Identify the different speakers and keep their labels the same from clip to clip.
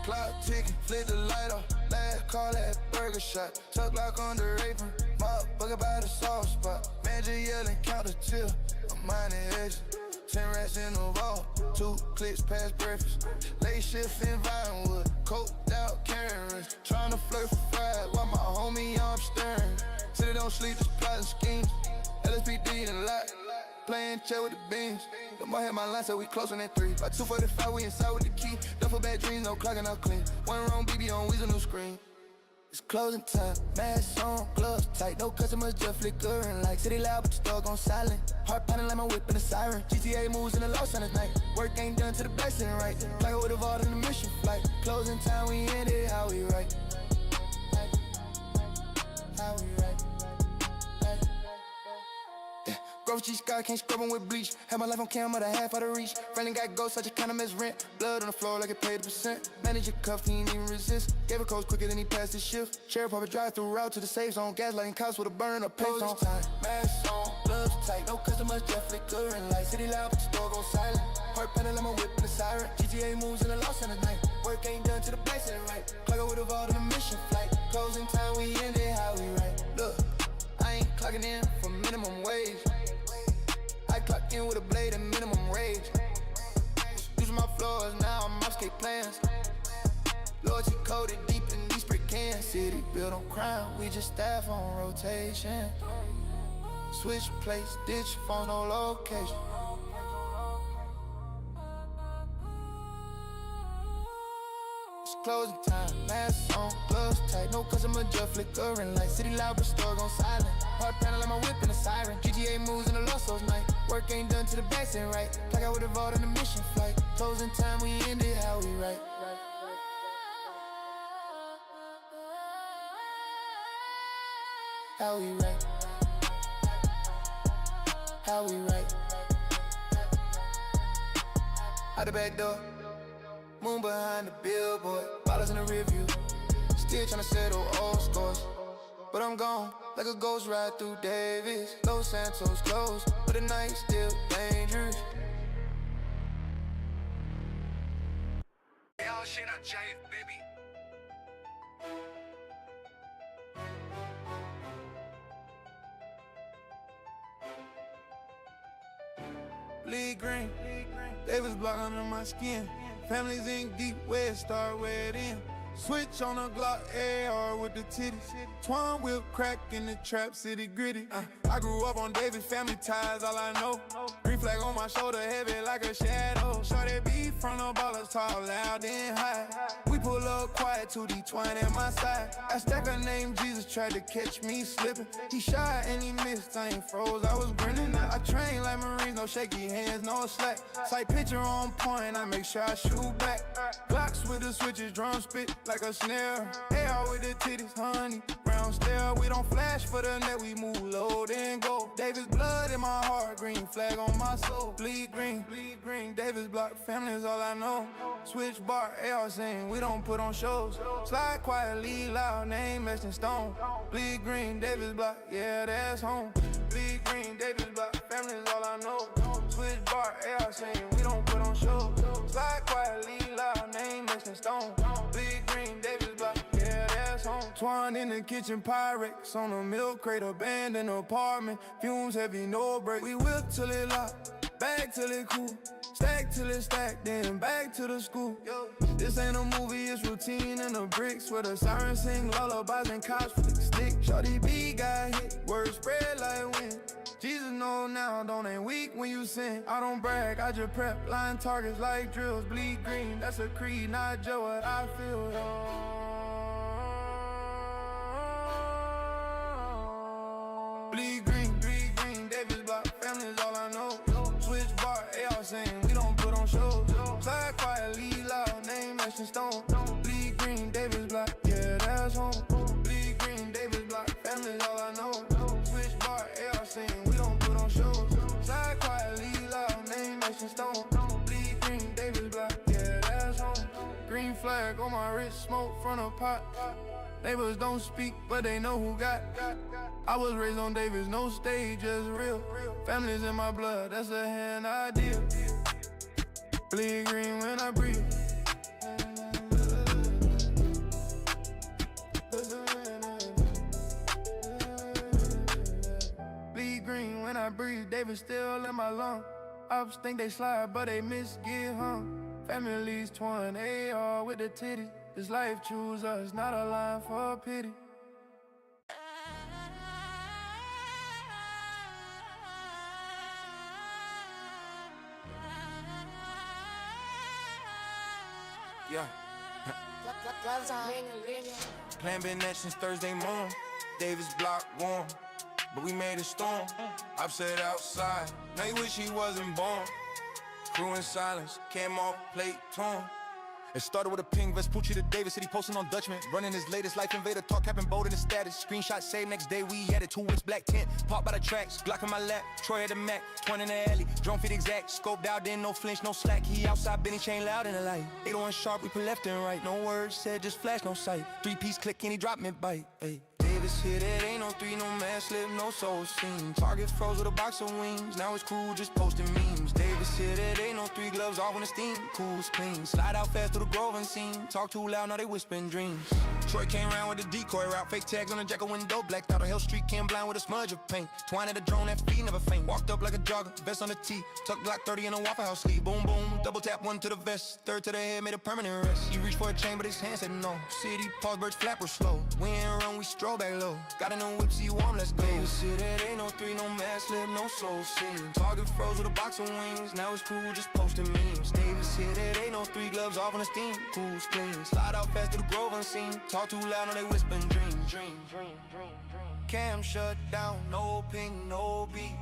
Speaker 1: Clock ticking, flip the light off. Last call at burger shot. Tuck lock on the apron. Motherfucker by the soft spot. Man just yelling, count the till. I'm minding edges. 10 rats in the vault. 2 clicks past breakfast. Late shift in Vinewood. Coked out Karens. Tryna flirt for fries while my homie I'm stirring. City don't sleep, just plotting schemes. LSPD and lot. Playing chair with the beams. The boy had my line, so we closing at 3. By 2:45, we inside with the key. Duffel bad dreams, no clocking out clean. One wrong BB on Weezer, new screen. It's closing time, mask on, gloves tight. No customers, just flickering like city loud, but the store gon' silent. Heart pounding like my whip in a siren. GTA moves in the Los Angeles night. Work ain't done to the best and right. Like I would've all in the mission flight. Closing time, we ended how we right. How we right. Growth G-Scott, can't scrub 'em with bleach. Had my life on camera, the half out of reach. Friendly got ghosts, such a kind of miss rent. Blood on the floor like it paid a percent. Manager cuffed, he ain't even resist. Gave a coach quicker than he passed his shift. Sheriff Papa drive through route to the safe zone. Gaslighting cops with a burn up pace on. Mask on, gloves tight. No customers, just flickering like city loud, but the store gon' silent. Heart pounding like my whip in a siren. GTA moves in the Los Angeles night. Work ain't done to the best and right. Clock I would've all in a mission flight. Closing time, we ended how we right. Look, I ain't clocking in for minimum wage. I clock in with a blade and minimum rage. Using my floors, now I'm off skate plans. Loyalty coded deep in these brick cans. City built on crime, we just staff on rotation. Switch place, ditch phone, no location. It's closing time, mask on, gloves tight. No customer, just flickering like city loud, but store gon' silent. Heart pounding like my whip in a siren. GTA moves in the Los Angeles night. Work ain't done to the best and right. Like I would've all in a mission flight. Closing time, we ended how we right. How we right. How we right. Out the back door. Moon behind the billboard. Bottles in the rear view. Still tryna settle old scores. But I'm gone, like a ghost ride through Davis. Los Santos closed, but the night's still dangerous.
Speaker 2: Y'all shit not jive, baby.
Speaker 1: Bleed green, Davis block under my skin. Families in deep, where it start, where it end. Switch on a Glock AR with the titties. Twine whip crack in the trap city gritty. I grew up on Davis, family ties, all I know. Green flag on my shoulder, heavy like a shadow. Shorty beef from the ballers, tall, loud and high. We pull up quiet, 2D twine at my side. I stack a name, Jesus tried to catch me slipping. He shot and he missed, I ain't froze, I was grinning. I train like Marines, no shaky hands, no slack. Sight picture on point, I make sure I shoot back. Glocks with the switches, drum spit like a snare. AR with the titties, honey, round stare. We don't flash for the net, we move low, then go. Davis blood in my heart, green flag on my soul. Bleed green, Davis block, family is all I know. Switch bar, AR sing, we don't put on shows. Slide quietly, loud, name etched in stone. Bleed green, Davis block, yeah, that's home. Bleed green, Davis block, family is all I know. Switch bar, AR sing, we don't put on shows. Slide quietly, loud, name etched in stone. Bleed green, Davis block, yeah, that's home. Twine in the kitchen, Pyrex on a milk crate, abandoned apartment. Fumes heavy, no break. We whip till it lock, bag till it cool. Stack till it stack, then back to the school. This ain't a movie, it's routine in the bricks. Where the sirens sing lullabies and cops flick stick. Shorty B got hit, word spread like wind. Jesus know now, don't ain't weak when you sin. I don't brag, I just prep, line targets like drills. Bleed green, that's a creed, not Joe, what I feel. Bleed green, Davis block, family is all I know. Switch bar, AR sing, we don't put on shows. Slide quietly, loud, name etched in stone. Bleed green, Davis block, yeah, that's home. Bleed green, Davis block, family is all I know. Switch bar, AR sing, we don't put on shows. Slide quietly, loud, name etched in stone. Bleed green, Davis block, yeah, that's home. Green flag on my wrist, smoke from a pot. Neighbors don't speak, but they know who got. I was raised on Davis, no stage, just real. Family's in my blood, that's a hand idea. Bleed green when I breathe. David still in my lung. Ops think they slide, but they miss get hung. Families torn, AR with the titty. This life choose us, not a line for pity. Yeah. Plan been that since Thursday morning. Davis block warm, but we made a storm. I've said outside, now you wish he wasn't born. Crew in silence, came off plate torn. It started with a ping, Vespucci to Davis, city posting on Dutchman. Running his latest life invader talk, having bold in his status. Screenshot saved, next day we had it, 2 weeks black tent. Pop by the tracks, Glock in my lap, Troy at the Mac, 20 in the alley. Drone fit exact, scoped out, then no flinch, no slack. He outside, Benny chain loud in the light. 801 sharp, we put left and right. No words said, just flash, no sight. 3-piece click, and he drop me bite. Ay. Davis hit it, ain't no 3, no man slip, no soul scene. Target froze with a box of wings, now his crew just posting memes. Davis hit it, ain't no 3 gloves off when the steam cools clean. Slide out fast through the grove and scene. Talk too loud, now they whispering dreams. Troy came around with the decoy route, fake tags on the jacket window, blacked out. A Hell Street came blind with a smudge of paint. Twine at the drone, that feet never faint. Walked up like a jogger, vest on the tee. Tuck Glock 30 in a Waffle House sleeve. Boom, boom, double tap, 1 to the vest. 3rd to the head, made a permanent rest. He reached for a chain, but his hand said no. City, pause, birds, flap, were slow. We ain't run, we stroll back low. Got a new whip, see warm, let's go. Davis hit it, ain't no 3, no man slip, no soul scene. Target froze with a box of wings, now his crew just posting memes. Davis hit it, ain't no 3 gloves off on the steam, cool clean. Slide out fast through the grove unseen. Talk too loud, now they whispering dream. Cam shut down, no ping, no beat.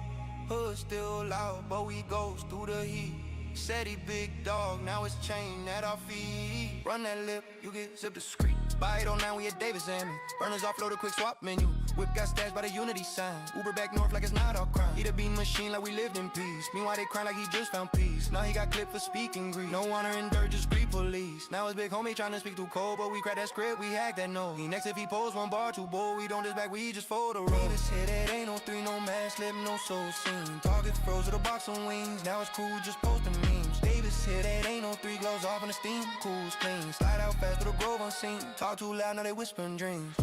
Speaker 1: Hood still loud, but we ghost through the heat. Said he big dog, now it's chain at our feet. Run that lip, you get zipped discreet. Buy it on 9, we at Davis Ammon. Burners offload a quick swap menu. Whip got stashed by the Unity sign. Uber back north like it's not our crime. Eat a bean machine like we lived in peace. Meanwhile they crying like he just found peace. Now he got clipped for speaking Greek. No honor in dirt, just Greek police. Now his big homie trying to speak through code, but we crack that script, we hack that no. He next if he pose 1 bar too bold, we don't just back, we just fold the road. Davis hit it, ain't no 3, no man slip, no soul scene. Target froze with a box of wings, now it's cool, just posting memes. Davis hit it, ain't no 3 gloves off on the steam, cool's clean. Slide out fast through the grove unseen. Talk too loud, now they whispering dreams.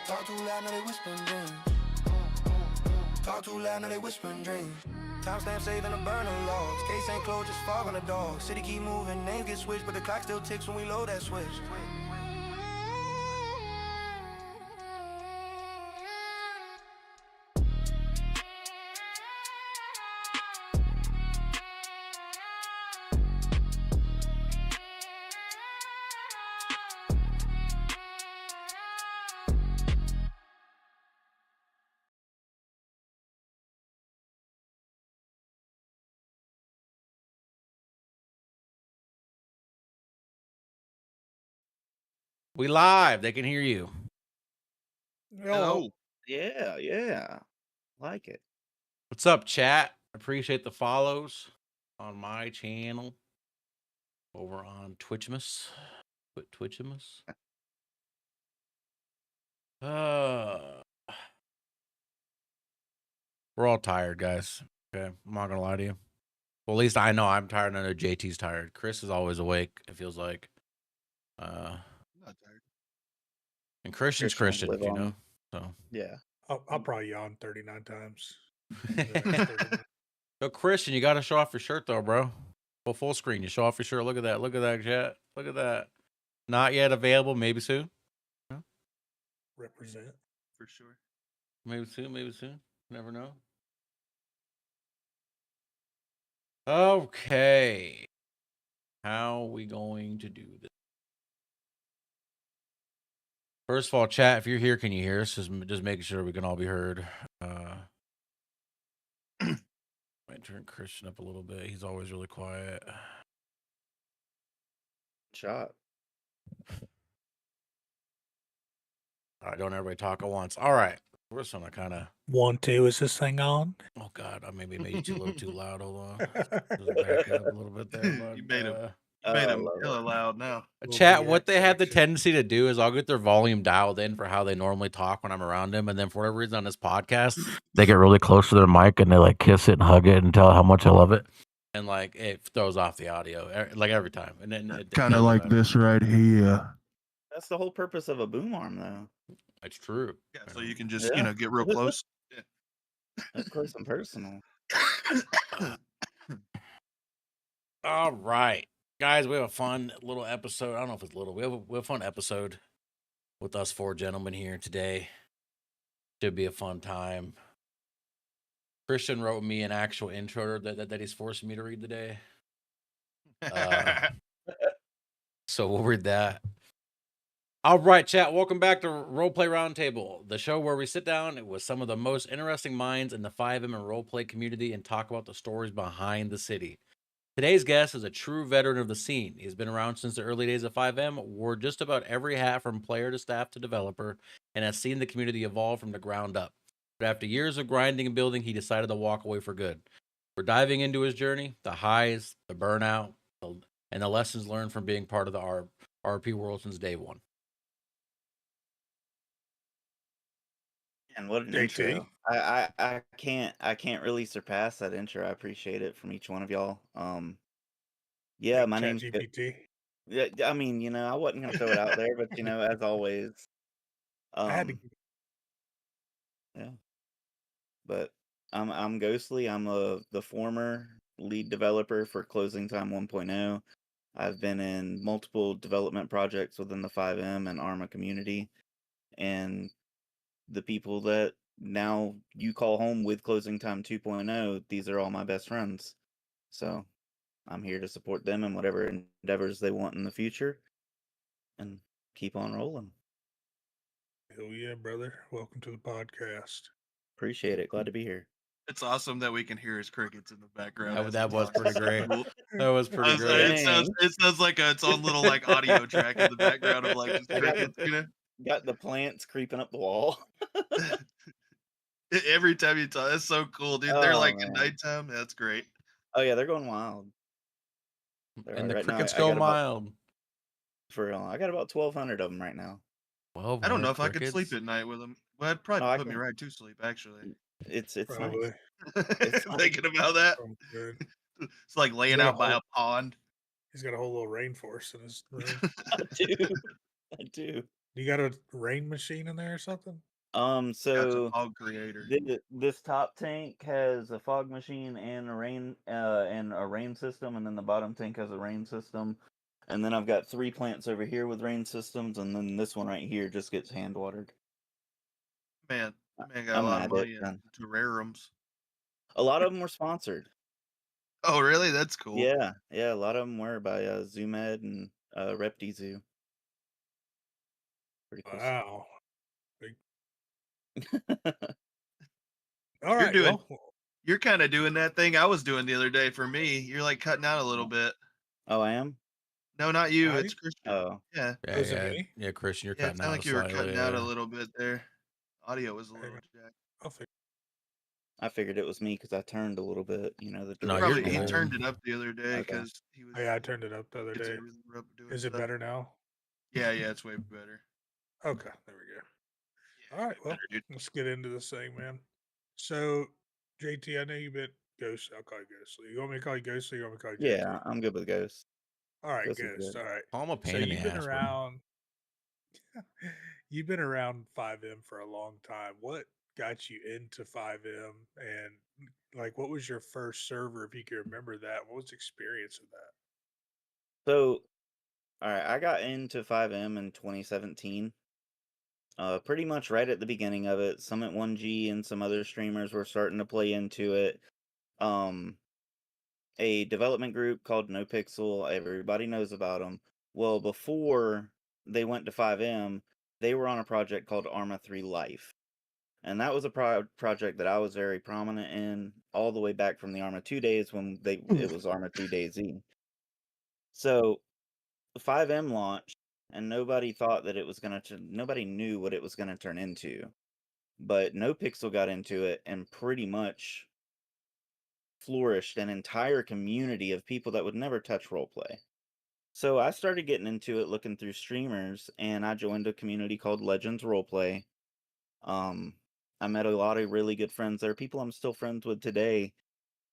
Speaker 1: Talk too loud, now they whispering dreams. Talk too loud, now they whispering dreams. Timestamp saving the burner logs. Case ain't closed, just fog on the dog. City keep moving, names get switched, but the clock still ticks when we load that switch.
Speaker 3: We live. They can hear you.
Speaker 4: Oh, yeah. Like it.
Speaker 3: What's up, chat? Appreciate the follows on my channel over on Twitchmas. Twitchmas. We're all tired, guys. Okay, I'm not gonna lie to you. Well, at least I know I'm tired. I know JT's tired. Chris is always awake. It feels like.
Speaker 4: Not tired.
Speaker 3: And Christian's Christian, if you know. So
Speaker 4: yeah,
Speaker 5: I'll probably yawn 39 times.
Speaker 3: So Christian, you got to show off your shirt though, bro. Go full screen. You show off your shirt. Look at that. Look at that, chat. Look at that. Not yet available. Maybe soon. No?
Speaker 5: Represent
Speaker 4: for sure.
Speaker 3: Maybe soon. Maybe soon. Never know. Okay. How are we going to do this? First of all, chat, if you're here, can you hear us? Just making sure we can all be heard. Might turn Christian up a little bit. He's always really quiet.
Speaker 4: Shot.
Speaker 3: All right, don't everybody talk at once. All right. We're just gonna kind of
Speaker 5: 1, 2. Is this thing on?
Speaker 3: Oh God, I maybe made you a little too loud. Hold on. Just back up a little bit there. Bud.
Speaker 4: You made him hella loud now.
Speaker 3: Chat, what they have the tendency to do is I'll get their volume dialed in for how they normally talk when I'm around them, and then for whatever reason on this podcast, they get really close to their mic and they like kiss it and hug it and tell how much I love it, and like it throws off the audio like every time. And then
Speaker 6: kind of like this right here.
Speaker 4: That's the whole purpose of a boom arm, though.
Speaker 3: It's true.
Speaker 6: Yeah, so you can just get real close.
Speaker 7: Up close and personal.
Speaker 3: All right, guys, we have a fun little episode. I don't know if it's little. We have a fun episode with us four gentlemen here today. Should be a fun time. Christian wrote me an actual intro that he's forcing me to read today. So we'll read that. All right, chat. Welcome back to Roleplay Roundtable, the show where we sit down with some of the most interesting minds in the FiveM and roleplay community and talk about the stories behind the city. Today's guest is a true veteran of the scene. He's been around since the early days of FiveM, wore just about every hat from player to staff to developer, and has seen the community evolve from the ground up. But after years of grinding and building, he decided to walk away for good. We're diving into his journey, the highs, the burnout, and the lessons learned from being part of the RP world since day one.
Speaker 7: And what an
Speaker 5: JT?
Speaker 7: intro! I can't really surpass that intro. I appreciate it from each one of y'all. Yeah,
Speaker 5: Like
Speaker 7: my name's
Speaker 5: ChatGPT.
Speaker 7: Yeah, I mean, I wasn't gonna throw it out there, but as always,
Speaker 5: I had to.
Speaker 7: yeah. But I'm Ghostly. I'm the former lead developer for Closing Time 1.0. I've been in multiple development projects within the FiveM and Arma community, and the people that now you call home with Closing Time 2.0, these are all my best friends. So I'm here to support them in whatever endeavors they want in the future and keep on rolling.
Speaker 5: Hell yeah, brother. Welcome to the podcast.
Speaker 7: Appreciate it. Glad to be here.
Speaker 4: It's awesome that we can hear his crickets in the background.
Speaker 3: That was pretty great. That was pretty great.
Speaker 4: It sounds like its own little like audio track in the background of like just crickets,
Speaker 7: Got the plants creeping up the wall.
Speaker 4: Every time you talk, that's so cool, dude. They're like at nighttime. That's great.
Speaker 7: Oh yeah, they're going wild.
Speaker 3: And the crickets go mild.
Speaker 7: For real, I got about 1,200 of them right now.
Speaker 4: I don't know if I could sleep at night with them. Well, that'd probably put me right to sleep. Actually,
Speaker 7: it's
Speaker 5: Probably.
Speaker 7: nice. It's
Speaker 4: thinking about that. It's like laying out by a pond.
Speaker 5: He's got a whole little rainforest in his room.
Speaker 7: I do.
Speaker 5: You got a rain machine in there or something?
Speaker 7: So
Speaker 4: fog creator.
Speaker 7: This top tank has a fog machine and a rain system, and then the bottom tank has a rain system, and then I've got 3 plants over here with rain systems, and then this one right here just gets hand watered.
Speaker 4: Man got a lot of money into terrariums.
Speaker 7: A lot of them were sponsored.
Speaker 4: Oh, really? That's cool.
Speaker 7: Yeah. A lot of them were by ZooMed and ReptiZoo. Pretty cool.
Speaker 5: Wow. All right.
Speaker 4: You're kind of doing that thing I was doing the other day for me. You're like cutting out a little bit.
Speaker 7: Oh, I am?
Speaker 4: No, not you. It's Christian.
Speaker 7: Oh.
Speaker 4: Yeah.
Speaker 3: Yeah, Christian, you're cutting out.
Speaker 4: Like you were cutting out a little bit there. Audio was a little jacked.
Speaker 7: I figured it was me because I turned a little bit.
Speaker 4: he turned it up the other day because he was.
Speaker 5: Yeah, I turned it up the other day. Is it better now?
Speaker 4: Yeah, it's way better.
Speaker 5: Okay, there we go. All right, well, let's get into this thing, man. So, JT, I know you've been Ghost. I'll call you Ghostly. You want me to call you Ghostly? You want me to call you JT?
Speaker 7: Yeah, I'm good with Ghost.
Speaker 5: All right, Ghost. All right.
Speaker 3: I'm a pain
Speaker 5: so
Speaker 3: in the
Speaker 5: you've been
Speaker 3: ass,
Speaker 5: around. You've been around FiveM for a long time. What got you into FiveM, and like, what was your first server, if you can remember that? What was the experience of that?
Speaker 7: So, all right, I got into FiveM in 2017. Pretty much right at the beginning of it. Summit 1G and some other streamers were starting to play into it. A development group called NoPixel, everybody knows about them. Well, before they went to FiveM, they were on a project called Arma 3 Life. And that was a project that I was very prominent in all the way back from the Arma 2 days when it was Arma 2 DayZ. So, FiveM launched, and nobody thought that it was going to, nobody knew what it was going to turn into. But NoPixel got into it and pretty much flourished an entire community of people that would never touch roleplay. So I started getting into it looking through streamers, and I joined a community called Legends Roleplay. I met a lot of really good friends there, people I'm still friends with today,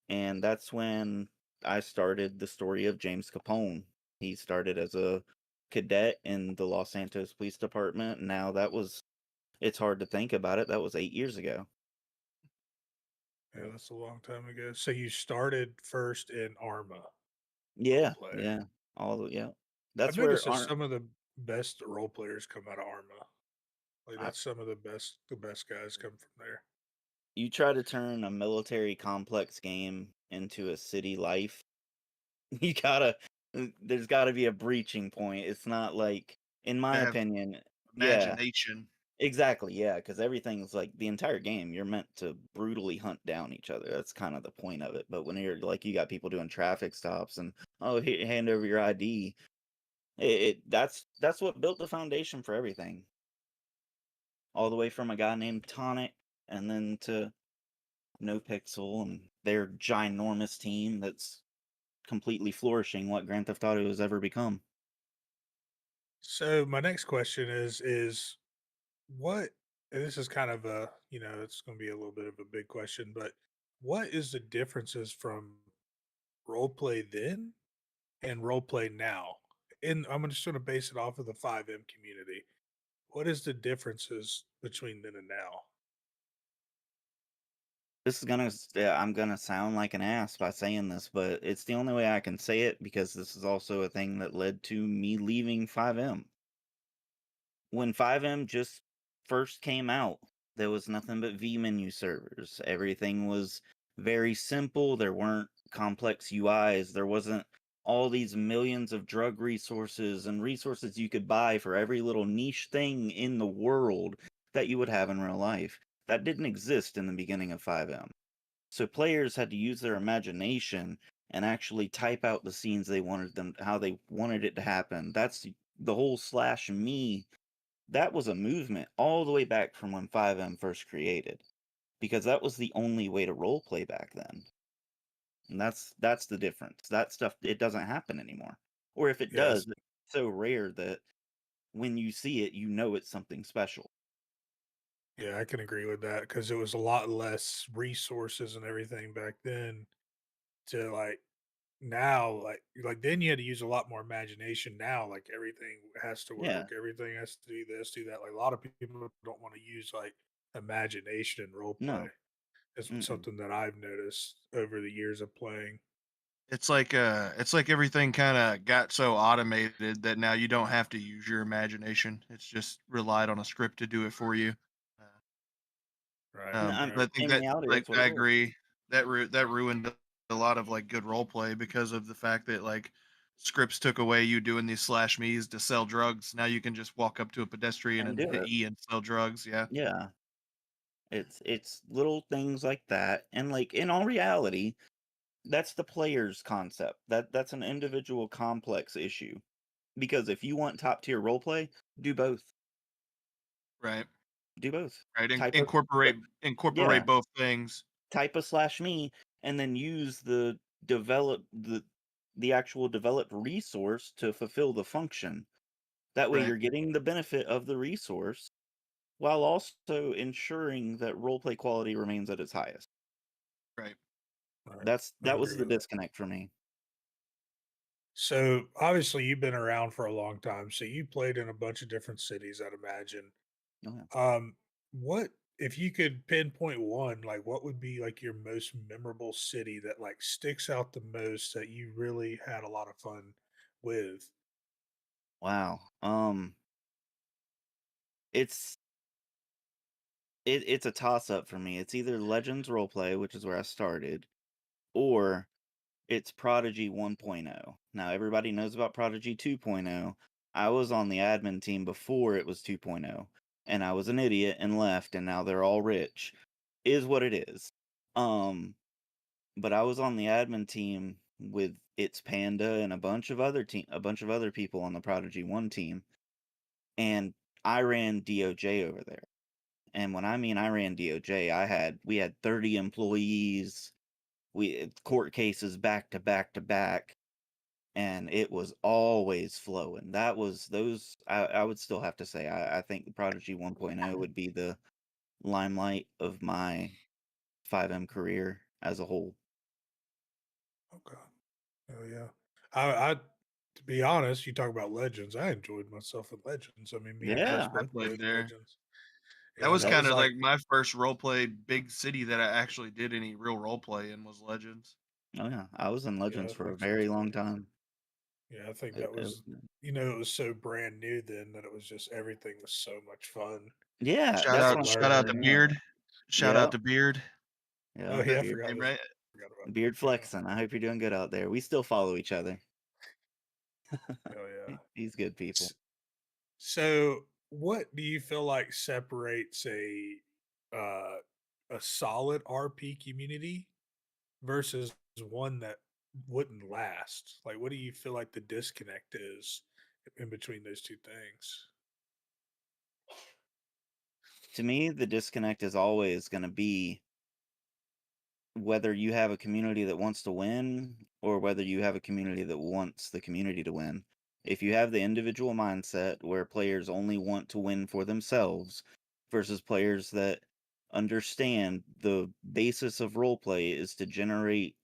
Speaker 7: and that's when I started the story of James Capone. He started as a cadet in the Los Santos Police Department. Now it's hard to think about it, that was 8 years ago.
Speaker 5: Yeah, that's a long time ago. So you started first in Arma
Speaker 7: Yeah,
Speaker 5: roleplay.
Speaker 7: yeah, yeah.
Speaker 5: I've
Speaker 7: That's
Speaker 5: noticed
Speaker 7: where
Speaker 5: that some of the best role players come out of Arma. Like
Speaker 7: I,
Speaker 5: that's some of the best guys come from there.
Speaker 7: you try to turn a military complex game into a city life. You gotta, there's got to be a breaching point. It's not like, in my
Speaker 4: Have
Speaker 7: opinion, yeah,
Speaker 4: imagination.
Speaker 7: exactly, yeah, because everything's like the entire game, you're meant to brutally hunt down each other. That's kind of the point of it. But when you're like, you got people doing traffic stops and hand over your ID, that's what built the foundation for everything. All the way from a guy named Tonic, and then to No Pixel and their ginormous team that's completely flourishing what Grand Theft Auto has ever become.
Speaker 5: So my next question is what, and this is kind of a, it's going to be a little bit of a big question, but what is the differences from role play then and role play now? And I'm just going to base it off of the 5M community. What is the differences between then and now?
Speaker 7: This is gonna, yeah, I'm gonna sound like an ass by saying this, but it's the only way I can say it because this is also a thing that led to me leaving 5M. When 5M just first came out, there was nothing but V menu servers. Everything was very simple. There weren't complex UIs. There wasn't all these millions of drug resources and resources you could buy for every little niche thing in the world that you would have in real life. That didn't exist in the beginning of 5M. So players had to use their imagination and actually type out the scenes they wanted them, how they wanted it to happen. That's the whole slash me. That was a movement all the way back from when 5M first created, because that was the only way to role play back then. And that's the difference. That stuff, it doesn't happen anymore. Or if it
Speaker 5: Yes.
Speaker 7: does, it's so rare that when you see it, you know it's something special.
Speaker 5: Yeah, I can agree with that because it was a lot less resources and everything back then to now, like then you had to use a lot more imagination. Now, like everything has to
Speaker 7: Yeah.
Speaker 5: work, everything has to do this, do that. Like a lot of people don't want to use like imagination in role play.
Speaker 7: No.
Speaker 5: That's
Speaker 7: Mm-mm.
Speaker 5: something that I've noticed over the years of playing.
Speaker 4: It's like everything kind of got so automated that now you don't have to use your imagination. It's just relied on a script to do it for you. Uh,
Speaker 5: Right,
Speaker 7: And
Speaker 5: right.
Speaker 4: but I think
Speaker 7: in
Speaker 4: that,
Speaker 7: reality,
Speaker 4: like,
Speaker 7: that's what
Speaker 4: I
Speaker 7: it is.
Speaker 4: agree that ruined a lot of like good role play because of the fact that like scripts took away you doing these slash me's to sell drugs. Now you can just walk up to a pedestrian
Speaker 7: And
Speaker 4: and
Speaker 7: do
Speaker 4: hit
Speaker 7: it.
Speaker 4: E and sell drugs. Yeah,
Speaker 7: Yeah. It's little things like that. And like in all reality, that's the player's concept. That's an individual complex issue. Because if you want top tier roleplay, do both.
Speaker 4: right,
Speaker 7: Do both.
Speaker 4: right.
Speaker 7: Type a
Speaker 4: Incorporate
Speaker 7: yeah,
Speaker 4: both things.
Speaker 7: type a slash me and then use the actual developed resource to fulfill the function. That way
Speaker 4: Right,
Speaker 7: you're getting the benefit of the resource while also ensuring that roleplay quality remains at its highest.
Speaker 4: right.
Speaker 5: Right. I
Speaker 7: That was
Speaker 5: agree
Speaker 7: the
Speaker 5: with that.
Speaker 7: disconnect for me.
Speaker 5: So obviously you've been around for a long time. So you played in a bunch of different cities, I'd imagine.
Speaker 7: Oh, yeah.
Speaker 5: What if you could pinpoint one, like what would be like your most memorable city that like sticks out the most that you really had a lot of fun with?
Speaker 7: Wow. It's it's a toss up for me. It's either Legends Roleplay, which is where I started, or it's Prodigy 1.0. Now everybody knows about Prodigy 2.0. I was on the admin team before it was 2.0, and I was an idiot and left, and now they're all rich. Is what it is. Um, but I was on the admin team with It's Panda and a bunch of other people on the Prodigy 1 team, and I ran DOJ over there. And when I mean I ran DOJ, we had 30 employees, we court cases back to back to back, and it was always flowing. That was those I would still have to say I think Prodigy 1.0 would be the limelight of my 5M career as a whole.
Speaker 5: Okay. Oh yeah. I to be honest, you talk about Legends. I enjoyed myself in Legends. I mean, me and Chris
Speaker 7: Yeah.
Speaker 4: I
Speaker 5: both
Speaker 4: played
Speaker 5: played
Speaker 4: there.
Speaker 5: Legends.
Speaker 4: That was
Speaker 5: that
Speaker 7: That
Speaker 4: kind
Speaker 5: was
Speaker 4: of
Speaker 5: like
Speaker 4: like my first roleplay big city that I actually did any real roleplay in was Legends.
Speaker 7: Oh yeah, I was in
Speaker 5: yeah,
Speaker 7: Legends for a
Speaker 5: Legends
Speaker 7: very long
Speaker 5: was
Speaker 7: time.
Speaker 5: yeah, I think
Speaker 7: It,
Speaker 5: that
Speaker 7: it
Speaker 5: was
Speaker 7: was-
Speaker 5: it was so brand new then that it was just everything was so much fun
Speaker 7: yeah,
Speaker 5: just
Speaker 7: that's
Speaker 5: to
Speaker 7: what I'm
Speaker 4: Shout out to
Speaker 5: learn.
Speaker 7: saying.
Speaker 4: Beard. Shout
Speaker 7: Yeah,
Speaker 4: out to Beard.
Speaker 5: Oh
Speaker 7: yeah,
Speaker 5: yeah, I
Speaker 4: That's his
Speaker 7: Beard,
Speaker 5: forgot
Speaker 4: name,
Speaker 5: this
Speaker 4: right?
Speaker 5: forgot about
Speaker 7: Beard
Speaker 5: Beard, yeah.
Speaker 7: flexing. I hope you're doing good out there. We still follow each other.
Speaker 5: Oh yeah.
Speaker 7: He's good people.
Speaker 5: S- So what do you feel like separates uh a solid RP community versus one that wouldn't last? Like what do you feel like the disconnect is in between those two things?
Speaker 7: To me, the disconnect is always going to be whether you have a community that wants to win or whether you have a community that wants the community to win. If you have the individual mindset where players only want to win for themselves versus players that understand the basis of roleplay is to generate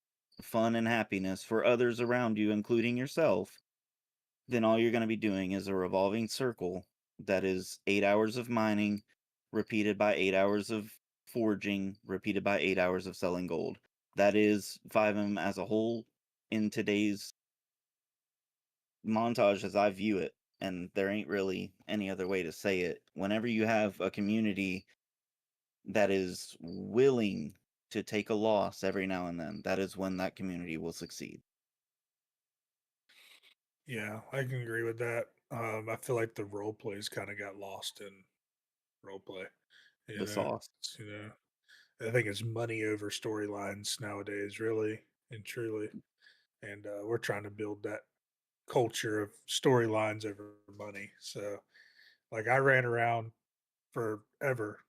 Speaker 7: fun and happiness for others around you, including yourself, then all you're going to be doing is a revolving circle that is 8 hours of mining, repeated by 8 hours of forging, repeated by 8 hours of selling gold. That is FiveM as a whole in today's montage as I view it. And there ain't really any other way to say it. Whenever you have a community that is willing to take a loss every now and then, that is when that community will succeed.
Speaker 5: Yeah, I can agree with that. I feel like the role plays kind of got lost in role play. You
Speaker 7: The
Speaker 5: know,
Speaker 7: sauce.
Speaker 5: you know, I think it's money over storylines nowadays, really and truly. And we're trying to build that culture of storylines over money. So, like, I ran around forever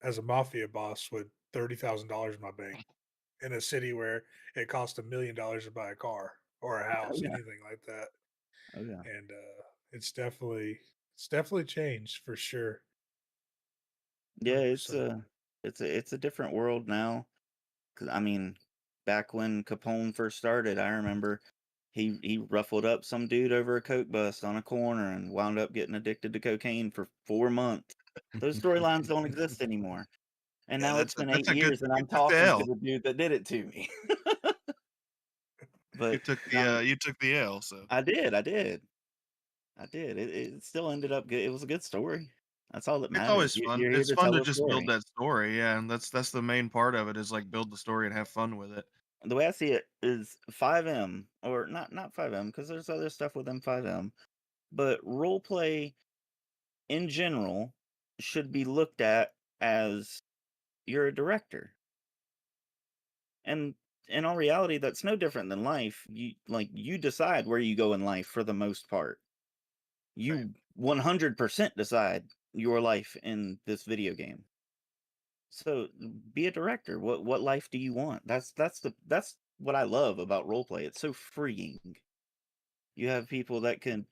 Speaker 5: as a mafia boss with $30,000 in my bank in a city where it cost $1 million to buy a car or a
Speaker 7: Oh
Speaker 5: house,
Speaker 7: yeah.
Speaker 5: anything like that.
Speaker 7: Oh yeah.
Speaker 5: And it's definitely changed for sure,
Speaker 7: Yeah,
Speaker 5: 100%.
Speaker 7: it's a different world now. 'Cause, I mean, back when Capone first started, I remember he ruffled up some dude over a coke bust on a corner and wound up getting addicted to cocaine for 4 months. Those storylines don't exist anymore. And
Speaker 4: Yeah,
Speaker 7: now it's been
Speaker 4: that's
Speaker 7: 8
Speaker 4: a good
Speaker 7: years and
Speaker 4: you
Speaker 7: I'm
Speaker 4: took the
Speaker 7: talking to
Speaker 4: L.
Speaker 7: the dude that did it to me.
Speaker 4: You
Speaker 7: But
Speaker 4: took
Speaker 7: I
Speaker 4: the
Speaker 7: mean,
Speaker 4: you took the L, so
Speaker 7: I did, I did, I did. It still ended up good. It was a good story. That's all that
Speaker 4: it's
Speaker 7: matters.
Speaker 4: always fun.
Speaker 7: You're here
Speaker 4: It's
Speaker 7: to
Speaker 4: fun
Speaker 7: tell
Speaker 4: to
Speaker 7: a
Speaker 4: just build
Speaker 7: story.
Speaker 4: that story, yeah, and that's the main part of it is like build the story and have fun with it.
Speaker 7: The way I see it is 5M or not 5M because there's other stuff within 5M, but role play in general should be looked at as you're a director. And in all reality, that's no different than life. You decide where you go in life for the most part.
Speaker 4: Right.
Speaker 7: You 100% decide your life in this video game. So be a director. What life do you want? That's what I love about role play. It's so freeing. You have people that can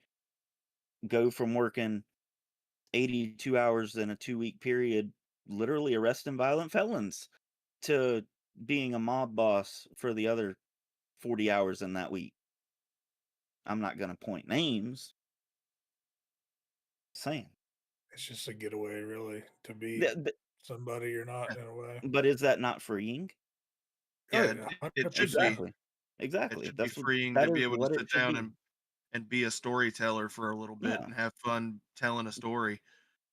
Speaker 7: go from working 82 hours in a 2-week period, literally arresting violent felons, to being a mob boss for the other 40 hours in that week. I'm not going to point names. Saying.
Speaker 5: It's just a getaway, really, to be
Speaker 7: Th- th-
Speaker 5: somebody you're not
Speaker 4: Yeah,
Speaker 5: in a way.
Speaker 7: But is that not freeing?
Speaker 5: Oh
Speaker 4: yeah,
Speaker 5: yeah,
Speaker 4: it should
Speaker 5: 100%.
Speaker 4: be.
Speaker 7: Exactly.
Speaker 4: It
Speaker 7: Exactly.
Speaker 4: should be freeing to
Speaker 7: That
Speaker 4: be
Speaker 7: is
Speaker 4: able to
Speaker 7: what it
Speaker 4: sit
Speaker 7: should
Speaker 4: down
Speaker 7: be.
Speaker 4: and be a storyteller for a little bit
Speaker 7: Yeah.
Speaker 4: and have fun telling a story.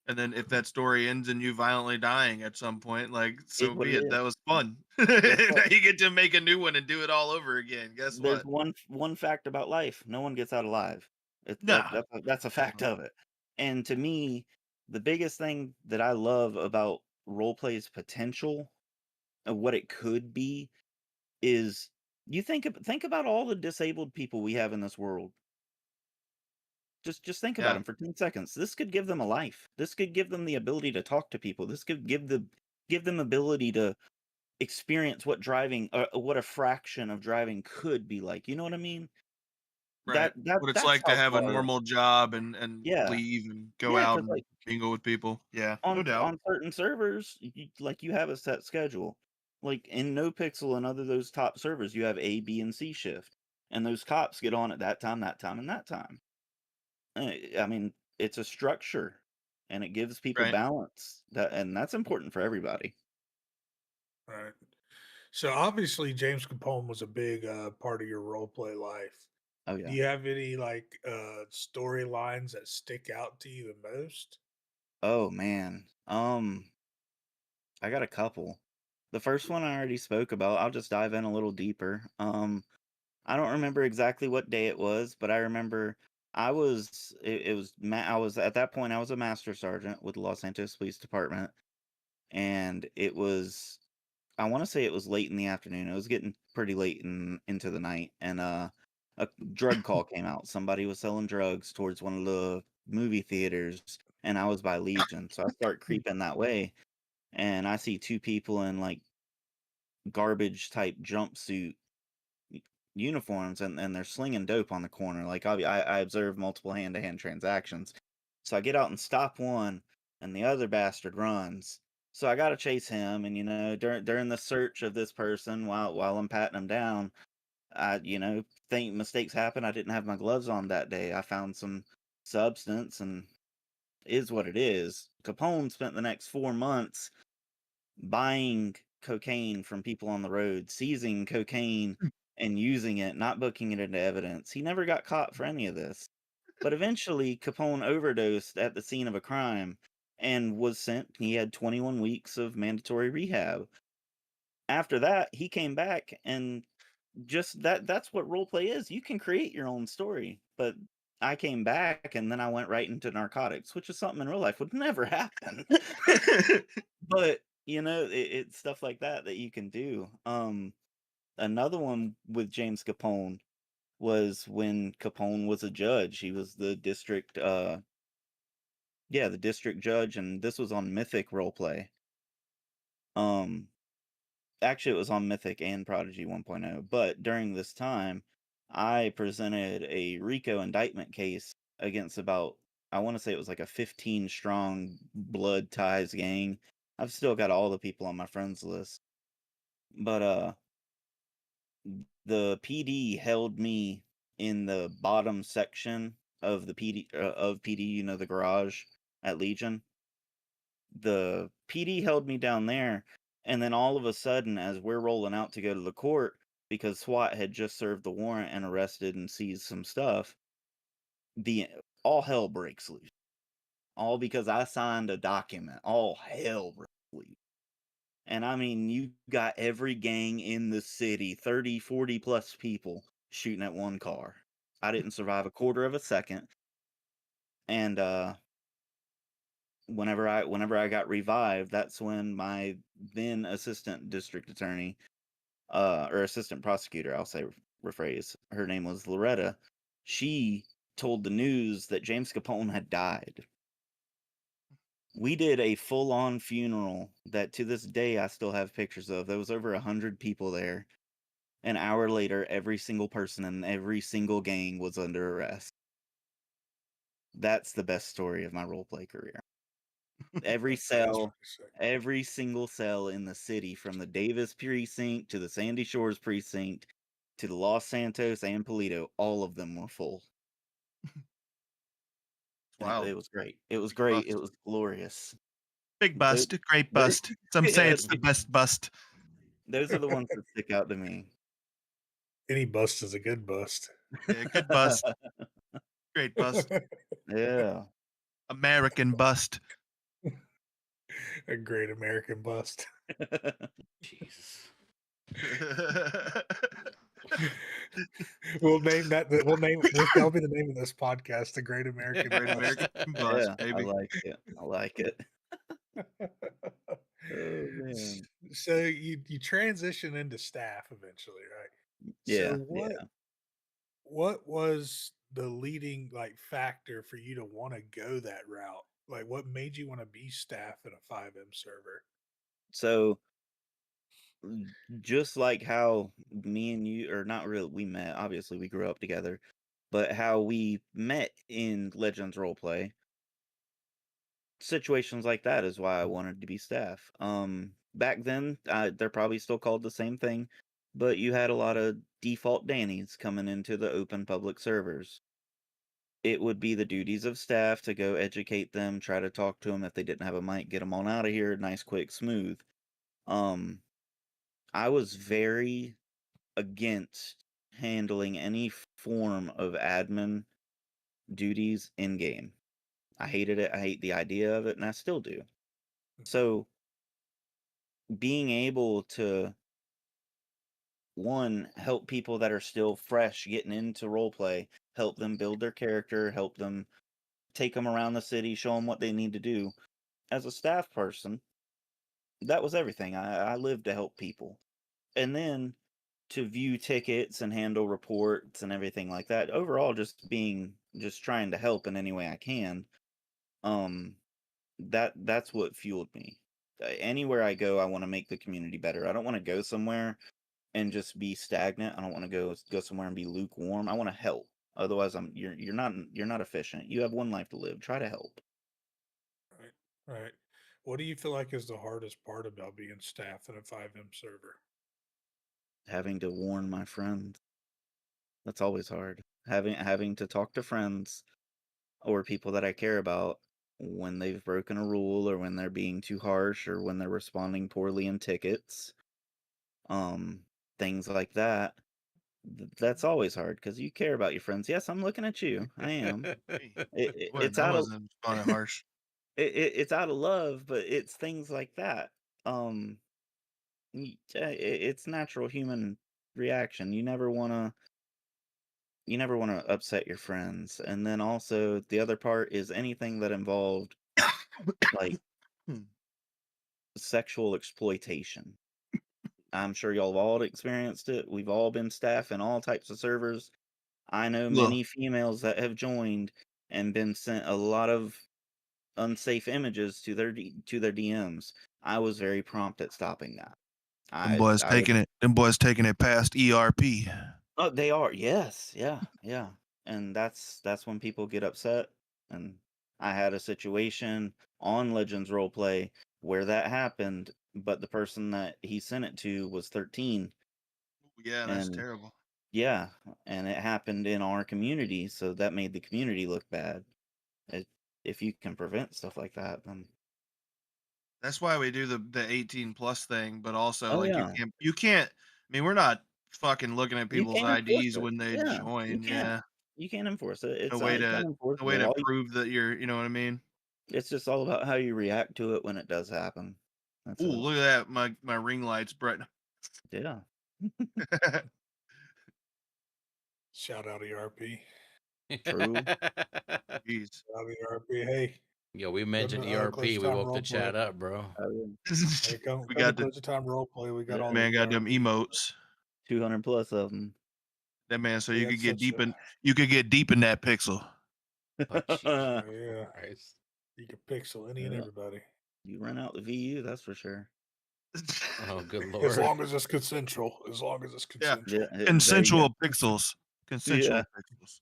Speaker 4: And then if that story ends in you violently dying at some point, like
Speaker 7: Is
Speaker 4: so
Speaker 7: what
Speaker 4: be
Speaker 7: it
Speaker 4: it.
Speaker 7: is.
Speaker 4: That was fun.
Speaker 7: Guess
Speaker 4: Now
Speaker 7: what?
Speaker 4: you get to make a new one and do it all over again. Guess
Speaker 7: There's
Speaker 4: what?
Speaker 7: one fact about life. No one gets out alive.
Speaker 4: Nah.
Speaker 7: That's a fact of it. And to me, the biggest thing that I love about role play's potential of what it could be is you think about all the disabled people we have in this world. Just think about
Speaker 4: Yeah.
Speaker 7: them for 10 seconds. This could give them a life. This could give them the ability to talk to people. This could give them ability to experience what a fraction of driving could be like. You know what I mean?
Speaker 4: Right. What it's
Speaker 7: That's
Speaker 4: like to
Speaker 7: how
Speaker 4: have a
Speaker 7: far.
Speaker 4: normal job and
Speaker 7: Yeah.
Speaker 4: leave and go
Speaker 7: Yeah,
Speaker 4: out
Speaker 7: because
Speaker 4: and
Speaker 7: like
Speaker 4: mingle with people. Yeah, no doubt.
Speaker 7: on certain servers, you have a set schedule. Like in NoPixel and other those top servers, you have A, B, and C shift, and those cops get on at that time, and that time. I mean, it's a structure. and it gives people
Speaker 4: Right.
Speaker 7: balance. And that's important for everybody.
Speaker 5: Right. So obviously, James Capone was a big part of your role play life.
Speaker 7: Oh
Speaker 5: Do
Speaker 7: yeah.
Speaker 5: you have any like storylines that stick out to you the most?
Speaker 7: Oh man. I got a couple. The first one I already spoke about. I'll just dive in a little deeper. I don't remember exactly what day it was, but I remember I was at that point I was a master sergeant with the Los Santos Police Department, and it was I want to say it was late in the afternoon. It was getting pretty late into the night, and a drug call came out. Somebody was selling drugs towards one of the movie theaters, and I was by Legion, so I start creeping that way, and I see two people in like garbage type jumpsuit uniforms, and they're slinging dope on the corner. Like I observed multiple hand to hand transactions, so I get out and stop one, and the other bastard runs. So I got to chase him, and during the search of this person while I'm patting him down, I think mistakes happen. I didn't have my gloves on that day. I found some substance, and is what it is. Capone spent the next 4 months buying cocaine from people on the road, seizing cocaine and using it, not booking it into evidence. He never got caught for any of this. But eventually, Capone overdosed at the scene of a crime and was sent. He had 21 weeks of mandatory rehab. After that, he came back, and just that's what role play is. You can create your own story. But I came back, and then I went right into narcotics, which is something in real life would never happen. But it's stuff like that you can do. Another one with James Capone was when Capone was a judge. He was the district the district judge, and this was on Mythic Roleplay. Um Actually, it was on Mythic and Prodigy 1.0, but during this time I presented a RICO indictment case against about, I want to say it was like a 15 strong blood ties gang. I've still got all the people on my friends list. But the PD held me in the bottom section of the PD, the garage at Legion. The PD held me down there, and then all of a sudden, as we're rolling out to go to the court, because SWAT had just served the warrant and arrested and seized some stuff, the all hell breaks loose. All because I signed a document. All hell breaks loose. And I mean, you got every gang in the city, 30, 40 plus people shooting at one car. I didn't survive a quarter of a second. And whenever I got revived, that's when my then assistant district attorney, or assistant prosecutor, I'll say, rephrase, her name was Loretta. She told the news that James Capone had died. We did a full-on funeral that to this day I still have pictures of. There was over 100 people there. An hour later, every single person in every single gang was under arrest. That's the best story of my roleplay career. Every
Speaker 5: That's
Speaker 7: cell,
Speaker 5: pretty sick.
Speaker 7: every single cell in the city, from the Davis precinct to the Sandy Shores precinct to the Los Santos and Polito, all of them were full. And
Speaker 4: Wow.
Speaker 7: it was great. It was
Speaker 4: Big
Speaker 7: great. It
Speaker 4: bust.
Speaker 7: was glorious.
Speaker 4: Big
Speaker 7: Tho-
Speaker 4: bust. Great
Speaker 7: tho-
Speaker 4: bust. Some say
Speaker 7: yeah,
Speaker 4: it's the best bust.
Speaker 7: those are the ones that stick out to me.
Speaker 5: Any bust is a good bust.
Speaker 4: Yeah, good bust. Great bust.
Speaker 7: Yeah.
Speaker 4: American bust.
Speaker 5: A great American bust.
Speaker 3: Jesus.
Speaker 5: We'll name that. We'll name this. That'll be the name of this podcast, the Great American
Speaker 4: Great
Speaker 5: Bust.
Speaker 4: American bust,
Speaker 7: Yeah, I
Speaker 4: baby.
Speaker 7: like it. I like it. Oh man.
Speaker 5: So you transition into staff eventually, right? So
Speaker 7: Yeah, yeah.
Speaker 5: what was the leading like factor for you to want to go that route? Like what made you want to be staff in a FiveM server?
Speaker 7: So just like how me and you, or not really, we met. Obviously, we grew up together, but how we met in Legends Roleplay, situations like that is why I wanted to be staff. Back then, they're probably still called the same thing, but you had a lot of default Dannies coming into the open public servers. it would be the duties of staff to go educate them, try to talk to them if they didn't have a mic, get them on out of here, nice, quick, smooth. I was very against handling any form of admin duties in game. I hated it. I hate the idea of it, and I still do. So being able to one, help people that are still fresh getting into roleplay, help them build their character, help them take them around the city, show them what they need to do. As a staff person, that was everything. I lived to help people. And then to view tickets and handle reports and everything like that. Overall, just trying to help in any way I can. That's what fueled me. Anywhere I go, I want to make the community better. I don't want to go somewhere and just be stagnant. I don't want to go somewhere and be lukewarm. I want to help. Otherwise, you're not efficient. You have one life to live. Try to help.
Speaker 5: Right. What do you feel like is the hardest part about being staff in a FiveM server?
Speaker 7: Having to warn my friends. That's always hard. Having to talk to friends or people that I care about when they've broken a rule or when they're being too harsh or when they're responding poorly in tickets. Things like that. That's always hard because you care about your friends. Yes, I'm looking at you. I am. It's
Speaker 4: I
Speaker 7: out of
Speaker 4: wasn't responding harsh.
Speaker 7: it's out of love, but it's things like that. It's natural human reaction. You never want to upset your friends. And then also the other part is anything that involved like sexual exploitation. I'm sure y'all have all experienced it. We've all been staff in all types of servers. I know
Speaker 4: Look.
Speaker 7: many females that have joined and been sent a lot of unsafe images to their DMs. I was very prompt at stopping that.
Speaker 6: Them boys taking it past ERP.
Speaker 7: Oh, they are. Yes. Yeah. And that's when people get upset. And I had a situation on Legends Roleplay where that happened, but the person that he sent it to was 13.
Speaker 4: Yeah, that's
Speaker 7: And
Speaker 4: terrible.
Speaker 7: yeah, and it happened in our community, so that made the community look bad. If you can prevent stuff like that, then
Speaker 4: That's why we do the 18 plus thing, but also
Speaker 7: oh
Speaker 4: like
Speaker 7: yeah,
Speaker 4: you can't I mean we're not fucking looking at
Speaker 7: you
Speaker 4: people's
Speaker 7: can't enforce
Speaker 4: IDs
Speaker 7: it.
Speaker 4: when they
Speaker 7: Yeah,
Speaker 4: join. Yeah.
Speaker 7: you can't enforce it.
Speaker 4: No
Speaker 7: It's
Speaker 4: way
Speaker 7: it's
Speaker 4: to no way
Speaker 7: unenforceable.
Speaker 4: to prove that you're you know what I mean?
Speaker 7: It's just all about how you react to it when it does happen. That's
Speaker 4: Ooh,
Speaker 7: it.
Speaker 4: look at that. My ring light's bright.
Speaker 7: Yeah.
Speaker 5: Shout out ERP.
Speaker 7: True.
Speaker 4: Jeez.
Speaker 5: Shout out ERP. Hey,
Speaker 3: Yo, we
Speaker 5: come
Speaker 3: mentioned
Speaker 5: to
Speaker 3: ERP.
Speaker 5: Closing
Speaker 3: We
Speaker 5: Time
Speaker 3: woke the
Speaker 5: Roleplay.
Speaker 3: chat up, bro.
Speaker 5: Hey, come
Speaker 4: We
Speaker 5: to
Speaker 4: got the
Speaker 5: Closing Time Roleplay. We got all
Speaker 4: man
Speaker 5: the
Speaker 4: got them
Speaker 5: ERP.
Speaker 4: emotes.
Speaker 7: 200 plus of them.
Speaker 4: That man so
Speaker 5: We
Speaker 4: you
Speaker 5: had
Speaker 4: could get
Speaker 5: such a
Speaker 4: you could get deep in that pixel.
Speaker 3: Oh, Jesus
Speaker 5: yeah.
Speaker 3: Christ.
Speaker 5: You can pixel any and
Speaker 7: Yeah.
Speaker 5: everybody.
Speaker 7: You run out the VU, that's for sure.
Speaker 3: Oh, good
Speaker 5: As
Speaker 3: lord.
Speaker 5: long as it's consensual. As long as it's
Speaker 4: Yeah.
Speaker 5: consensual.
Speaker 7: Yeah, there you go.
Speaker 4: Consensual pixels. Consensual
Speaker 7: Yeah.
Speaker 4: pixels.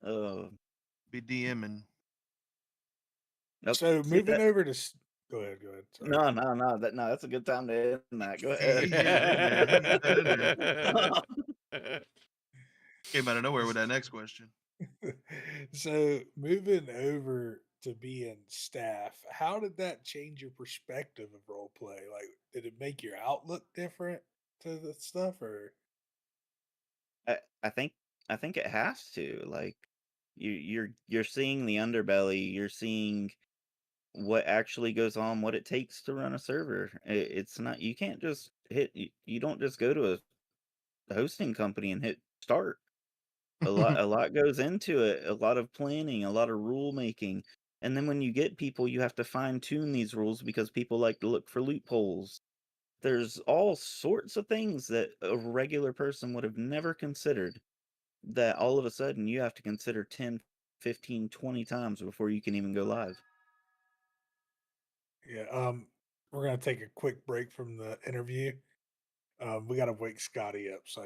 Speaker 7: Oh,
Speaker 4: Be DMing.
Speaker 7: nope.
Speaker 5: So
Speaker 7: See
Speaker 5: moving
Speaker 7: that?
Speaker 5: over to go ahead. Sorry.
Speaker 7: No. That's a good time to end that. Go ahead.
Speaker 4: Came out of nowhere with that next question.
Speaker 5: So moving over to being staff, how did that change your perspective of role play? Like, did it make your outlook different to the stuff, or
Speaker 7: I think it has to. Like you're seeing the underbelly. You're seeing what actually goes on, what it takes to run a server. It's not you can't just you don't just go to a hosting company and hit start. A lot goes into it. A lot of planning, a lot of rule making. And then when you get people, you have to fine tune these rules because people like to look for loopholes. There's all sorts of things that a regular person would have never considered that all of a sudden you have to consider 10, 15, 20 times before you can even go live.
Speaker 5: yeah? We're gonna take a quick break from the interview. We gotta wake Scotty up. So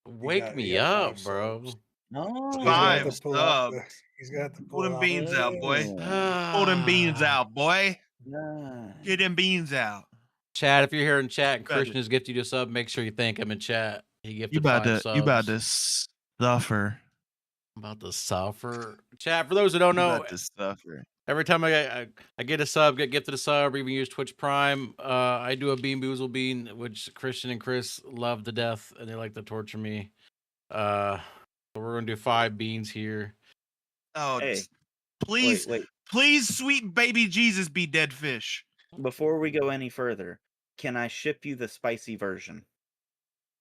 Speaker 3: Wake
Speaker 5: he
Speaker 3: me
Speaker 5: got
Speaker 3: up,
Speaker 5: 5
Speaker 3: bro.
Speaker 5: subs.
Speaker 7: No.
Speaker 5: So he's gonna have to
Speaker 4: 5
Speaker 5: pull out the.
Speaker 4: subs.
Speaker 5: He's gonna have to
Speaker 4: Pull
Speaker 5: pull
Speaker 4: them
Speaker 5: out the.
Speaker 4: beans out, boy.
Speaker 7: Oh,
Speaker 4: Pull them beans out, boy.
Speaker 7: nice.
Speaker 4: Get them beans out.
Speaker 3: Chat, if you're here in chat and
Speaker 4: About to-
Speaker 3: Christian has gifted you a sub, make sure you thank him in chat. He
Speaker 6: You
Speaker 3: gifted
Speaker 6: about
Speaker 3: 5
Speaker 6: to
Speaker 3: subs.
Speaker 6: you about to suffer.
Speaker 3: I'm about to suffer. Chat, for those who don't
Speaker 6: You
Speaker 3: know,
Speaker 6: about to suffer.
Speaker 3: every time I get a sub, get gifted a sub, or even use Twitch Prime, I do a Bean Boozle Bean, which Christian and Chris love to death, and they like to torture me. So we're gonna do 5 beans here.
Speaker 6: Oh,
Speaker 7: Hey,
Speaker 6: please,
Speaker 7: wait.
Speaker 6: please, sweet baby Jesus, be dead fish.
Speaker 7: Before we go any further, can I ship you the spicy version?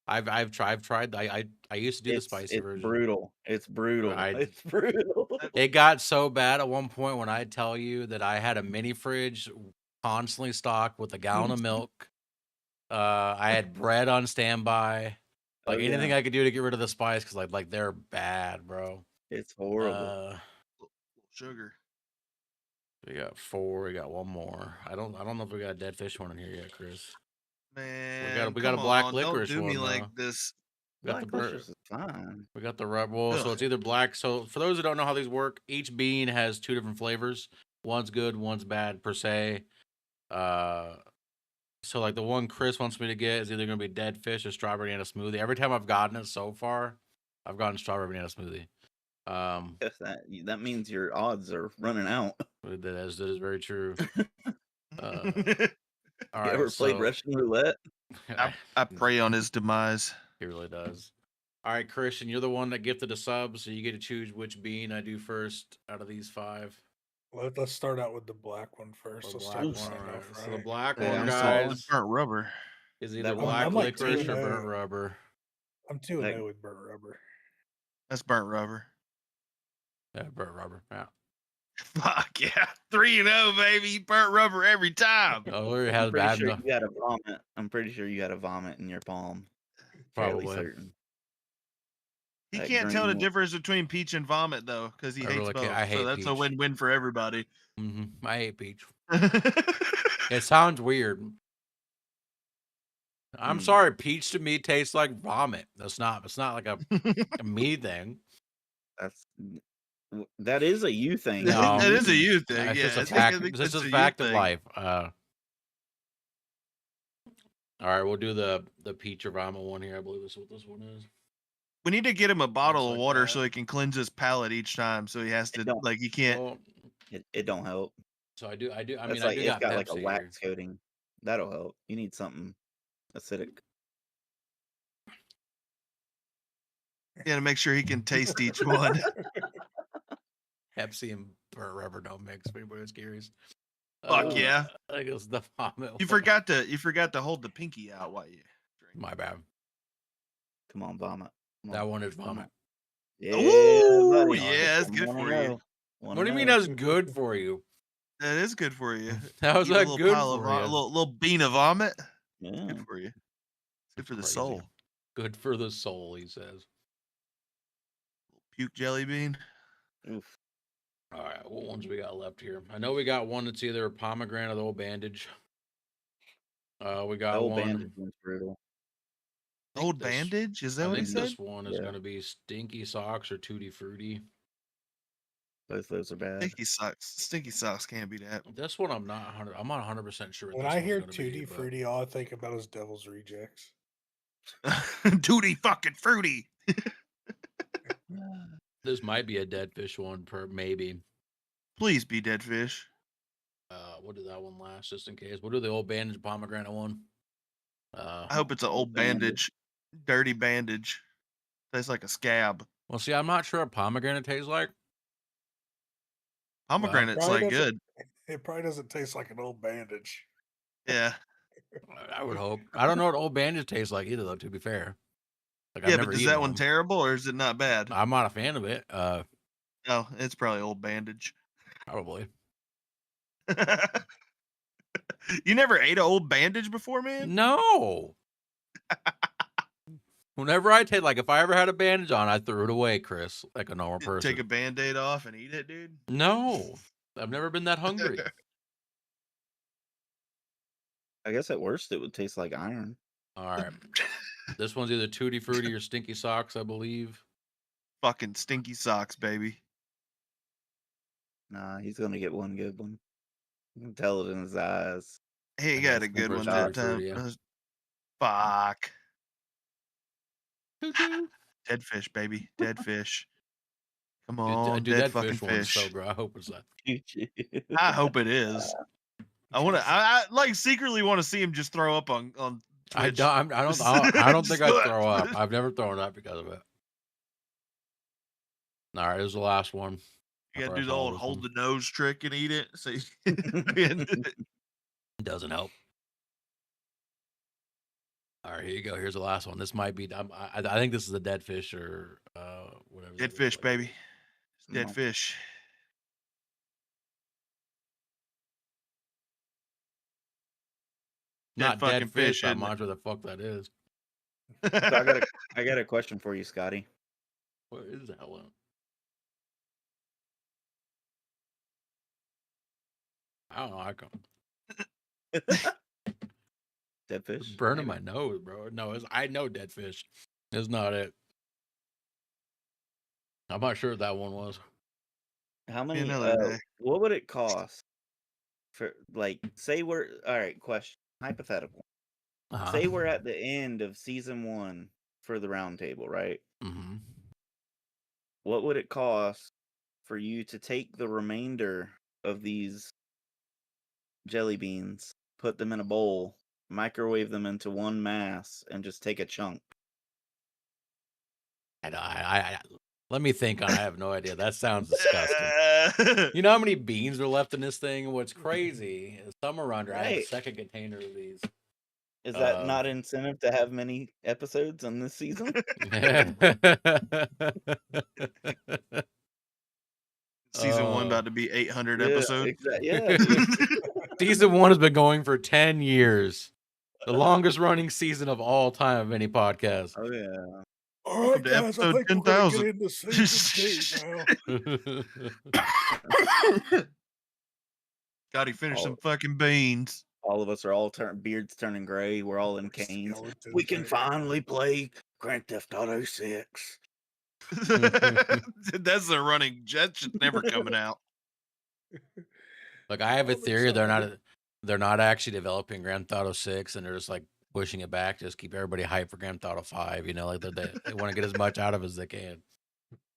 Speaker 3: I've tried. I used to do the spicy
Speaker 7: It's
Speaker 3: version.
Speaker 7: brutal. It's brutal.
Speaker 3: I-
Speaker 7: It's brutal.
Speaker 3: It got so bad at one point when I tell you that I had a mini fridge constantly stocked with a gallon of milk. I had bread on standby. Like
Speaker 7: Oh,
Speaker 3: anything
Speaker 7: yeah.
Speaker 3: I could do to get rid of the spice, because like they're bad, bro.
Speaker 7: It's horrible.
Speaker 6: Sugar.
Speaker 3: We got 4. We got one more. I don't know if we got a dead fish one in here yet, Chris.
Speaker 6: Man,
Speaker 3: we got a
Speaker 6: come
Speaker 3: black
Speaker 6: on,
Speaker 3: licorice
Speaker 6: don't do me
Speaker 3: one,
Speaker 6: like
Speaker 3: though.
Speaker 6: this.
Speaker 3: We got
Speaker 7: Black
Speaker 3: the
Speaker 7: licorice is fine.
Speaker 3: We got the rub. Well, so
Speaker 6: Ugh.
Speaker 3: it's either black. So for those who don't know how these work, each bean has 2 different flavors. One's good, one's bad per se. So like the one Chris wants me to get is either gonna be dead fish or strawberry banana smoothie. Every time I've gotten it so far, I've gotten strawberry banana smoothie.
Speaker 7: Yes, that means your odds are running out.
Speaker 3: That is very true. All
Speaker 7: You
Speaker 3: right,
Speaker 7: ever played
Speaker 3: so
Speaker 7: Russian roulette?
Speaker 6: I pray on his demise.
Speaker 3: he really does. All right, Christian, you're the one that gifted a sub, so you get to choose which bean I do first out of these 5.
Speaker 5: Let's start out with the black one first.
Speaker 3: The
Speaker 5: Let's
Speaker 3: black
Speaker 5: start
Speaker 3: one.
Speaker 5: with
Speaker 3: All right.
Speaker 5: off
Speaker 3: So the
Speaker 5: right.
Speaker 3: black
Speaker 7: Hey,
Speaker 3: one,
Speaker 7: I'm
Speaker 3: guys,
Speaker 6: Burnt rubber.
Speaker 3: is either
Speaker 7: That one-
Speaker 3: black
Speaker 5: I'm like
Speaker 3: licorice or
Speaker 5: 2-0.
Speaker 3: burnt rubber.
Speaker 5: I'm 2-0
Speaker 7: Like-
Speaker 5: with burnt rubber.
Speaker 6: That's burnt rubber.
Speaker 3: Yeah, burnt rubber. Yeah.
Speaker 6: Fuck yeah. 3-0, baby. Burnt rubber every time.
Speaker 3: Oh, we
Speaker 7: I'm
Speaker 3: had
Speaker 7: pretty
Speaker 3: bad
Speaker 7: sure
Speaker 3: enough.
Speaker 7: you had a vomit. I'm pretty sure you had a vomit in your palm. Fairly
Speaker 3: Probably.
Speaker 7: certain.
Speaker 6: He
Speaker 7: That
Speaker 6: can't tell
Speaker 7: green
Speaker 6: the
Speaker 7: one.
Speaker 6: difference between peach and vomit though, because he
Speaker 3: I
Speaker 6: hates
Speaker 3: really
Speaker 6: both.
Speaker 3: can't. I
Speaker 6: So
Speaker 3: hate
Speaker 6: that's a
Speaker 3: peach.
Speaker 6: win-win for everybody.
Speaker 3: I hate peach. It sounds weird. I'm
Speaker 7: Mm.
Speaker 3: sorry, peach to me tastes like vomit. It's not like a me thing.
Speaker 7: That is a you thing.
Speaker 3: No.
Speaker 7: What do
Speaker 6: That
Speaker 7: you
Speaker 6: is a
Speaker 7: mean?
Speaker 6: you thing.
Speaker 3: It's
Speaker 6: Yeah,
Speaker 3: just a
Speaker 6: I
Speaker 3: fact.
Speaker 6: think
Speaker 3: It's
Speaker 6: that's
Speaker 3: just a
Speaker 6: you
Speaker 3: fact of
Speaker 6: thing.
Speaker 3: life. All right, we'll do the peach or vomit one here. I believe that's what this one is.
Speaker 6: We need to get him a bottle
Speaker 3: Looks
Speaker 6: of
Speaker 3: like
Speaker 6: water
Speaker 3: that.
Speaker 6: so he can cleanse his palate each time. So he has to
Speaker 7: don't-
Speaker 6: like he can't.
Speaker 3: Well,
Speaker 7: It don't help.
Speaker 3: so I do. I
Speaker 7: That's
Speaker 3: mean,
Speaker 7: like
Speaker 3: I do
Speaker 7: it's
Speaker 3: got
Speaker 7: got like a
Speaker 3: Pepsi
Speaker 7: wax coating. That'll help. You need something acidic.
Speaker 6: Yeah, to make sure he can taste each one.
Speaker 3: Pepsi and burnt rubber don't mix. If anybody's curious.
Speaker 6: Fuck yeah.
Speaker 3: I think it was the vomit.
Speaker 6: You
Speaker 3: one.
Speaker 6: forgot to hold the pinky out while you drink.
Speaker 3: My bad.
Speaker 7: Come on, vomit. Come
Speaker 3: That
Speaker 7: on.
Speaker 3: one is vomit.
Speaker 7: Yeah,
Speaker 6: Ooh,
Speaker 7: buddy.
Speaker 6: yeah, that's good for you.
Speaker 3: What do you mean that's good for you?
Speaker 6: That is good for you.
Speaker 3: How's
Speaker 6: Eat a
Speaker 3: that
Speaker 6: little
Speaker 3: good
Speaker 6: pile of
Speaker 3: for
Speaker 6: a
Speaker 3: you?
Speaker 6: little bean of vomit.
Speaker 7: Yeah.
Speaker 6: Good for you. It's good for the
Speaker 3: Crazy.
Speaker 6: soul.
Speaker 3: Good for the soul, he says.
Speaker 6: Puke jelly bean.
Speaker 7: Oof.
Speaker 3: All right, what ones we got left here? I know we got one that's either pomegranate or the old bandage. We
Speaker 7: The
Speaker 3: got
Speaker 7: old
Speaker 3: one.
Speaker 7: bandage one's brutal.
Speaker 3: I think
Speaker 6: Old
Speaker 3: this-
Speaker 6: bandage? Is that
Speaker 3: I
Speaker 6: what he
Speaker 3: think
Speaker 6: said?
Speaker 3: this one is
Speaker 7: Yeah.
Speaker 3: going to be stinky socks or tutti frutti.
Speaker 7: Both those are bad.
Speaker 6: Stinky socks can't be that.
Speaker 3: This one I'm not 100. I'm not 100% sure. What
Speaker 5: When
Speaker 3: this
Speaker 5: I
Speaker 3: one's
Speaker 5: hear
Speaker 3: gonna be,
Speaker 5: Tutti
Speaker 3: but
Speaker 5: Frutti, all I think about is Devil's Rejects.
Speaker 6: Tutti fucking fruity.
Speaker 3: this might be a dead fish one per maybe.
Speaker 6: Please be dead fish.
Speaker 3: We'll do that one last just in case. We'll do the old bandage pomegranate one.
Speaker 6: I hope it's an old bandage. Dirty bandage. Tastes like a scab.
Speaker 3: Well, see, I'm not sure what pomegranate tastes like.
Speaker 6: Pomegranate's
Speaker 5: Probably
Speaker 6: like
Speaker 5: doesn't-
Speaker 6: good.
Speaker 5: It probably doesn't taste like an old bandage.
Speaker 6: Yeah.
Speaker 3: I would hope. I don't know what old bandage tastes like either, though. To be fair, like,
Speaker 6: Yeah,
Speaker 3: I've
Speaker 6: but
Speaker 3: never
Speaker 6: is
Speaker 3: eaten
Speaker 6: that one
Speaker 3: them.
Speaker 6: terrible or is it not bad?
Speaker 3: I'm not a fan of it.
Speaker 6: No, it's probably old bandage.
Speaker 3: Probably.
Speaker 6: You never ate an old bandage before, man?
Speaker 3: No. Whenever I take, like, if I ever had a bandage on, I threw it away, Chris, like a normal person.
Speaker 6: Take a band-aid off and eat it, dude?
Speaker 3: No, I've never been that hungry.
Speaker 7: I guess at worst it would taste like iron.
Speaker 3: All right. This one's either Tutti Frutti or Stinky Socks, I believe.
Speaker 6: Fucking stinky socks, baby.
Speaker 7: Nah, he's gonna get one good one. You can tell it in his eyes.
Speaker 6: He
Speaker 3: I
Speaker 6: got
Speaker 3: guess
Speaker 6: a good one
Speaker 3: Tutti
Speaker 6: that
Speaker 3: Frutti,
Speaker 6: time.
Speaker 3: yeah.
Speaker 6: Fuck. Dead fish, baby. Dead fish.
Speaker 4: Come on,
Speaker 3: Dude,
Speaker 4: dead
Speaker 3: that
Speaker 4: fucking
Speaker 3: fish one's
Speaker 4: fish.
Speaker 3: so good. I hope it's that.
Speaker 4: I hope it is. I like secretly want to see him just throw up on Twitch.
Speaker 3: I don't think I'd throw up. I've never thrown up because of it. All right, here's the last one.
Speaker 4: You gotta do the old hold the nose trick and eat it. So
Speaker 3: doesn't help. All right, here you go. Here's the last one. This might be. I think this is a dead fish or whatever.
Speaker 4: Dead fish, baby. It's dead fish.
Speaker 3: Not dead fish. I'm not sure the fuck that is.
Speaker 7: So I got a question for you, Scotty.
Speaker 3: What is that one? I don't know. I can't.
Speaker 7: Dead fish?
Speaker 3: Burning my nose, bro. No, I know dead fish. It's not it. I'm not sure what that one was.
Speaker 7: How many? What would it cost for, like, say we're all right? Question, hypothetical. Say we're at the end of season 1 for the roundtable, right?
Speaker 3: Mm-hmm.
Speaker 7: What would it cost for you to take the remainder of these jelly beans, put them in a bowl, microwave them into one mass, and just take a chunk?
Speaker 3: I let me think on. I have no idea. That sounds disgusting. You know how many beans are left in this thing? What's crazy is somewhere under I have a second container of these.
Speaker 7: Is that not incentive to have many episodes on this season?
Speaker 4: Season 1 about to be 800 episodes.
Speaker 7: Exactly. Yeah.
Speaker 3: Season 1 has been going for 10 years. The longest running season of all time of any podcast.
Speaker 7: Oh yeah.
Speaker 5: All right, guys, I think we're gonna get into season 2 now.
Speaker 4: Gotta finish some fucking beans.
Speaker 7: All of us are beards turning gray. We're all in canes. We can finally play Grand Theft Auto 6.
Speaker 4: That's a running jet. Just never coming out.
Speaker 3: Like I have a theory they're not actually developing Grand Theft Auto 6 and they're just like pushing it back to just keep everybody hyped for Grand Theft Auto 5. You know, like they want to get as much out of it as they can.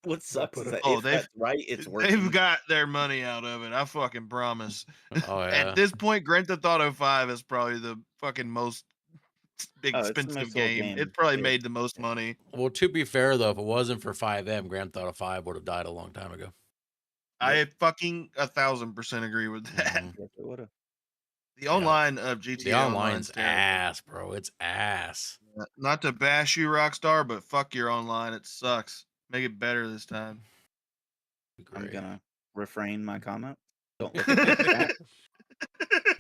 Speaker 7: What sucks is that if that's right, it's working.
Speaker 4: They've got their money out of it. I fucking promise.
Speaker 3: Oh, yeah.
Speaker 4: At this point, Grand Theft Auto 5 is probably the fucking most expensive game. It probably made the most money.
Speaker 3: Well, to be fair though, if it wasn't for FiveM, Grand Theft Auto 5 would have died a long time ago.
Speaker 4: I fucking 1,000% agree with that.
Speaker 7: Yes, it would have.
Speaker 4: The online of GTA
Speaker 3: the online's ass, bro. It's ass.
Speaker 4: Not to bash you, Rockstar, but fuck your online. It sucks. Make it better this time.
Speaker 7: I'm gonna refrain my comment. Don't look at that.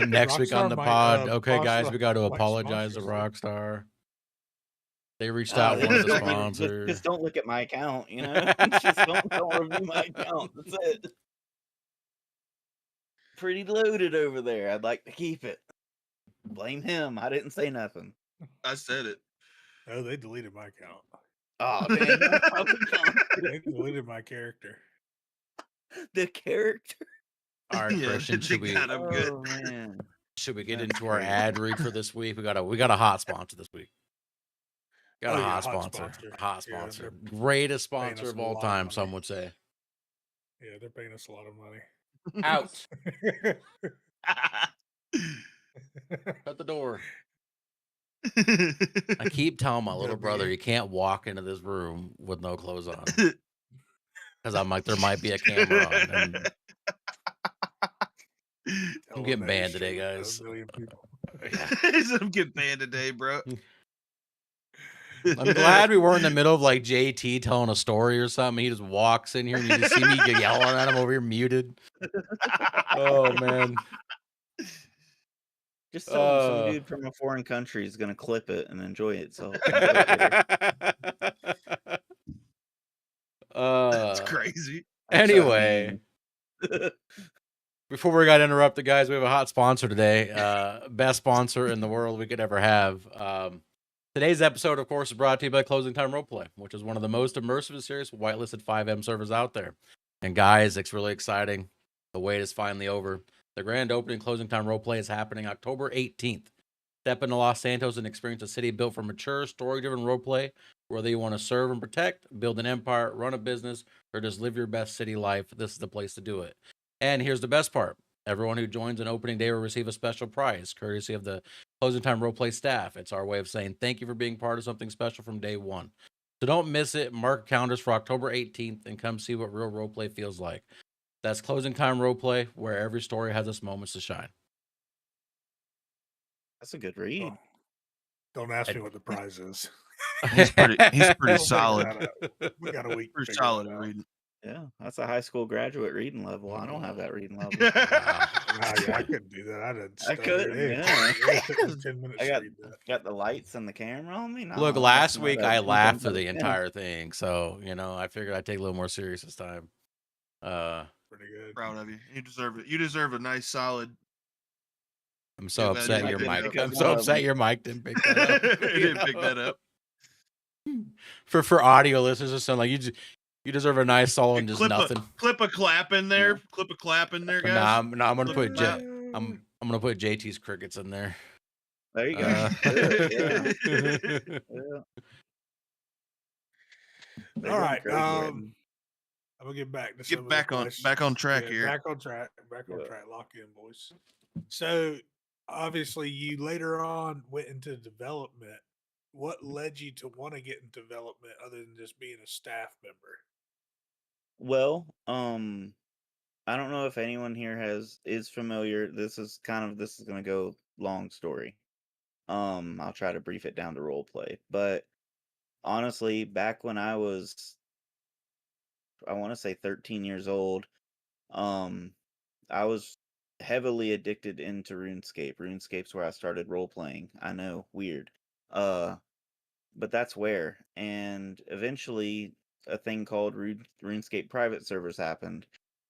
Speaker 3: Next week on the pod, okay, guys, we got to apologize to Rockstar. They reached out one of the sponsors.
Speaker 7: Just don't look at my account, you know. Just don't review my account. That's it. Pretty loaded over there. I'd like to keep it. Blame him. I didn't say nothing.
Speaker 4: I said it.
Speaker 5: Oh, they deleted my account.
Speaker 7: Oh, damn.
Speaker 5: They deleted my character.
Speaker 7: The character?
Speaker 3: All right, Christian, should we get into our ad read for this week? We got a hot sponsor this week. Got a hot sponsor. Hot sponsor. Greatest sponsor of all time, some would say.
Speaker 5: Yeah, they're paying us a lot of money.
Speaker 3: Out. Shut the door. I keep telling my little brother he can't walk into this room with no clothes on. Because I'm like, there might be a camera on. And I'm getting banned today, guys.
Speaker 4: I'm getting banned today, bro.
Speaker 3: I'm glad we weren't in the middle of like JT telling a story or something. He just walks in here and you just see me yelling at him over here muted. Oh, man.
Speaker 7: Just some dude from a foreign country is going to clip it and enjoy it. So
Speaker 4: that's crazy.
Speaker 3: Anyway, before we got interrupted, guys, we have a hot sponsor today. Best sponsor in the world we could ever have. Today's episode, of course, is brought to you by Closing Time Roleplay, which is one of the most immersive and serious whitelisted FiveM servers out there. And guys, it's really exciting. The wait is finally over. The grand opening Closing Time Roleplay is happening October 18th. Step into Los Santos and experience a city built for mature, story-driven roleplay Whether you want to serve and protect, build an empire, run a business, or just live your best city life, this is the place to do it. And here's the best part. Everyone who joins on opening day will receive a special prize, courtesy of the Closing Time Roleplay staff. It's our way of saying thank you for being part of something special from day one. So don't miss it. Mark calendars for October 18th and come see what real roleplay feels like. That's Closing Time Roleplay, where every story has its moments to shine.
Speaker 7: That's a good read.
Speaker 5: Oh, don't ask me what the prize is.
Speaker 4: He's pretty
Speaker 5: We'll figure
Speaker 4: solid.
Speaker 5: that out. We got a week to
Speaker 4: Pretty
Speaker 5: figure
Speaker 4: solid
Speaker 5: that
Speaker 4: at
Speaker 5: out.
Speaker 4: reading.
Speaker 7: Yeah, that's a high school graduate reading level. I don't have that reading level.
Speaker 5: Wow, I couldn't do that. I'd
Speaker 7: I couldn't, yeah.
Speaker 5: It took me 10 minutes
Speaker 7: I
Speaker 5: to
Speaker 7: got
Speaker 5: read that.
Speaker 7: the lights and the camera on me. No,
Speaker 3: Look,
Speaker 7: I
Speaker 3: last
Speaker 7: must know
Speaker 3: week
Speaker 7: that
Speaker 3: I
Speaker 7: 10
Speaker 3: laughed
Speaker 7: times
Speaker 3: through
Speaker 7: out of
Speaker 3: the
Speaker 7: 10.
Speaker 3: entire thing, so I figured I'd take it a little more serious this time.
Speaker 5: Pretty good.
Speaker 4: Proud of you. You deserve it. You deserve a nice solid.
Speaker 3: I'm so
Speaker 4: Yeah,
Speaker 3: upset
Speaker 4: I
Speaker 3: your
Speaker 4: didn't
Speaker 3: mic.
Speaker 4: pick
Speaker 3: I'm
Speaker 7: up
Speaker 3: so
Speaker 7: one of
Speaker 3: upset
Speaker 7: them.
Speaker 3: your mic didn't pick that up.
Speaker 4: It didn't pick that up.
Speaker 3: For audio listeners, it sound like you deserve a nice solid and just
Speaker 4: clip
Speaker 3: nothing.
Speaker 4: Clip a clap in there.
Speaker 7: Yeah.
Speaker 4: Clip a clap in there, guys.
Speaker 3: Nah, I'm gonna
Speaker 4: Clip a
Speaker 3: put
Speaker 4: clap.
Speaker 3: I'm gonna put JT's crickets in there.
Speaker 7: There you go. Yeah. Yeah. They're
Speaker 5: All
Speaker 7: going
Speaker 5: right.
Speaker 7: crazy right now.
Speaker 5: I'm gonna get back to
Speaker 4: Get
Speaker 5: some
Speaker 4: back
Speaker 5: of the
Speaker 4: on
Speaker 5: questions.
Speaker 4: track
Speaker 5: Yeah,
Speaker 4: here.
Speaker 5: Back on track. Back on
Speaker 7: Yeah.
Speaker 5: track. Lock in, boys. So obviously, you later on went into development. What led you to want to get into development other than just being a staff member?
Speaker 7: Well, I don't know if anyone here is familiar. This is gonna go long story. I'll try to brief it down to role play. But honestly, back when I was, I want to say 13 years old, um, I was heavily addicted into RuneScape. RuneScape's where I started role playing. I know, weird. But that's where. And eventually, a thing called RuneScape private servers happened.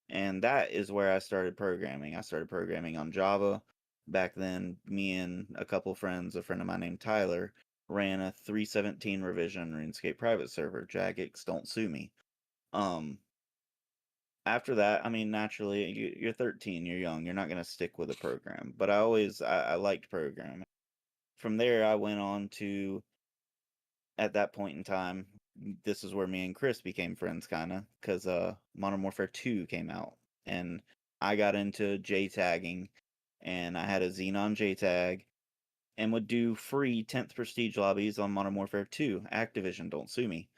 Speaker 7: And that is where I started programming. I started programming on Java. Back then, me and a couple friends, a friend of mine named Tyler, ran a 3.17 revision RuneScape private server. Jagex, don't sue me. After that, I mean, naturally, you're 13, you're young, you're not going to stick with a program. But I liked programming. From there, I went on to, at that point in time, this is where me and Chris became friends, kind of, because Modern Warfare 2 came out, and I got into J-tagging, and I had a Xenon J-tag, and would do free 10th Prestige lobbies on Modern Warfare 2. Activision, don't sue me.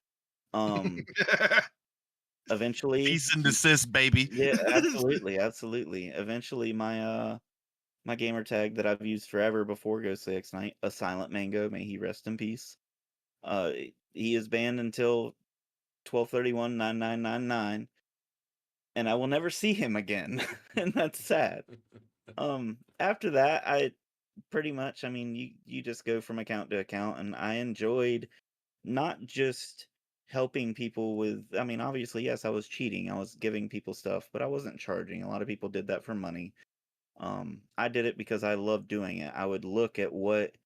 Speaker 7: Eventually...
Speaker 4: Cease and desist, baby.
Speaker 7: Yeah, absolutely, absolutely. Eventually, my gamer tag that I've used forever before Ghostly X Night, a Silent Mango, may he rest in peace. He is banned until 12/31/9999, and I will never see him again, and that's sad. After that, I pretty much, I mean, you just go from account to account, and I enjoyed not just helping people with, I mean, obviously, yes, I was cheating, I was giving people stuff, but I wasn't charging. A lot of people did that for money. I did it because I loved doing it. I would look at what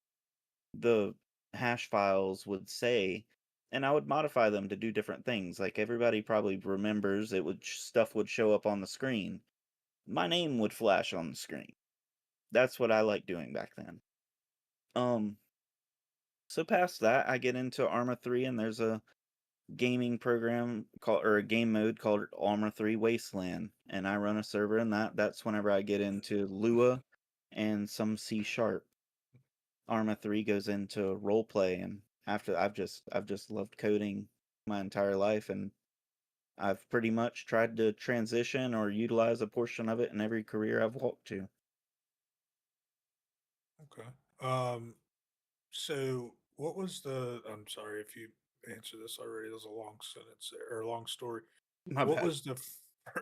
Speaker 7: the hash files would say, and I would modify them to do different things. Like everybody probably remembers, stuff would show up on the screen. My name would flash on the screen. That's what I liked doing back then. So past that, I get into Arma 3, and there's a gaming program called, or a game mode called Arma 3 Wasteland, and I run a server in that. That's whenever I get into Lua and some C#. Arma 3 goes into roleplay, and after I've just loved coding my entire life, and I've pretty much tried to transition or utilize a portion of it in every career I've walked to.
Speaker 5: Okay. So what was I'm sorry if you answered this already. It was a long sentence there, or a long story.
Speaker 7: My
Speaker 5: What
Speaker 7: bad.
Speaker 5: was the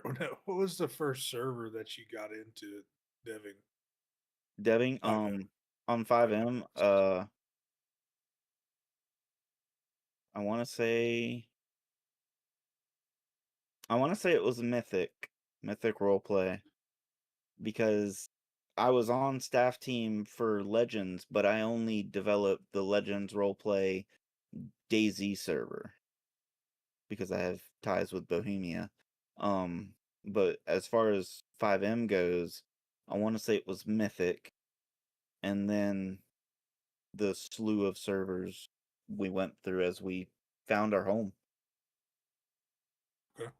Speaker 5: no, what was the first server that you got into deving?
Speaker 7: Deving
Speaker 5: 5M.
Speaker 7: on 5M, I want to say it was Mythic Roleplay, because I was on staff team for Legends, but I only developed the Legends Roleplay DayZ server because I have ties with Bohemia. But as far as 5M goes, I want to say it was Mythic, and then the slew of servers we went through as we found our home.
Speaker 5: Okay.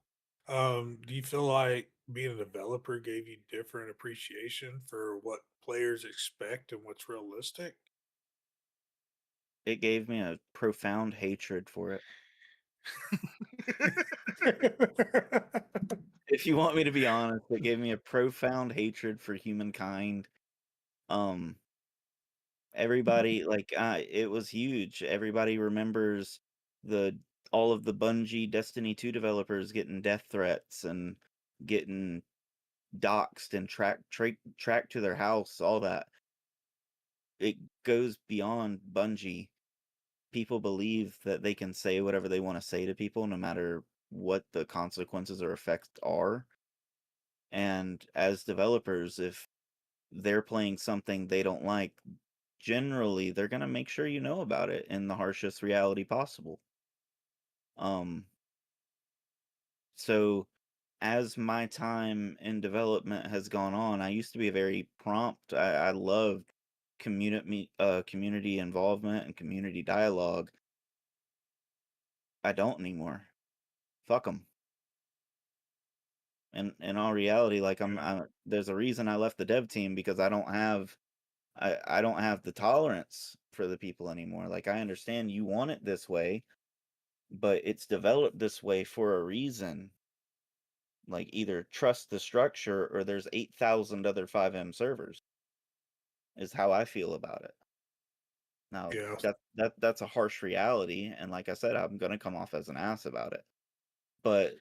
Speaker 5: Do you feel like being a developer gave you different appreciation for what players expect and what's realistic?
Speaker 7: It gave me a profound hatred for it. If you want me to be honest, it gave me a profound hatred for humankind. Um, everybody it was huge. Everybody remembers the all of the Bungie Destiny 2 developers getting death threats and getting doxxed and tracked to their house, all that. It goes beyond Bungie. People believe that they can say whatever they want to say to people no matter what the consequences or effects are. And as developers, if they're playing something they don't like, generally they're going to make sure you know about it in the harshest reality possible. Um so as my time in development has gone on, I used to be very prompt. I loved community involvement and community dialogue. I don't anymore. Fuck them. And in all reality, like there's a reason I left the dev team because I don't have the tolerance for the people anymore. Like I understand you want it this way, but it's developed this way for a reason. Like either trust the structure or there's 8,000 other FiveM servers. Is how I feel about it. Now
Speaker 5: Yeah.
Speaker 7: that's a harsh reality, and like I said, I'm gonna come off as an ass about it. But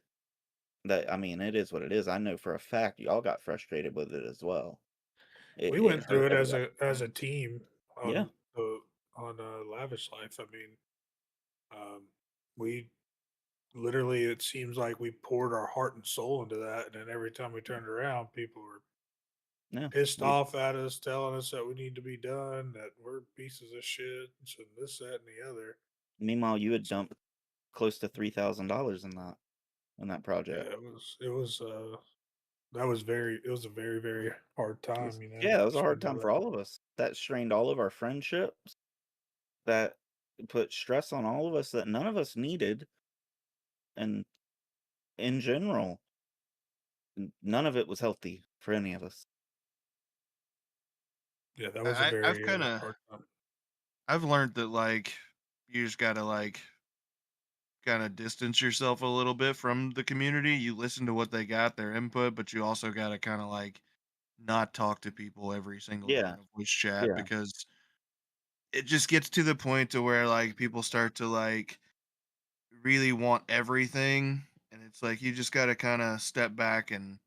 Speaker 7: I mean, it is what it is. I know for a fact y'all got frustrated with it as well.
Speaker 5: We
Speaker 7: It
Speaker 5: went through
Speaker 7: hurt
Speaker 5: it
Speaker 7: everybody.
Speaker 5: as a team
Speaker 7: Yeah,
Speaker 5: on Lavish Life. I mean, um, we literally it seems like we poured our heart and soul into that, and then every time we turned around, people were
Speaker 7: yeah.
Speaker 5: pissed off at us, telling us that we need to be done, that we're pieces of shit, and this, that, and the other.
Speaker 7: Meanwhile, you had
Speaker 5: So
Speaker 7: dumped close to $3,000 in that
Speaker 5: yeah,
Speaker 7: project.
Speaker 5: it was it was a very very hard time,
Speaker 7: Yeah, it was a hard
Speaker 5: spend all
Speaker 7: time for
Speaker 5: that.
Speaker 7: all of us. That strained all of our friendships. That put stress on all of us that none of us needed. And in general, none of it was healthy for any of us.
Speaker 5: Yeah, that was a
Speaker 4: I've
Speaker 5: very
Speaker 4: kind of
Speaker 5: hard time.
Speaker 4: I've learned that like you just gotta kind of distance yourself a little bit from the community. You listen to what they got, their input, but you also gotta kind of like not talk to people every single day
Speaker 7: Yeah,
Speaker 4: in a voice chat
Speaker 7: yeah.
Speaker 4: because it just gets to the point to where like people start to like really want everything, and it's like you just gotta kind of step back and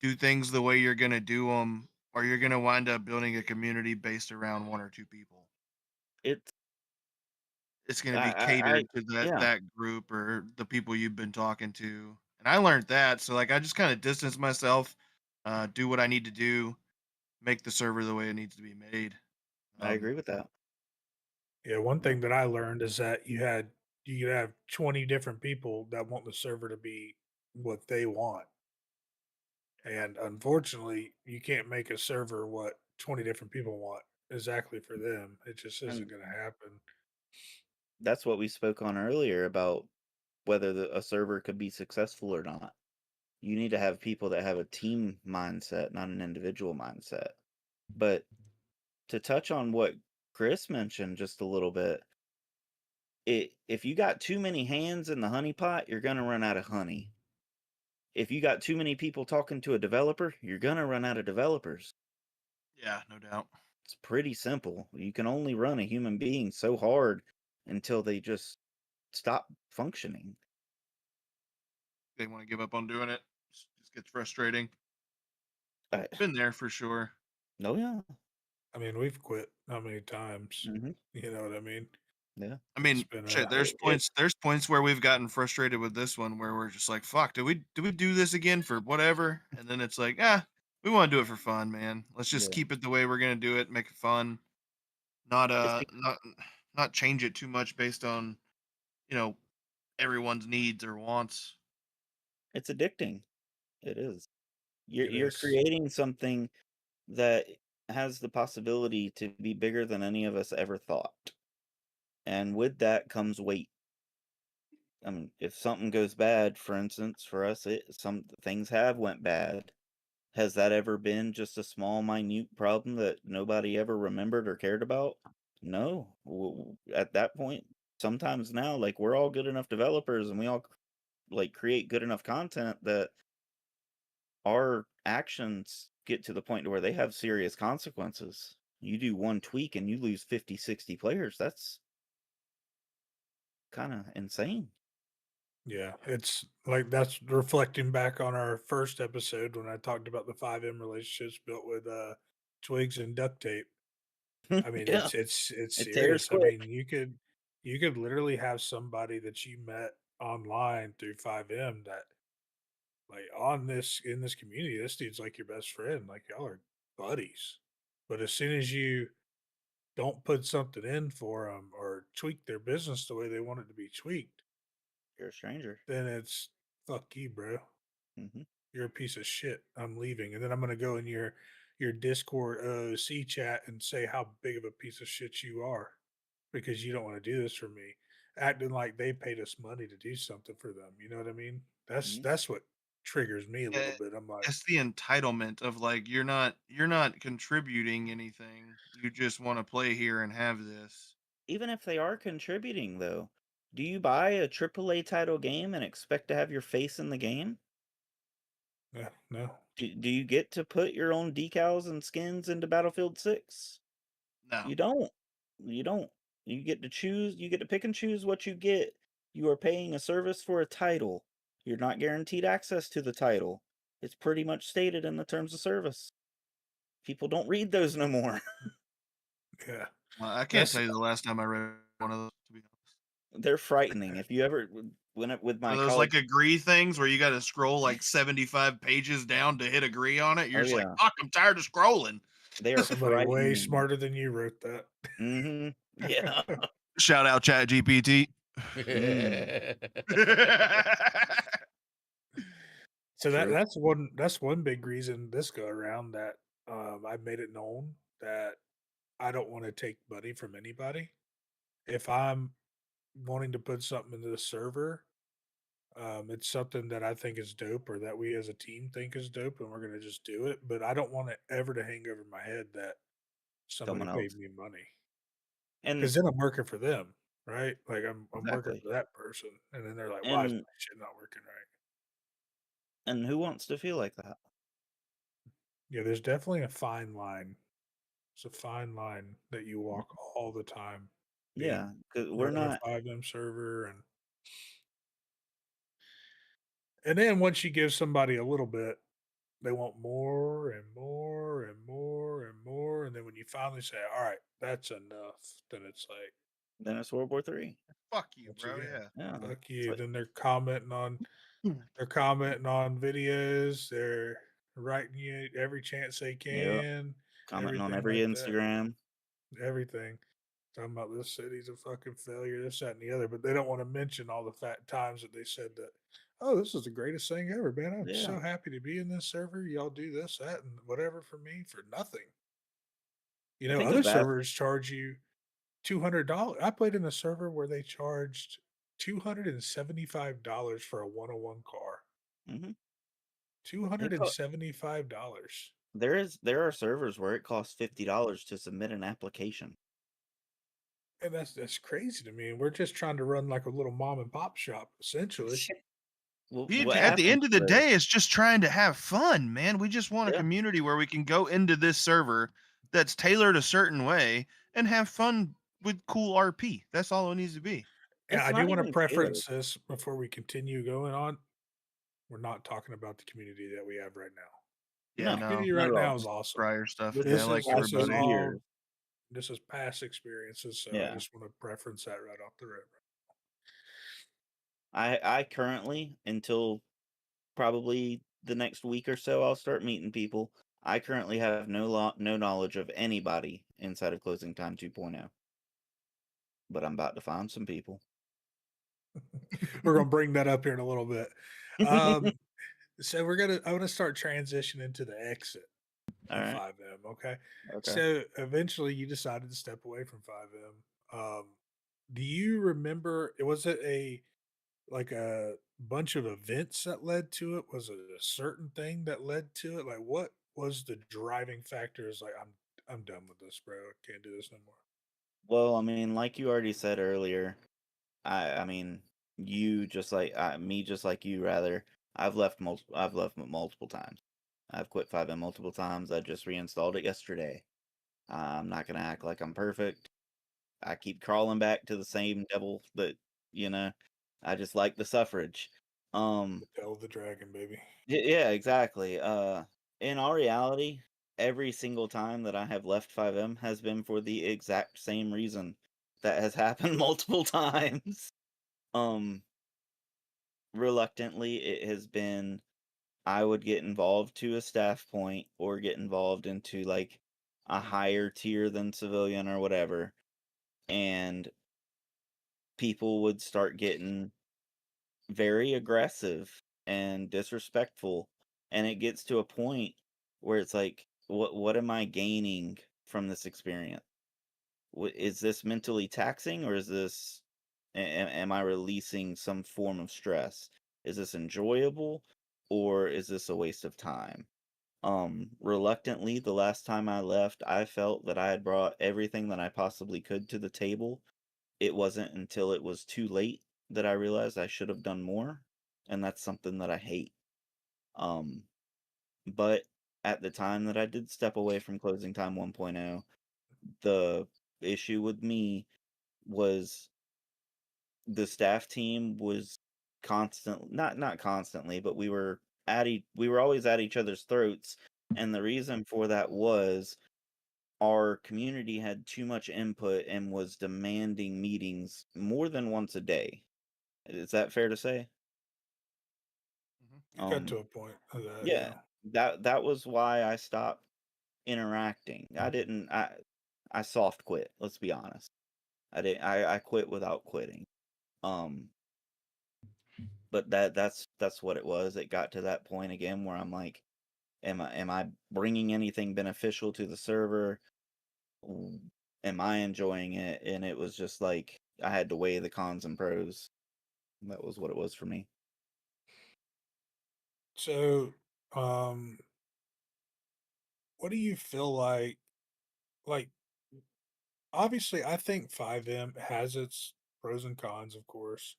Speaker 4: do things the way you're gonna do them, or you're gonna wind up building a community based around one or two people.
Speaker 7: It's
Speaker 4: It's gonna be
Speaker 7: I
Speaker 4: catered to
Speaker 7: yeah,
Speaker 4: that group or the people you've been talking to, and I learned that, so, like, I just kinda distance myself, do what I need to do, make the server the way it needs to be made.
Speaker 7: I
Speaker 4: Um,
Speaker 7: agree with that.
Speaker 5: Yeah, one
Speaker 7: Yeah.
Speaker 5: thing that I learned is that you could have 20 different people that want the server to be what they want. And unfortunately, you can't make a server what 20 different people want exactly for them. It just isn't
Speaker 7: And
Speaker 5: going to happen.
Speaker 7: that's what we spoke on earlier about whether a server could be successful or not. You need to have people that have a team mindset, not an individual mindset. But to touch on what Chris mentioned just a little bit, if you got too many hands in the honey pot, you're gonna run out of honey. If you got too many people talking to a developer, you're gonna run out of developers.
Speaker 4: yeah, no doubt.
Speaker 7: It's pretty simple. You can only run a human being so hard until they just stop functioning.
Speaker 4: They wanna give up on doing it. Just gets frustrating.
Speaker 7: I,
Speaker 4: Been there for sure.
Speaker 7: oh yeah,
Speaker 5: I mean, we've quit how many times?
Speaker 7: hmm
Speaker 5: You know what I mean?
Speaker 7: yeah.
Speaker 4: I
Speaker 5: It's
Speaker 4: mean,
Speaker 5: been
Speaker 4: shit,
Speaker 5: a
Speaker 4: there's points where we've gotten frustrated with this one where we're just like, "Fuck, do we do this again for whatever?" And then it's like, "Ah, we wanna do it for fun, man. Let's just
Speaker 7: Yeah.
Speaker 4: keep it the way we're gonna do it, make it fun, not,
Speaker 7: It's be-
Speaker 4: not change it too much based on, you know, everyone's needs or wants."
Speaker 7: it's addicting. It is.
Speaker 5: it
Speaker 7: You're
Speaker 5: is.
Speaker 7: creating something that has the possibility to be bigger than any of us ever thought. And with that comes weight. I mean, if something goes bad, for instance, for us, some things have went bad. Has that ever been just a small, minute problem that nobody ever remembered or cared about? No. At that point, sometimes now, like we're all good enough developers, and we all like create good enough content that our actions get to the point to where they have serious consequences. You do one tweak and you lose 50, 60 players. That's kind of insane.
Speaker 5: Yeah, it's like that's reflecting back on our first episode when I talked about the 5M relationships built with twigs and duct tape. I mean,
Speaker 7: Yeah,
Speaker 5: it's
Speaker 7: it tears
Speaker 5: serious. I
Speaker 7: quick.
Speaker 5: mean, you could literally have somebody that you met online through 5M that like on this in this community, this dude's like your best friend. Like y'all are buddies. But as soon as you don't put something in for them or tweak their business the way they want it to be tweaked,
Speaker 7: You're a stranger.
Speaker 5: then it's fuck you, bro.
Speaker 7: Hmm.
Speaker 5: You're a piece of shit. I'm leaving. And then I'm gonna go in your Discord OC chat and say how big of a piece of shit you are because you don't want to do this for me. Acting like they paid us money to do something for them. You know what I mean?
Speaker 7: Hmm.
Speaker 5: That's what triggers me a little
Speaker 4: Eh,
Speaker 5: bit. I'm like,
Speaker 4: it's the entitlement of like you're not contributing anything. You just want to play here and have this.
Speaker 7: Even if they are contributing, though, do you buy a AAA title game and expect to have your face in the game?
Speaker 5: no.
Speaker 7: Do you get to put your own decals and skins into Battlefield 6?
Speaker 4: No.
Speaker 7: You don't. You don't. You get to choose, you get to pick and choose what you get. You are paying a service for a title. You're not guaranteed access to the title. It's pretty much stated in the terms of service. People don't read those no more.
Speaker 5: Yeah.
Speaker 4: I can't
Speaker 5: That's
Speaker 4: tell you the last time I read one of those, to be honest.
Speaker 7: They're frightening. If you ever went up with
Speaker 4: Are
Speaker 7: my
Speaker 4: those
Speaker 7: college,
Speaker 4: like agree things where you got to scroll like 75 pages down to hit agree on it? You're
Speaker 7: oh
Speaker 4: just like,
Speaker 7: yeah,
Speaker 4: fuck, I'm tired of scrolling.
Speaker 7: they are
Speaker 5: somebody way
Speaker 7: frightening.
Speaker 5: smarter than you wrote that.
Speaker 7: Mhm. Yeah.
Speaker 4: Shout out Chat GPT.
Speaker 7: Mm,
Speaker 5: So
Speaker 7: true.
Speaker 5: that's one big reason this go around that I made it known that I don't want to take money from anybody. If I'm wanting to put something into the server, it's something that I think is dope or that we as a team think is dope, and we're gonna just do it. But I don't want it ever to hang over my head that somebody
Speaker 7: Someone
Speaker 5: paid
Speaker 7: else.
Speaker 5: me money
Speaker 7: And
Speaker 5: because then I'm working for them, right? Like I'm working
Speaker 7: exactly.
Speaker 5: for that person, and then they're like, "Why is
Speaker 7: And
Speaker 5: my shit not working right?"
Speaker 7: who wants to feel like that?
Speaker 5: Yeah, there's definitely a fine line. It's a fine line that you walk all the time,
Speaker 7: Yeah,
Speaker 5: being
Speaker 7: because we're
Speaker 5: running a
Speaker 7: not.
Speaker 5: 5M server, and then once you give somebody a little bit, they want more and more and more and more, and then when you finally say, "All right, that's enough," then it's like,
Speaker 7: Then it's World War III.
Speaker 4: Fuck you,
Speaker 5: once
Speaker 4: bro.
Speaker 5: again,
Speaker 4: Yeah.
Speaker 7: Yeah.
Speaker 5: fuck
Speaker 7: It's
Speaker 5: you.
Speaker 7: like,
Speaker 5: Then they're commenting on videos, they're writing you every chance they
Speaker 7: yeah,
Speaker 5: can,
Speaker 7: commenting on
Speaker 5: everything
Speaker 7: every
Speaker 5: like that,
Speaker 7: Instagram.
Speaker 5: everything. Talking about this city's a fucking failure, this, that, and the other, but they don't want to mention all the times that they said that, oh, this is the greatest thing ever, man. I'm
Speaker 7: Yeah.
Speaker 5: so happy to be in this server. Y'all do this, that, and whatever for me for nothing. You
Speaker 7: I
Speaker 5: know,
Speaker 7: think a
Speaker 5: other
Speaker 7: bad.
Speaker 5: servers charge you $200. I played in a server where they charged $275 for a 101 car.
Speaker 7: Hmm.
Speaker 5: $275.
Speaker 7: There are servers where it costs $50 to submit an application.
Speaker 5: And that's crazy to me. And we're just trying to run like a little mom and pop shop, essentially.
Speaker 7: Well,
Speaker 4: We,
Speaker 7: what
Speaker 4: at the
Speaker 7: happens
Speaker 4: end of the
Speaker 7: though?
Speaker 4: day, it's just trying to have fun, man. We just want a
Speaker 7: Yeah,
Speaker 4: community where we can go into this server that's tailored a certain way and have fun with cool RP. That's all it needs to be.
Speaker 5: And
Speaker 7: it's
Speaker 5: I do
Speaker 7: not
Speaker 5: want to
Speaker 7: even tailored.
Speaker 5: preference this before we continue going on. We're not talking about the community that we have right now.
Speaker 4: Yeah,
Speaker 7: No,
Speaker 4: no.
Speaker 5: Community
Speaker 7: not
Speaker 5: right
Speaker 7: at
Speaker 5: now
Speaker 7: all.
Speaker 5: is awesome.
Speaker 4: Prior stuff.
Speaker 7: This
Speaker 4: Yeah,
Speaker 7: is
Speaker 5: This
Speaker 4: like
Speaker 5: is
Speaker 7: past
Speaker 5: this is
Speaker 7: 2
Speaker 4: everybody.
Speaker 5: all
Speaker 7: years.
Speaker 5: this is past experiences. So I
Speaker 7: Yeah,
Speaker 5: just want to preference that right off the rip.
Speaker 7: I currently, until probably the next week or so, I'll start meeting people. I currently have no knowledge of anybody inside of Closing Time 2.0, but I'm about to find some people.
Speaker 5: We're gonna bring that up here in a little bit. Um, so I want to start transitioning to the exit
Speaker 7: All
Speaker 5: of
Speaker 7: right.
Speaker 5: 5M. Okay.
Speaker 7: Okay.
Speaker 5: So eventually you decided to step away from 5M. Do you remember, was it a like a bunch of events that led to it? Was it a certain thing that led to it? Like, what was the driving factors? Like, I'm done with this, bro. I can't do this no more.
Speaker 7: Well, I mean, like you already said earlier, I mean, you just like me, just like you. Rather, I've left multiple times. I've quit 5M multiple times. I just reinstalled it yesterday. I'm not gonna act like I'm perfect. I keep crawling back to the same devil that you know. I just like the suffrage. Um,
Speaker 5: Tell the dragon, baby.
Speaker 7: yeah, exactly. In all reality, every single time that I have left 5M has been for the exact same reason that has happened multiple times. Um, Reluctantly, it has been I would get involved to a staff point or get involved into like a higher tier than civilian or whatever, and people would start getting very aggressive and disrespectful, and it gets to a point where it's like, what am I gaining from this experience? Is this mentally taxing, or is this am I releasing some form of stress? Is this enjoyable, or is this a waste of time? Reluctantly, the last time I left, I felt that I had brought everything that I possibly could to the table. It wasn't until it was too late that I realized I should have done more, and that's something that I hate. Um, but at the time that I did step away from Closing Time 1.0, the issue with me was the staff team was constant not constantly, but we were always at each other's throats, and the reason for that was our community had too much input and was demanding meetings more than once a day. Is that fair to say?
Speaker 4: Mhm.
Speaker 5: It got to
Speaker 7: Um,
Speaker 5: a point of that,
Speaker 7: yeah,
Speaker 5: yeah.
Speaker 7: that was why I stopped interacting. I soft quit, let's be honest. I quit without quitting. Um, but that's what it was. It got to that point again where I'm like, am I bringing anything beneficial to the server? W- Am I enjoying it? And it was just like I had to weigh the cons and pros. That was what it was for me.
Speaker 5: So, um, what do you feel like? Like, obviously, I think 5M has its pros and cons, of course.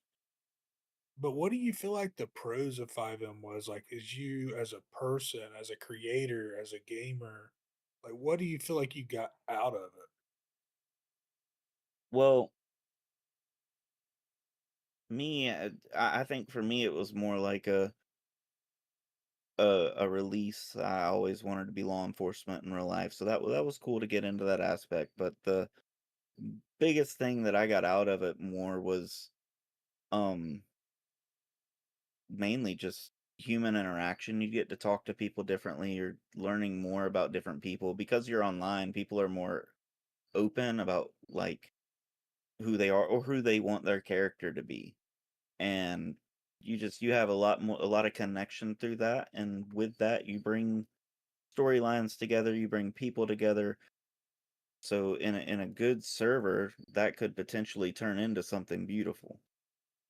Speaker 5: But what do you feel like the pros of 5M was? Like, as you, as a person, as a creator, as a gamer, like, what do you feel like you got out of it?
Speaker 7: Well, me, I think for me it was more like a release. I always wanted to be law enforcement in real life, so that was cool to get into that aspect. But the biggest thing that I got out of it more was um mainly just human interaction. You get to talk to people differently. You're learning more about different people because you're online. People are more open about like who they are or who they want their character to be. And you have a lot of connection through that, and with that you bring storylines together, you bring people together. So in a good server, that could potentially turn into something beautiful.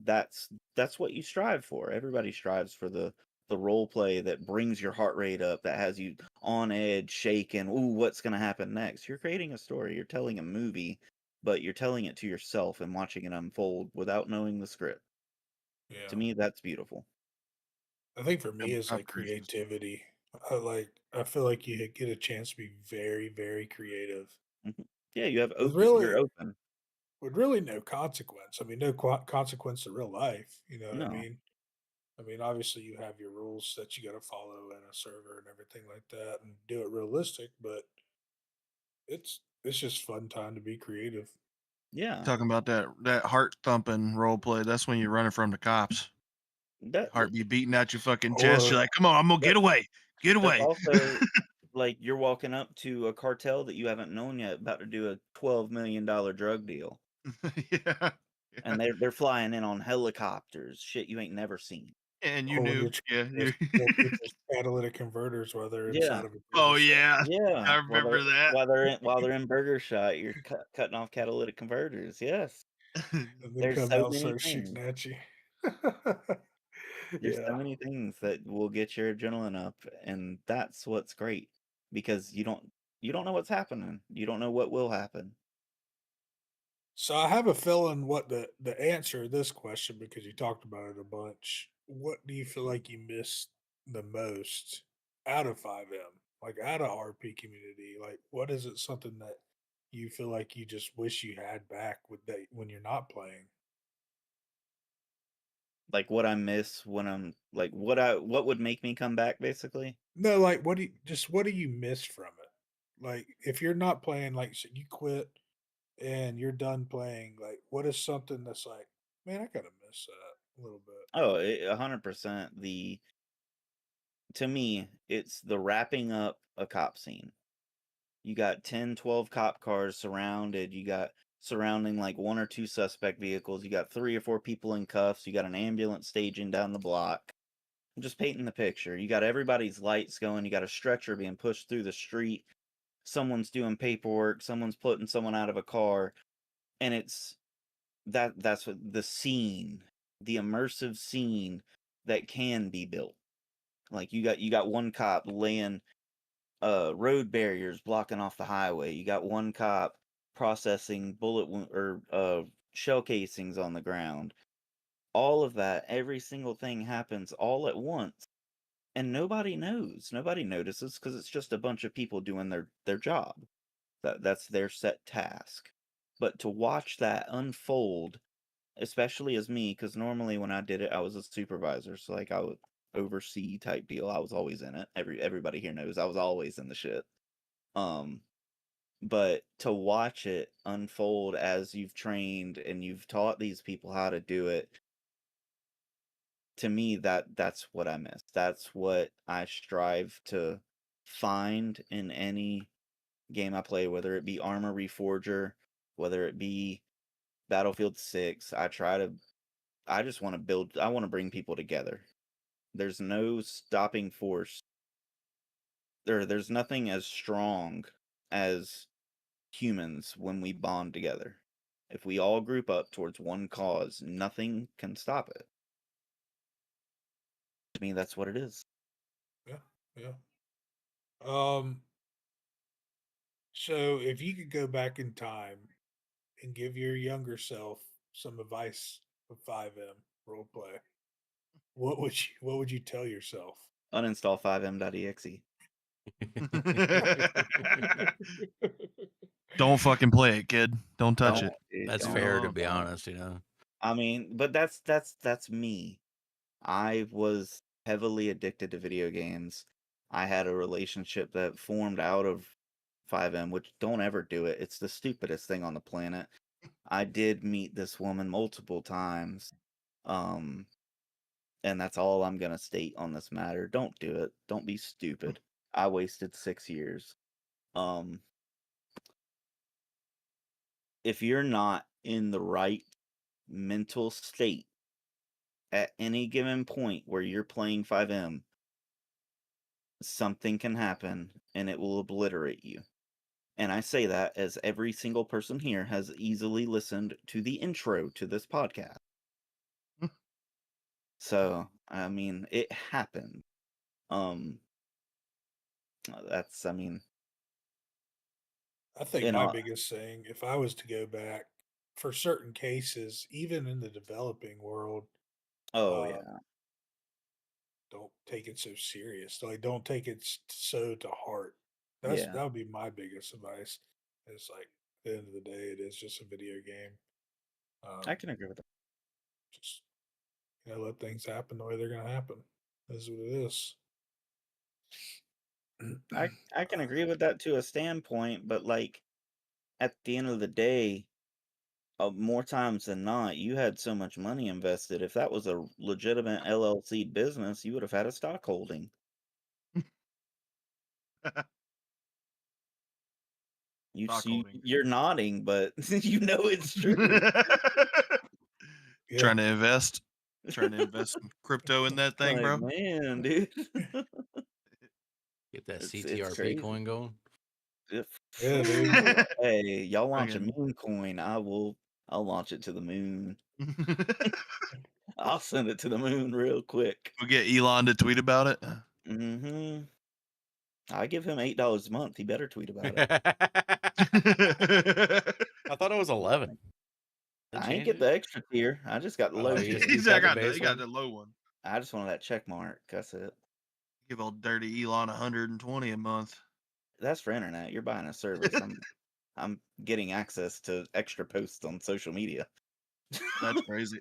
Speaker 7: That's what you strive for. Everybody strives for the role play that brings your heart rate up, that has you on edge, shaking. Ooh, what's going to happen next? You're creating a story. You're telling a movie, but you're telling it to yourself and watching it unfold without knowing the script. To
Speaker 5: Yeah.
Speaker 7: me, that's beautiful.
Speaker 5: I think for me, it's
Speaker 4: I
Speaker 5: like
Speaker 4: appreciate it.
Speaker 5: creativity. I feel like you get a chance to be very, very creative
Speaker 7: Mhm. Yeah, you have
Speaker 5: with
Speaker 7: open. You're
Speaker 5: really,
Speaker 7: open.
Speaker 5: with really no consequence. I mean, no consequence to real life. You know what I
Speaker 7: No.
Speaker 5: mean? I mean, obviously, you have your rules that you got to follow in a server and everything like that, and do it realistic. But it's just fun time to be creative.
Speaker 7: Yeah.
Speaker 4: Talking about that heart thumping role play. That's when you're running from the cops.
Speaker 7: That,
Speaker 4: Heart be beating out your fucking chest. You're
Speaker 5: Or
Speaker 4: like, come on, I'm gonna
Speaker 7: that
Speaker 4: get away. Get
Speaker 7: that's
Speaker 4: away.
Speaker 7: also like you're walking up to a cartel that you haven't known yet about to do a $12 million drug deal.
Speaker 4: Yeah. Yeah.
Speaker 7: And they're flying in on helicopters, shit you ain't never seen.
Speaker 4: And you
Speaker 5: or when
Speaker 4: knew.
Speaker 5: you're trying
Speaker 4: Yeah.
Speaker 5: to
Speaker 4: You
Speaker 5: steal people's catalytic converters while they're
Speaker 7: Yeah.
Speaker 5: inside of a burger
Speaker 4: Oh
Speaker 5: shop,
Speaker 4: yeah.
Speaker 7: Yeah.
Speaker 4: I remember that.
Speaker 7: While they're in Burger Shot, you're cutting off catalytic converters. Yes.
Speaker 5: and then
Speaker 7: There's
Speaker 5: come
Speaker 7: so
Speaker 5: out and
Speaker 7: many
Speaker 5: start shooting
Speaker 7: things.
Speaker 5: at you.
Speaker 7: There's so
Speaker 5: Yeah.
Speaker 7: many things that will get your adrenaline up, and that's what's great because you don't know what's happening. You don't know what will happen.
Speaker 5: So I have a feeling what the answer to this question, because you talked about it a bunch. What do you feel like you missed the most out of FiveM, like out of RP community? Like, what is it something that you feel like you just wish you had back with that when you're not playing?
Speaker 7: Like what I miss when I'm like what would make me come back basically.
Speaker 5: No, like what do you miss from it? Like if you're not playing, like so you quit and you're done playing, like what is something that's like, man, I kind of miss that a little bit.
Speaker 7: Oh, 100%. The To me, it's the wrapping up a cop scene. You got 10, 12 cop cars surrounded. You got surrounding like one or two suspect vehicles. You got 3 or 4 people in cuffs. You got an ambulance staging down the block. I'm just painting the picture. You got everybody's lights going. You got a stretcher being pushed through the street. Someone's doing paperwork. Someone's putting someone out of a car. And that's what the scene, the immersive scene that can be built. Like you got one cop laying road barriers blocking off the highway. You got one cop processing shell casings on the ground. All of that, every single thing happens all at once, and nobody knows. Nobody notices because it's just a bunch of people doing their job. That's their set task. But to watch that unfold, especially as me, because normally when I did it, I was a supervisor, so like I would oversee type deal. I was always in it. Everybody here knows I was always in the shit. Um, but to watch it unfold as you've trained and you've taught these people how to do it, to me that's what I miss. That's what I strive to find in any game I play, whether it be Armor Reforger, whether it be Battlefield 6. I just want to build, I want to bring people together. There's no stopping force. There's nothing as strong as humans when we bond together. If we all group up towards one cause, nothing can stop it. To me, that's what it is.
Speaker 5: Yeah, yeah. Um, so if you could go back in time and give your younger self some advice of FiveM roleplay, what would you tell yourself?
Speaker 7: Uninstall 5m.exe.
Speaker 6: Don't fucking play it, kid. Don't touch
Speaker 7: Don't,
Speaker 6: it.
Speaker 7: dude,
Speaker 3: That's
Speaker 7: don't,
Speaker 3: fair, to
Speaker 6: Oh.
Speaker 3: be
Speaker 7: don't.
Speaker 3: honest. You know,
Speaker 7: I mean, but that's me. I was heavily addicted to video games. I had a relationship that formed out of 5M, which don't ever do it. It's the stupidest thing on the planet. I did meet this woman multiple times. And that's all I'm going to state on this matter. Don't do it. Don't be stupid. I wasted 6 years. If you're not in the right mental state at any given point where you're playing 5M, something can happen and it will obliterate you. And I say that as every single person here has easily listened to the intro to this podcast. So, I mean, it happened. That's, I mean,
Speaker 5: I think
Speaker 7: you
Speaker 5: my
Speaker 7: know,
Speaker 5: biggest thing, if I was to go back for certain cases, even in the developing world,
Speaker 7: oh
Speaker 5: uh,
Speaker 7: yeah,
Speaker 5: don't take it so serious. Like, don't take it so to heart.
Speaker 7: yeah,
Speaker 5: That would be my biggest advice. It's like at the end of the day, it is just a video game.
Speaker 7: I can agree with that.
Speaker 5: Just let things happen the way they're going to happen. This is what it is.
Speaker 7: I can agree with that to a standpoint, but like at the end of the day, more times than not, you had so much money invested. If that was a legitimate LLC business, you would have had a stock holding.
Speaker 6: Stock holding.
Speaker 7: You're nodding, but you know it's true.
Speaker 5: Yeah.
Speaker 6: Trying to invest some crypto in that thing,
Speaker 7: Like,
Speaker 6: bro.
Speaker 7: man, dude.
Speaker 3: get that
Speaker 7: It's
Speaker 3: CTRP
Speaker 7: crazy.
Speaker 3: coin going.
Speaker 5: Yeah, dude.
Speaker 7: Hey, y'all launch a
Speaker 6: Friggin-
Speaker 7: moon coin. I'll launch it to the moon. I'll send it to the moon real quick.
Speaker 4: We'll get Elon to tweet about it.
Speaker 7: Mm-hmm. I give him $8 a month. He better tweet about it.
Speaker 3: I thought it was 11. They
Speaker 7: I ain't
Speaker 3: changed
Speaker 7: get
Speaker 3: it?
Speaker 7: the extra tier. I just got the low
Speaker 3: Oh, you
Speaker 7: tier.
Speaker 3: just
Speaker 4: He's
Speaker 3: got the
Speaker 4: got
Speaker 3: base
Speaker 4: he got
Speaker 3: one?
Speaker 4: the low one.
Speaker 7: I just wanted that check mark. That's it.
Speaker 4: Give old dirty Elon 120 a month.
Speaker 7: That's for internet. You're buying a service. I'm getting access to extra posts on social media.
Speaker 4: That's crazy.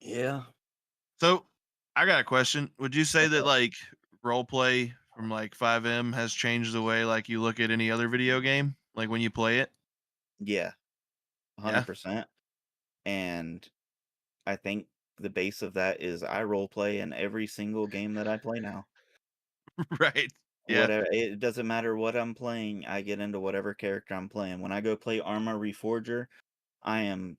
Speaker 7: Yeah.
Speaker 4: So, I got a question. Would you say
Speaker 7: What's
Speaker 4: that
Speaker 7: up?
Speaker 4: like role play from like FiveM has changed the way like you look at any other video game? Like when you play it?
Speaker 7: Yeah.
Speaker 4: Yeah.
Speaker 7: 100%. And I think the base of that is I role play in every single game that I play now.
Speaker 4: Right. Yeah.
Speaker 7: Whatever, it doesn't matter what I'm playing, I get into whatever character I'm playing. When I go play Arma Reforger, I am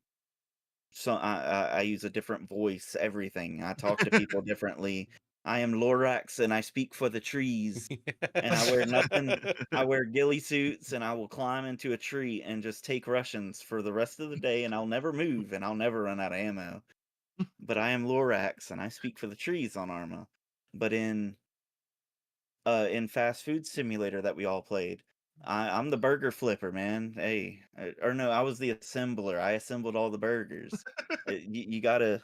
Speaker 7: I use a different voice, everything. I talk to people differently. I am Lorax and I speak for the trees. And I wear nothing. I wear ghillie suits and I will climb into a tree and just take Russians for the rest of the day and I'll never move and I'll never run out of ammo. But I am Lorax and I speak for the trees on Arma. But in Fast Food Simulator that we all played, I'm the burger flipper, man. Hey, or no, I was the assembler. I assembled all the burgers. You gotta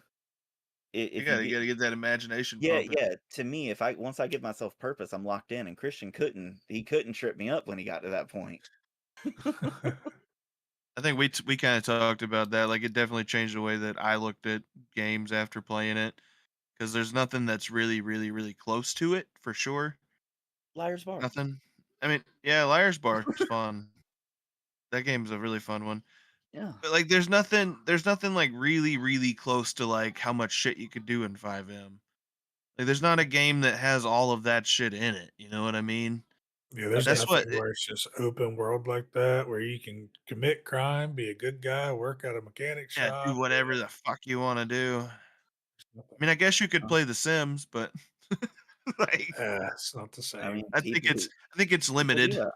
Speaker 4: You
Speaker 7: if you
Speaker 4: gotta
Speaker 7: get
Speaker 4: get that imagination
Speaker 7: yeah,
Speaker 4: pumping.
Speaker 7: yeah. To me, if I once I give myself purpose, I'm locked in. And Christian couldn't trip me up when he got to that point.
Speaker 4: I think we kind of talked about that. Like it definitely changed the way that I looked at games after playing it because there's nothing that's really close to it for sure.
Speaker 7: Liar's Bar.
Speaker 4: Nothing. I mean, yeah, Liar's Bar is fun. That game's a really fun one.
Speaker 7: Yeah.
Speaker 4: But like there's nothing like really close to like how much shit you could do in FiveM. Like there's not a game that has all of that shit in it, you know what I mean?
Speaker 5: Yeah, there's
Speaker 4: That's what
Speaker 5: nothing where it's just open world like that, where you can commit crime, be a good guy, work at a mechanic
Speaker 4: yeah, do
Speaker 5: shop.
Speaker 4: whatever the fuck you want to do. I
Speaker 5: Nothing.
Speaker 4: mean, I guess you could play The Sims, but like
Speaker 5: It's not the
Speaker 7: I
Speaker 5: same.
Speaker 7: mean, people
Speaker 4: I think it's
Speaker 7: people do
Speaker 4: limited.
Speaker 7: that.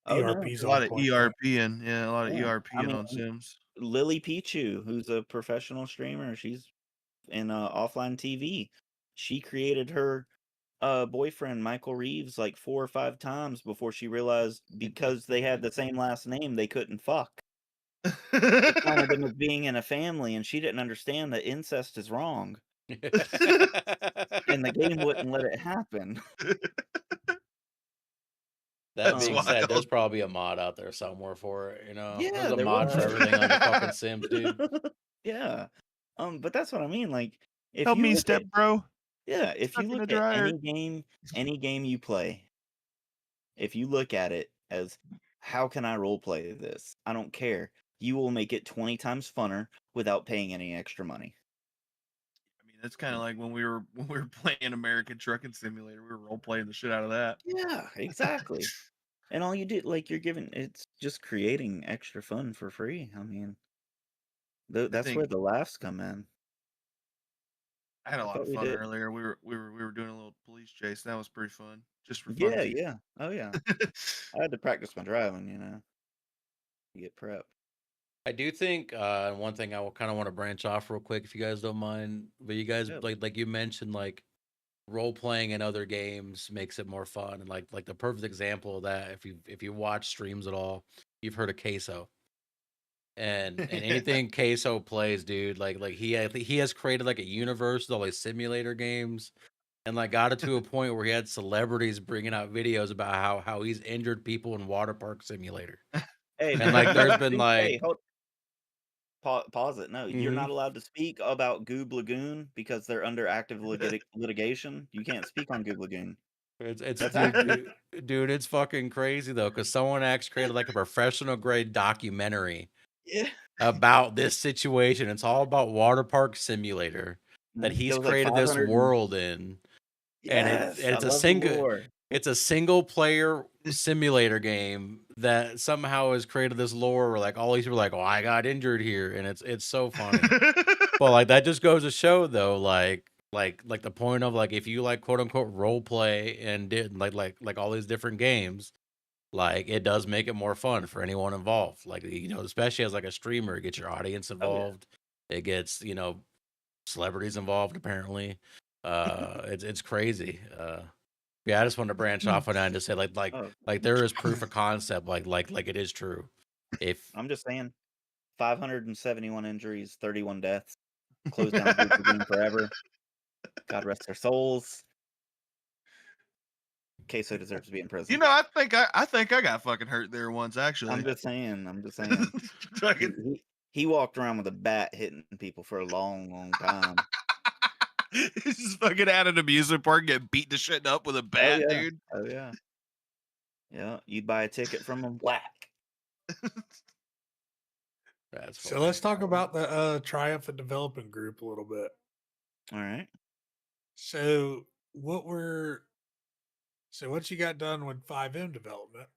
Speaker 7: Oh no.
Speaker 5: ERP's
Speaker 4: A
Speaker 5: on
Speaker 4: lot of
Speaker 5: point though.
Speaker 4: ERP and yeah, a lot of
Speaker 7: Yeah.
Speaker 4: ERP
Speaker 7: I
Speaker 4: and
Speaker 7: mean,
Speaker 4: on Sims.
Speaker 7: Lily Pichu, who's a professional streamer, she's in offline TV. She created her boyfriend Michael Reeves like 4 or 5 times before she realized because they had the same last name they couldn't fuck. It counted them as being in a family, and she didn't understand that incest is wrong, and the game wouldn't let it happen.
Speaker 3: That
Speaker 4: That's
Speaker 3: being said, there's
Speaker 4: wild.
Speaker 3: probably a mod out there somewhere for it, you know? There's
Speaker 7: Yeah,
Speaker 3: a
Speaker 7: there
Speaker 3: mod for
Speaker 7: was.
Speaker 3: everything on the fucking Sims, dude.
Speaker 7: Yeah. But that's what I mean, like, if
Speaker 4: Help
Speaker 7: you
Speaker 4: me,
Speaker 7: look
Speaker 4: step
Speaker 7: at
Speaker 4: bro.
Speaker 7: if you
Speaker 4: Stuck in
Speaker 7: look
Speaker 4: a
Speaker 7: at
Speaker 4: dryer.
Speaker 7: any game you play, if you look at it as, "How can I role play this?" I don't care. You will make it 20 times funner without paying any extra money.
Speaker 4: I mean, that's kind of like when when we were playing American Trucking Simulator. We were role playing the shit out of that.
Speaker 7: Yeah, exactly. And all you do, like, it's just creating extra fun for free. I mean,
Speaker 4: I
Speaker 7: that's
Speaker 4: think
Speaker 7: where the laughs come in.
Speaker 4: I had a
Speaker 7: I
Speaker 4: lot
Speaker 7: thought
Speaker 4: of
Speaker 7: we
Speaker 4: fun
Speaker 7: did.
Speaker 4: earlier. We were doing a little police chase. That was pretty fun, just for
Speaker 7: Yeah,
Speaker 4: funsies.
Speaker 7: yeah. Oh, yeah. I had to practice my driving, to get prep.
Speaker 3: I do think one thing I will kind of want to branch off real quick if you guys don't mind. But you guys
Speaker 7: Yeah.
Speaker 3: like you mentioned like role playing in other games makes it more fun, and like the perfect example of that if you watch streams at all, you've heard of Queso. And anything Queso plays, dude, like he has created like a universe with all these simulator games, and like got it to a point where he had celebrities bringing out videos about how he's injured people in water park simulator,
Speaker 7: Hey,
Speaker 3: and
Speaker 7: but
Speaker 3: like
Speaker 7: you gotta
Speaker 3: there's been
Speaker 7: think. Hey,
Speaker 3: like,
Speaker 7: hold. Pause it. No, you're
Speaker 3: mhm.
Speaker 7: not allowed to speak about Goob Lagoon because they're under active litigation. You can't speak on Goob Lagoon.
Speaker 3: It's
Speaker 7: That's
Speaker 3: dude,
Speaker 7: active.
Speaker 3: dude, it's fucking crazy though, because someone actually created like a professional grade documentary
Speaker 7: Yeah.
Speaker 3: about this situation. It's all about water park simulator that
Speaker 7: There
Speaker 3: he's
Speaker 7: was like
Speaker 3: created this
Speaker 7: 500 and
Speaker 3: world in, and
Speaker 7: yes, I love the lore.
Speaker 3: it's a single player simulator game that somehow has created this lore where like all these people are like, oh, I got injured here, and it's so funny. But like that just goes to show though, like the point of like if you like quote unquote role play and did like all these different games, like it does make it more fun for anyone involved. Like especially as like a streamer, get your audience
Speaker 7: Oh yeah.
Speaker 3: involved. It gets, celebrities involved apparently. It's crazy. Yeah, I just wanted to branch off on that and just say
Speaker 7: Oh,
Speaker 3: like there is proof of concept, like it is true. If
Speaker 7: I'm just saying, 571 injuries, 31 deaths, closed down Blooper Team forever. God rest their souls. Queso deserves to be in prison.
Speaker 4: You know, I think I got fucking hurt there once actually.
Speaker 7: I'm just saying. I'm just saying.
Speaker 4: Fucking-
Speaker 7: He walked around with a bat hitting people for a long, long time.
Speaker 4: He's just fucking at an amusement park getting beat to shit up with a bat,
Speaker 7: Oh yeah.
Speaker 4: dude.
Speaker 7: Oh yeah. Yeah. You'd buy a ticket from him. Whack.
Speaker 3: that's
Speaker 5: So
Speaker 3: funny.
Speaker 5: let's talk about the Triumphant Development Group a little bit.
Speaker 7: All right.
Speaker 5: So once you got done with FiveM development,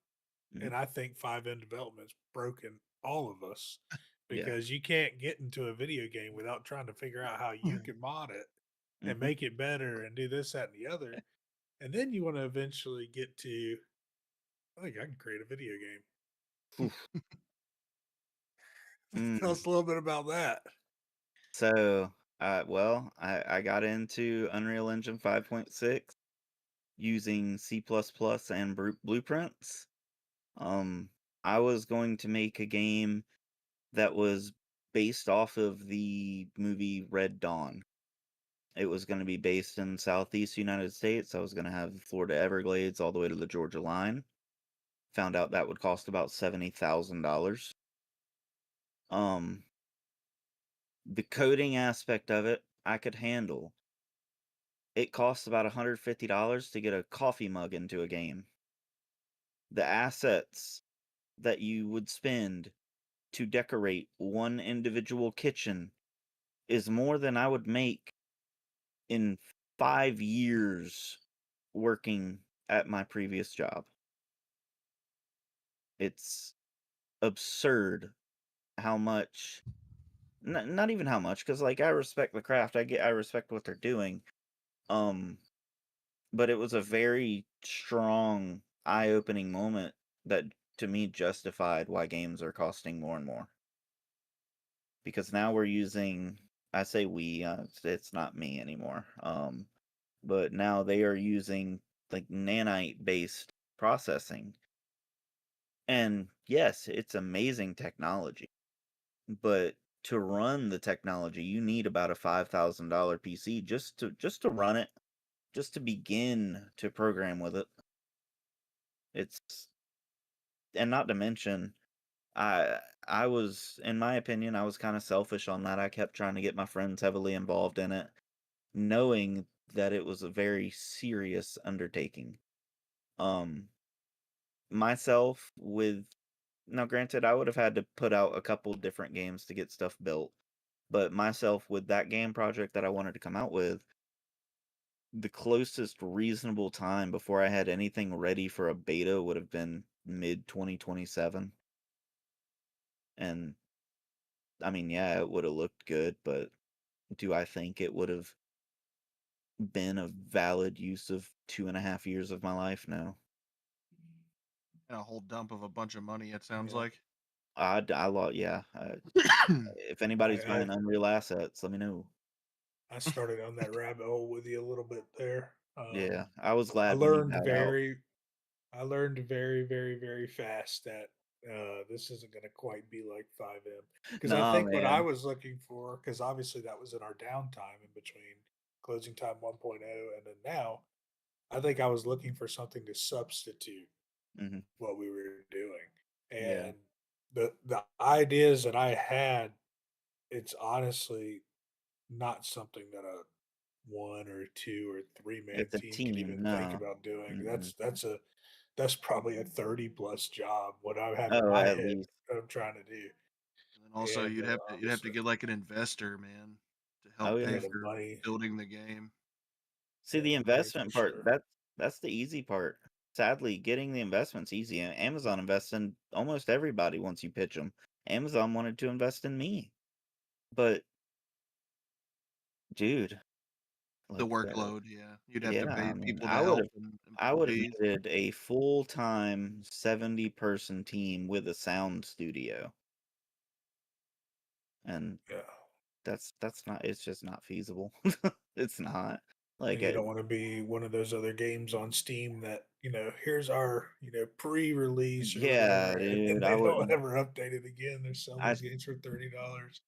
Speaker 7: Mhm.
Speaker 5: and I think FiveM development's broken all of us
Speaker 7: Yeah.
Speaker 5: because you can't get into a video game without trying to figure out how you can mod it and
Speaker 7: Mhm.
Speaker 5: make it better and do this, that, and the other. And then you want to eventually get to, I think I can create a video game. Tell
Speaker 7: Mm.
Speaker 5: us a little bit about that.
Speaker 7: So, I got into Unreal Engine 5.6 using C++ and blueprints. I was going to make a game that was based off of the movie Red Dawn. It was going to be based in Southeast United States. I was going to have Florida Everglades all the way to the Georgia line. Found out that would cost about $70,000. The coding aspect of it, I could handle. It costs about $150 to get a coffee mug into a game. The assets that you would spend to decorate one individual kitchen is more than I would make in 5 years working at my previous job. It's absurd how much, not even how much, because like I respect the craft, I respect what they're doing. But it was a very strong, eye-opening moment that to me justified why games are costing more and more. Because now we're using, I say we, it's not me anymore. But now they are using like nanite-based processing. And yes, it's amazing technology. But to run the technology, you need about a $5,000 PC just to run it, just to begin to program with it. It's and not to mention, I was, in my opinion, I was kind of selfish on that. I kept trying to get my friends heavily involved in it, knowing that it was a very serious undertaking. Um, myself with Now granted, I would have had to put out a couple different games to get stuff built, but myself with that game project that I wanted to come out with, the closest reasonable time before I had anything ready for a beta would have been mid 2027. And I mean, yeah, it would have looked good, but do I think it would have been a valid use of 2.5 years of my life? No.
Speaker 4: And a whole dump of a bunch of money, it sounds
Speaker 5: Yeah.
Speaker 4: like.
Speaker 7: Yeah.
Speaker 4: Hmm.
Speaker 7: If anybody's
Speaker 5: I
Speaker 7: buying Unreal assets, let me know.
Speaker 5: I started on that rabbit hole with you a little bit there.
Speaker 7: Yeah, I was
Speaker 5: I
Speaker 7: glad when you
Speaker 5: learned
Speaker 7: got out.
Speaker 5: very I learned very, very, very fast that this isn't going to quite be like FiveM. Because I
Speaker 7: Nah,
Speaker 5: think what I
Speaker 7: man.
Speaker 5: was looking for, because obviously that was in our downtime in between Closing Time 1.0 and then now, I think I was looking for something to substitute
Speaker 7: Hmm.
Speaker 5: what we were doing.
Speaker 7: Yeah.
Speaker 5: And the ideas that I had, it's honestly not something that a one or two or three man
Speaker 7: It's a
Speaker 5: team can
Speaker 7: team.
Speaker 5: even think
Speaker 7: No.
Speaker 5: about doing.
Speaker 7: Mm-mm.
Speaker 5: That's probably a 30 plus job what I have in
Speaker 7: Oh,
Speaker 5: my
Speaker 7: at
Speaker 5: head
Speaker 7: least.
Speaker 5: I'm trying to do.
Speaker 4: And then also
Speaker 5: And
Speaker 4: you'd have to
Speaker 5: obviously,
Speaker 4: get like an investor, man, to
Speaker 7: Oh,
Speaker 4: help
Speaker 7: yeah.
Speaker 4: pay
Speaker 5: the
Speaker 4: for
Speaker 5: money,
Speaker 4: building the game.
Speaker 7: See, the
Speaker 5: the money for
Speaker 7: investment part,
Speaker 5: sure.
Speaker 7: that's the easy part. Sadly, getting the investment's easy. Amazon invests in almost everybody once you pitch them. Amazon wanted to invest in me. But dude,
Speaker 4: The
Speaker 7: like,
Speaker 4: workload, yeah. You'd have to
Speaker 7: yeah, I
Speaker 4: pay
Speaker 7: mean,
Speaker 4: people to help and
Speaker 7: I would have
Speaker 4: employees.
Speaker 7: needed a full-time 70-person team with a sound studio. And
Speaker 5: Yeah.
Speaker 7: that's not. It's just not feasible. It's not
Speaker 5: And
Speaker 7: like
Speaker 5: you don't want to be one of those other games on Steam that, here's our, pre-release or
Speaker 7: yeah,
Speaker 5: whatever, and
Speaker 7: dude. I
Speaker 5: they don't
Speaker 7: wouldn't.
Speaker 5: ever update it again. They're selling
Speaker 7: I
Speaker 5: these games for $30.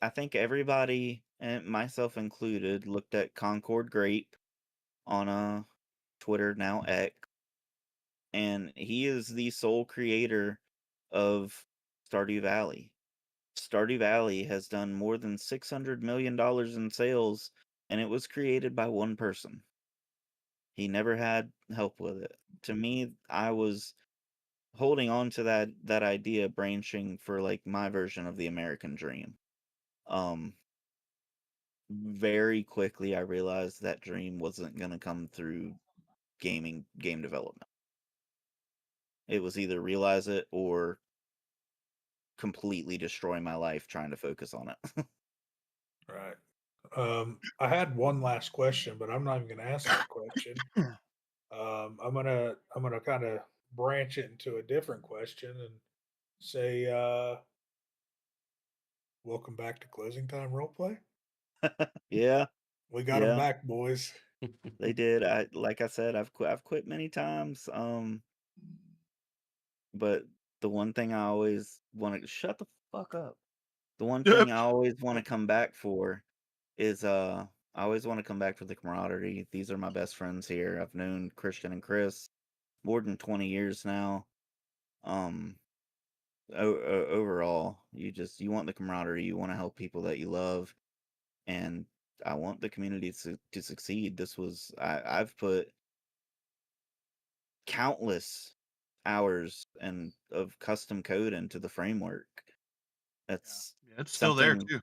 Speaker 7: I think everybody, and myself included, looked at Concord Grape on Twitter, now X, and he is the sole creator of Stardew Valley. Stardew Valley has done more than $600 million in sales, and it was created by one person. He never had help with it. To me, I was holding on to that idea, branching for like my version of the American dream. Um, Very quickly I realized that dream wasn't gonna come through game development. It was either realize it or completely destroy my life trying to focus on it.
Speaker 5: Right. I had one last question, but I'm not even going to ask that question. I'm gonna kind of branch it into a different question and say, welcome back to Closing Time Roleplay.
Speaker 7: Yeah,
Speaker 5: We got them
Speaker 7: yeah,
Speaker 5: back, boys.
Speaker 7: they did. Like I said, I've quit many times. But the one thing I always want to shut the fuck up. The one thing I always want to come back for is I always want to come back for the camaraderie. These are my best friends here. I've known Christian and Chris more than 20 years now. Um Overall, you want the camaraderie, you want to help people that you love, and I want the community to succeed. I've put countless hours and of custom code into the framework. That's
Speaker 4: Yeah, it's still there
Speaker 7: something.
Speaker 4: too.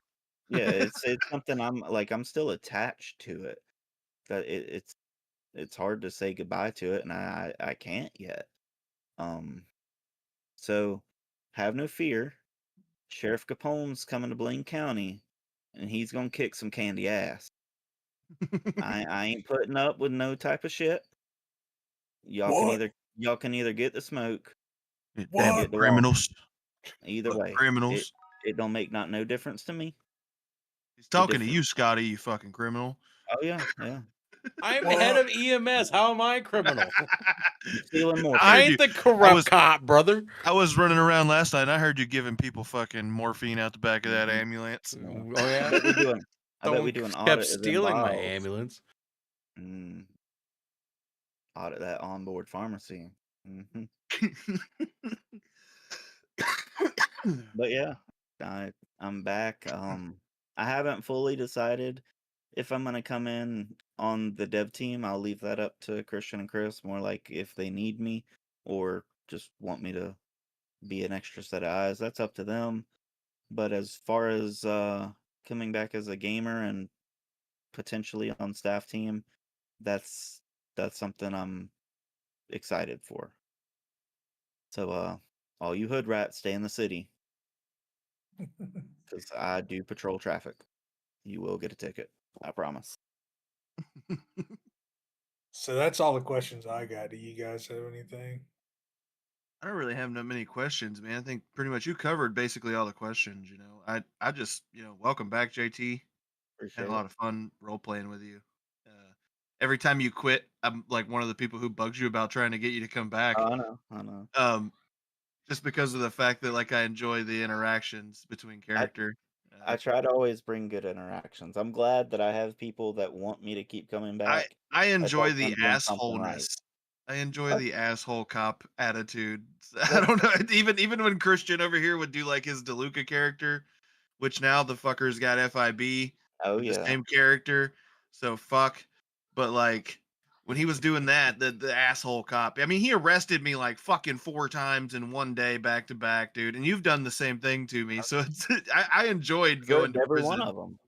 Speaker 7: Yeah, it's something I'm still attached to it. That it's hard to say goodbye to it, and I can't yet. Um, so have no fear. Sheriff Capone's coming to Blaine County, and he's gonna kick some candy ass. I ain't putting up with no type of shit.
Speaker 5: What?
Speaker 7: Y'all can either get the smoke or
Speaker 4: Damn
Speaker 5: What?
Speaker 7: get the walking.
Speaker 4: criminals.
Speaker 7: Either
Speaker 4: Fucking
Speaker 7: way,
Speaker 4: criminals.
Speaker 7: it don't make not no difference to me.
Speaker 4: He's
Speaker 7: The
Speaker 4: talking to you,
Speaker 7: difference.
Speaker 4: Scotty, you fucking criminal.
Speaker 7: Oh yeah, yeah.
Speaker 3: I'm head
Speaker 5: What?
Speaker 3: of EMS. How am I a criminal?
Speaker 7: You stealing
Speaker 4: I
Speaker 3: I
Speaker 7: morphine?
Speaker 4: heard
Speaker 3: ain't
Speaker 4: you.
Speaker 3: the
Speaker 4: I
Speaker 3: corrupt
Speaker 4: was
Speaker 3: cop, brother.
Speaker 4: I was running around last night and I heard you giving people fucking morphine out the back of that
Speaker 7: Mhm.
Speaker 4: ambulance.
Speaker 7: Yeah.
Speaker 3: Oh
Speaker 7: I
Speaker 3: yeah.
Speaker 7: bet we do an I bet we
Speaker 3: Someone
Speaker 7: do an
Speaker 3: kept
Speaker 7: audit of them
Speaker 3: stealing my
Speaker 7: vials.
Speaker 3: ambulance.
Speaker 7: Mm, audit that onboard pharmacy. Hmm. But yeah, I'm back. I haven't fully decided if I'm gonna come in on the dev team. I'll leave that up to Christian and Chris. More like if they need me or just want me to be an extra set of eyes. That's up to them. But as far as coming back as a gamer and potentially on staff team, that's that's something I'm excited for. So all you hood rats stay in the city because I do patrol traffic. You will get a ticket. I promise.
Speaker 5: So that's all the questions I got. Do you guys have anything?
Speaker 4: I don't really have that many questions, man. I think pretty much you covered basically all the questions. I just welcome back, JT. Had a
Speaker 7: Appreciate it.
Speaker 4: lot of fun role playing with you. Every time you quit, I'm like one of the people who bugs you about trying to get you to come back.
Speaker 7: I know. I know.
Speaker 4: Um, just because of the fact that like I enjoy the interactions between
Speaker 7: I
Speaker 4: character.
Speaker 7: I try to always bring good interactions. I'm glad that I have people that want me to keep coming
Speaker 4: I
Speaker 7: back.
Speaker 4: I
Speaker 7: That's
Speaker 4: enjoy
Speaker 7: like
Speaker 4: the
Speaker 7: I'm doing something right.
Speaker 4: assholeness. I enjoy
Speaker 7: That's
Speaker 4: the asshole cop attitude. I
Speaker 7: that's
Speaker 4: don't know. Even when Christian over here would do like his DeLuca character, which now the fucker's got FIB
Speaker 7: oh
Speaker 4: with the
Speaker 7: yeah.
Speaker 4: same character. So fuck. But like when he was doing that, the asshole cop. I mean, he arrested me like fucking 4 times in one day back to back, dude. And you've done the same thing to me. So it's I enjoyed going
Speaker 7: Good.
Speaker 4: to
Speaker 7: Every one
Speaker 4: prison.
Speaker 7: of them.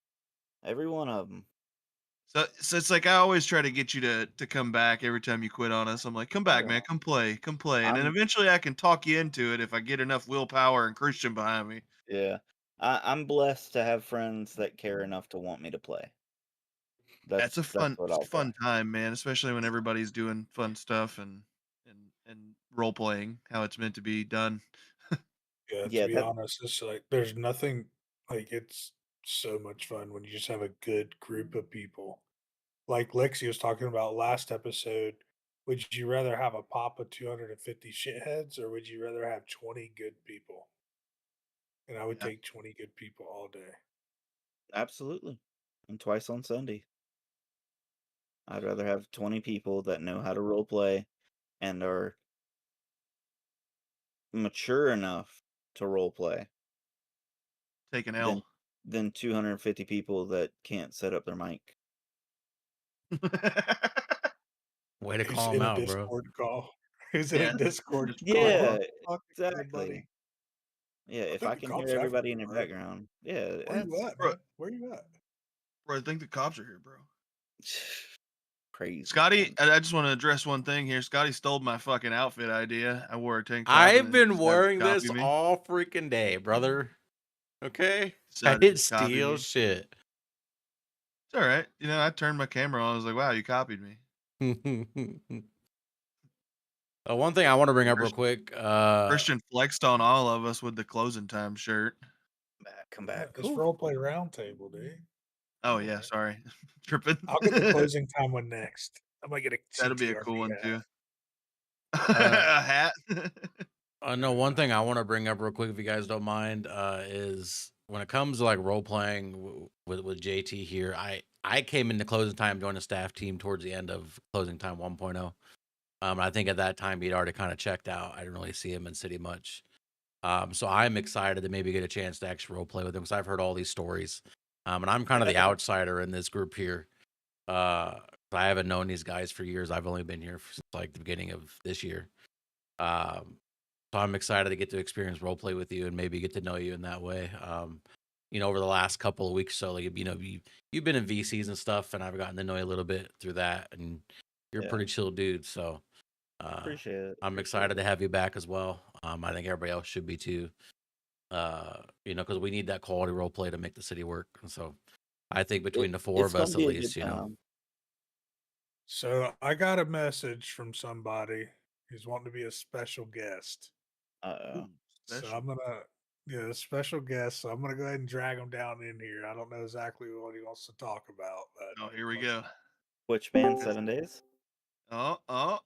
Speaker 7: Every one of them.
Speaker 4: So it's like I always try to get you to come back every time you quit on us. I'm like, come
Speaker 7: Oh
Speaker 4: back,
Speaker 7: yeah.
Speaker 4: man, come play, and then
Speaker 7: I'm
Speaker 4: eventually I can talk you into it if I get enough willpower and Christian behind me.
Speaker 7: yeah. I'm blessed to have friends that care enough to want me to play.
Speaker 4: That's
Speaker 7: That's what
Speaker 4: it's a
Speaker 7: I'll say.
Speaker 4: fun time, man, especially when everybody's doing fun stuff and role playing how it's meant to be done.
Speaker 5: Yeah, to
Speaker 7: Yeah,
Speaker 5: be honest, it's like there's nothing like so much fun when you just have a good group of people. Like Lexi was talking about last episode, would you rather have a pop of 250 shitheads or would you rather have 20 good people? And I would
Speaker 4: Yeah.
Speaker 5: take 20 good people all day.
Speaker 7: Absolutely. And twice on Sunday. I'd rather have 20 people that know how to role play and are mature enough to role play
Speaker 4: Take an
Speaker 7: than
Speaker 4: L.
Speaker 7: than 250 people that can't set up their mic.
Speaker 3: Way to
Speaker 5: Who's
Speaker 3: call him
Speaker 5: in a
Speaker 3: out, bro.
Speaker 5: Discord call? Who's in
Speaker 4: Yeah.
Speaker 5: a Discord call?
Speaker 7: Yeah,
Speaker 5: Fuck it, buddy.
Speaker 7: exactly. Yeah,
Speaker 5: I
Speaker 7: if
Speaker 5: think
Speaker 7: I
Speaker 5: the
Speaker 7: can hear
Speaker 5: cops after
Speaker 7: everybody
Speaker 5: me,
Speaker 7: in the
Speaker 5: bro.
Speaker 7: background, yeah,
Speaker 5: Where you
Speaker 7: that's
Speaker 5: at,
Speaker 4: Bro,
Speaker 5: man? Where you at?
Speaker 4: bro, I think the cops are here, bro.
Speaker 7: crazy.
Speaker 4: Scotty, I just want to address one thing here. Scotty stole my fucking outfit idea. I wore a tank top.
Speaker 3: I've
Speaker 4: and then he
Speaker 3: been
Speaker 4: decided to
Speaker 3: wearing
Speaker 4: copy
Speaker 3: this
Speaker 4: me.
Speaker 3: all freaking day, brother. Okay? I
Speaker 4: Decided
Speaker 3: didn't
Speaker 4: to copy
Speaker 3: steal
Speaker 4: me.
Speaker 3: shit.
Speaker 4: It's all right. You know, I turned my camera on. I was like, wow, you copied me.
Speaker 3: One thing I want to bring up real quick.
Speaker 4: Christian flexed on all of us with the closing time shirt.
Speaker 7: Come
Speaker 5: Yeah,
Speaker 7: back.
Speaker 5: it's
Speaker 7: Ooh.
Speaker 5: Roleplay Roundtable, dude.
Speaker 4: Oh,
Speaker 5: Come
Speaker 4: yeah,
Speaker 5: on.
Speaker 4: sorry. Tripping.
Speaker 5: I'll get the closing time one next. I might get a
Speaker 4: That'll be a
Speaker 5: CTRP
Speaker 4: cool one,
Speaker 5: hat.
Speaker 4: too. A hat.
Speaker 3: No, one thing I want to bring up real quick, if you guys don't mind, is when it comes to like role playing with JT here, I came into Closing Time, joined a staff team towards the end of Closing Time 1.0. I think at that time he'd already kind of checked out. I didn't really see him in City much. So I'm excited to maybe get a chance to actually role play with him because I've heard all these stories. And I'm kind of the outsider in this group here. I haven't known these guys for years. I've only been here since like the beginning of this year. So I'm excited to get to experience role play with you and maybe get to know you in that way. Over the last couple of weeks, so like you've been in VCs and stuff, and I've gotten to know you a little bit through that, and you're a pretty chill dude. So
Speaker 7: Appreciate it.
Speaker 3: I'm excited to have you back as well. I think everybody else should be too. Because we need that quality role play to make the city work. And so I think between the four
Speaker 7: It's
Speaker 3: of us,
Speaker 7: gonna
Speaker 3: at
Speaker 7: be a
Speaker 3: least,
Speaker 7: good time.
Speaker 5: So I got a message from somebody who's wanting to be a special guest.
Speaker 7: Uh-oh.
Speaker 5: So I'm gonna, a special guest. So I'm gonna go ahead and drag him down in here. I don't know exactly what he wants to talk about, but
Speaker 4: Oh, here we go.
Speaker 7: Which band? 7 days?
Speaker 4: Oh.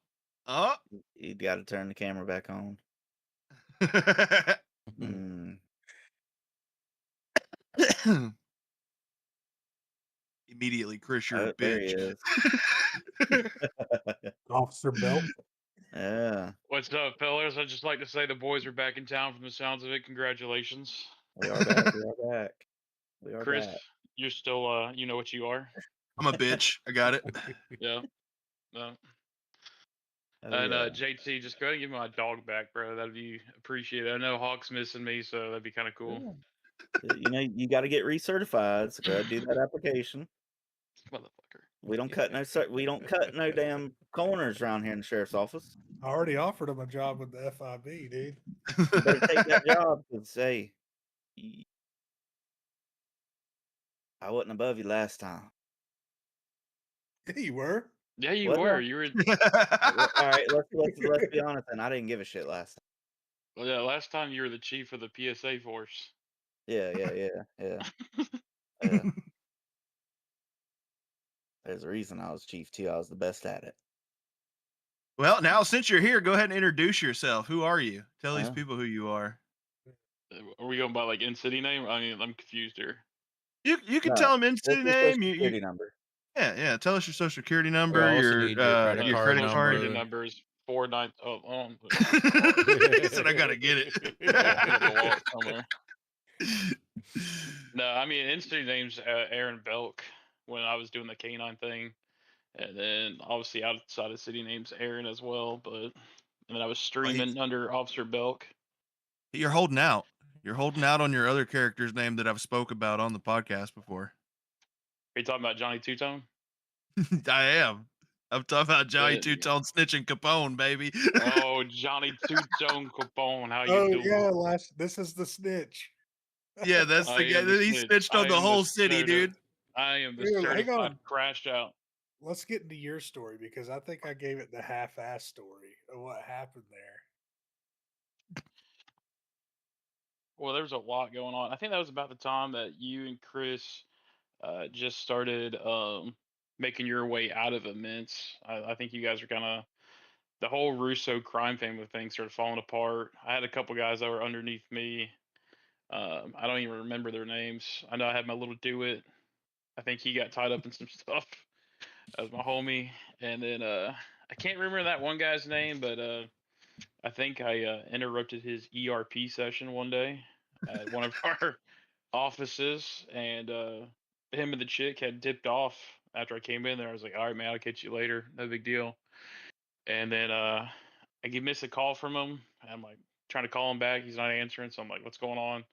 Speaker 7: You got to turn the camera back on. Mm.
Speaker 4: Immediately, Chris, you're a
Speaker 7: There he
Speaker 4: bitch.
Speaker 7: is.
Speaker 5: Officer Belt.
Speaker 7: Yeah,
Speaker 8: What's up, fellas? I'd just like to say the boys are back in town from the sounds of it. Congratulations.
Speaker 7: we are back. We are back. We are
Speaker 8: Chris,
Speaker 7: back.
Speaker 8: you're still, you know what you are.
Speaker 4: I'm a bitch. I got it.
Speaker 8: Yeah. No.
Speaker 7: Oh,
Speaker 8: And
Speaker 7: yeah.
Speaker 8: JT, just go ahead and give me my dog back, bro. That'd be appreciated. I know Hawk's missing me, so that'd be kind of cool.
Speaker 7: You got to get recertified, so go ahead and do that application.
Speaker 8: Motherfucker.
Speaker 7: We don't cut no damn corners around here in the sheriff's office.
Speaker 5: I already offered him a job with the FIB, dude.
Speaker 7: You better take that job and say, I wasn't above you last time.
Speaker 5: Yeah, you were.
Speaker 8: Yeah, you
Speaker 7: What?
Speaker 8: were. You were.
Speaker 7: All right, let's be honest. Then I didn't give a shit last time.
Speaker 8: Well, yeah, last time you were the chief of the PSA force.
Speaker 7: Yeah. There's a reason I was chief too. I was the best at it.
Speaker 4: Well, now since you're here, go ahead and introduce yourself. Who are you? Tell these people who you are.
Speaker 8: Are we going by like in-city name? I mean, I'm confused here.
Speaker 4: You can tell them in-city name.
Speaker 7: Social security number.
Speaker 4: Yeah. Tell us your social security number,
Speaker 3: also
Speaker 4: your
Speaker 3: need your credit card
Speaker 8: Social
Speaker 3: number.
Speaker 8: security number is 49. Oh,
Speaker 4: He said I gotta get it.
Speaker 8: No, I mean in-city name's Aaron Belk when I was doing the canine thing, and then obviously outside of city name's Aaron as well. But and then I was streaming under Officer Belk.
Speaker 4: You're holding out. You're holding out on your other character's name that I've spoke about on the podcast before.
Speaker 8: Are you talking about Johnny Two-Tone?
Speaker 4: I am. I'm talking about Johnny Two-Tone snitching Capone, baby.
Speaker 8: Oh, Johnny Two-Tone Capone. How you doing?
Speaker 5: Yeah, this is the snitch.
Speaker 4: Yeah, that's the guy that he snitched on the whole city, dude.
Speaker 8: I am the
Speaker 5: Dude, hang
Speaker 8: certified
Speaker 5: on.
Speaker 8: crash out.
Speaker 5: Let's get into your story because I think I gave it the half-ass story of what happened there.
Speaker 8: Well, there was a lot going on. I think that was about the time that you and Chris just started making your way out of immense. I think you guys are kind of the whole Russo crime family thing started falling apart. I had a couple guys that were underneath me. I don't even remember their names. I know I had my little do it. I think he got tied up in some stuff. That was my homie. And then I can't remember that one guy's name, but I think I interrupted his ERP session one day at one of our offices, and him and the chick had dipped off after I came in there. I was like, "All right, man, I'll catch you later. No big deal." And then I missed a call from him. And I'm like trying to call him back. He's not answering. So I'm like, "What's going on?"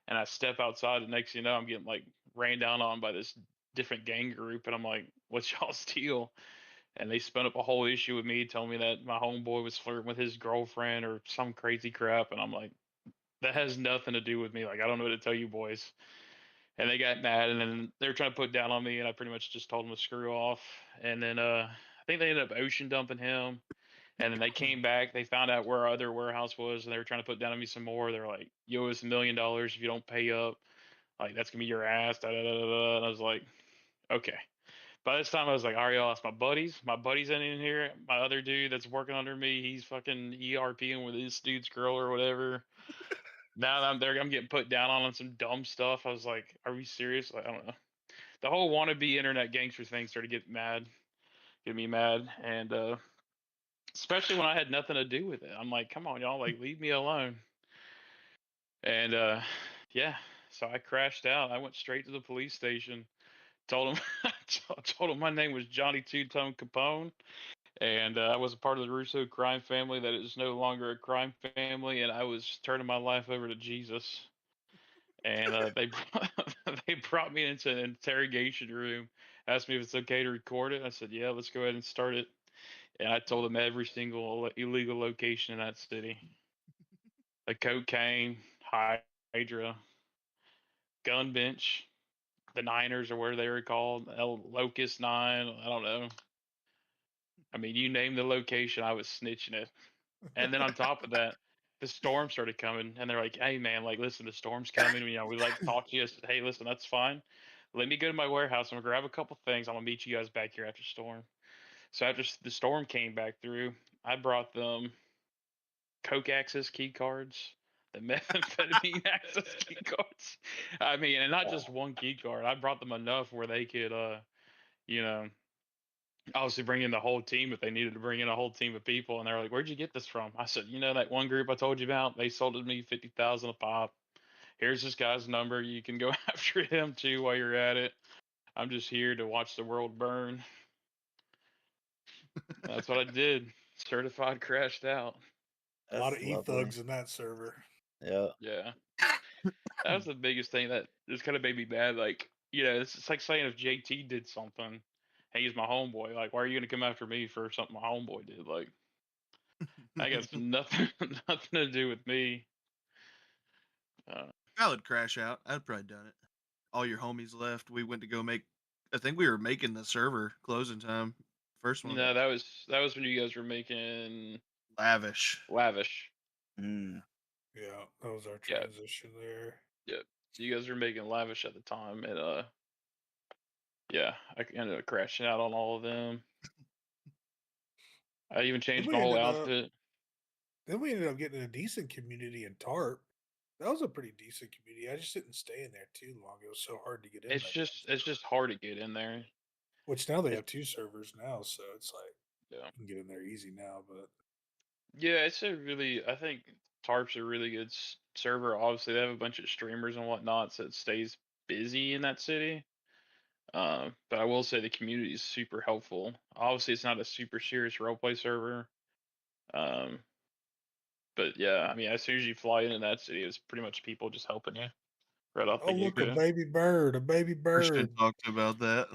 Speaker 8: And I step outside, and next thing you know, I'm getting like rained down on by this different gang group, and I'm like, "What's y'all's deal?" And they spun up a whole issue with me, telling me that my homeboy was flirting with his girlfriend or some crazy crap, and I'm like, that has nothing to do with me. Like, I don't know what to tell you boys. And they got mad, and then they were trying to put down on me, and I pretty much just told them to screw off. And then I think they ended up ocean dumping him. And then they came back. They found out where our other warehouse was, and they were trying to put down on me some more. They're like, "You owe us $1 million if you don't pay up. Like, that's gonna be your ass." Da, da, da, da, da. And I was like, "Okay." By this time, I was like, "All right, y'all, it's my buddies. My buddies in here. My other dude that's working under me, he's fucking ERPing with this dude's girl or whatever." Now that I'm there, I'm getting put down on some dumb stuff. I was like, "Are we serious?" Like, I don't know. The whole wannabe internet gangster thing started getting me mad, and especially when I had nothing to do with it. I'm like, "Come on, y'all, like leave me alone." And yeah, so I crashed out. I went straight to the police station. Told him, told him my name was Johnny Two Tone Capone, and I was a part of the Russo crime family that is no longer a crime family, and I was turning my life over to Jesus. And they brought me into an interrogation room, asked me if it's okay to record it. I said, "Yeah, let's go ahead and start it." And I told them every single illegal location in that city: the cocaine, Hydra, gun bench, the Niners, or where they were called, Locust Nine. I don't know. I mean, you name the location, I was snitching it. And then on top of that, the storm started coming, and they're like, "Hey, man, like, listen, the storm's coming. You know, we like to talk to you." I said, "Hey, listen, that's fine. Let me go to my warehouse. I'm gonna grab a couple things. I'm gonna meet you guys back here after storm." So after the storm came back through, I brought them Coke access key cards, the methamphetamine access key cards. I mean, and not just one key card. I brought them enough where they could, you know, obviously bring in the whole team if they needed to bring in a whole team of people. And they're like, "Where'd you get this from?" I said, "You know that one group I told you about? They sold it to me 50,000 a pop. Here's this guy's number. You can go after him too while you're at it. I'm just here to watch the world burn." And that's what I did. Certified crashed out.
Speaker 5: A lot of
Speaker 7: That's lovely.
Speaker 5: e-thugs in that server.
Speaker 7: Yeah.
Speaker 8: Yeah. That was the biggest thing that just kind of made me mad. Like, it's like saying if JT did something, hey, he's my homeboy. Like, why are you gonna come after me for something my homeboy did? Like, I guess nothing, nothing to do with me.
Speaker 4: I would crash out. I'd probably done it. All your homies left. We went to go make. I think we were making the server closing time. First one.
Speaker 8: No, that was when you guys were making
Speaker 4: Lavish.
Speaker 8: Lavish.
Speaker 7: Mm.
Speaker 5: Yeah, that was our
Speaker 8: Yeah.
Speaker 5: transition there.
Speaker 8: Yeah. So you guys were making Lavish at the time, and yeah, I ended up crashing out on all of them. I even changed
Speaker 5: we
Speaker 8: my whole
Speaker 5: ended up-
Speaker 8: outfit.
Speaker 5: Then we ended up getting a decent community in TARP. That was a pretty decent community. I just didn't stay in there too long. It was so hard to get in.
Speaker 8: It's just hard to get in there.
Speaker 5: Which now they have 2 servers now, so it's like
Speaker 8: Yeah.
Speaker 5: you can get in there easy now. But
Speaker 8: Yeah, I think Tarp's a really good server. Obviously, they have a bunch of streamers and whatnot, so it stays busy in that city. But I will say the community is super helpful. Obviously, it's not a super serious roleplay server. Um, but yeah, I mean, as soon as you fly into that city, it's pretty much people just helping you right off the
Speaker 5: look, a
Speaker 8: get-go.
Speaker 5: baby bird, a baby
Speaker 4: Christian
Speaker 5: bird.
Speaker 4: talked about that.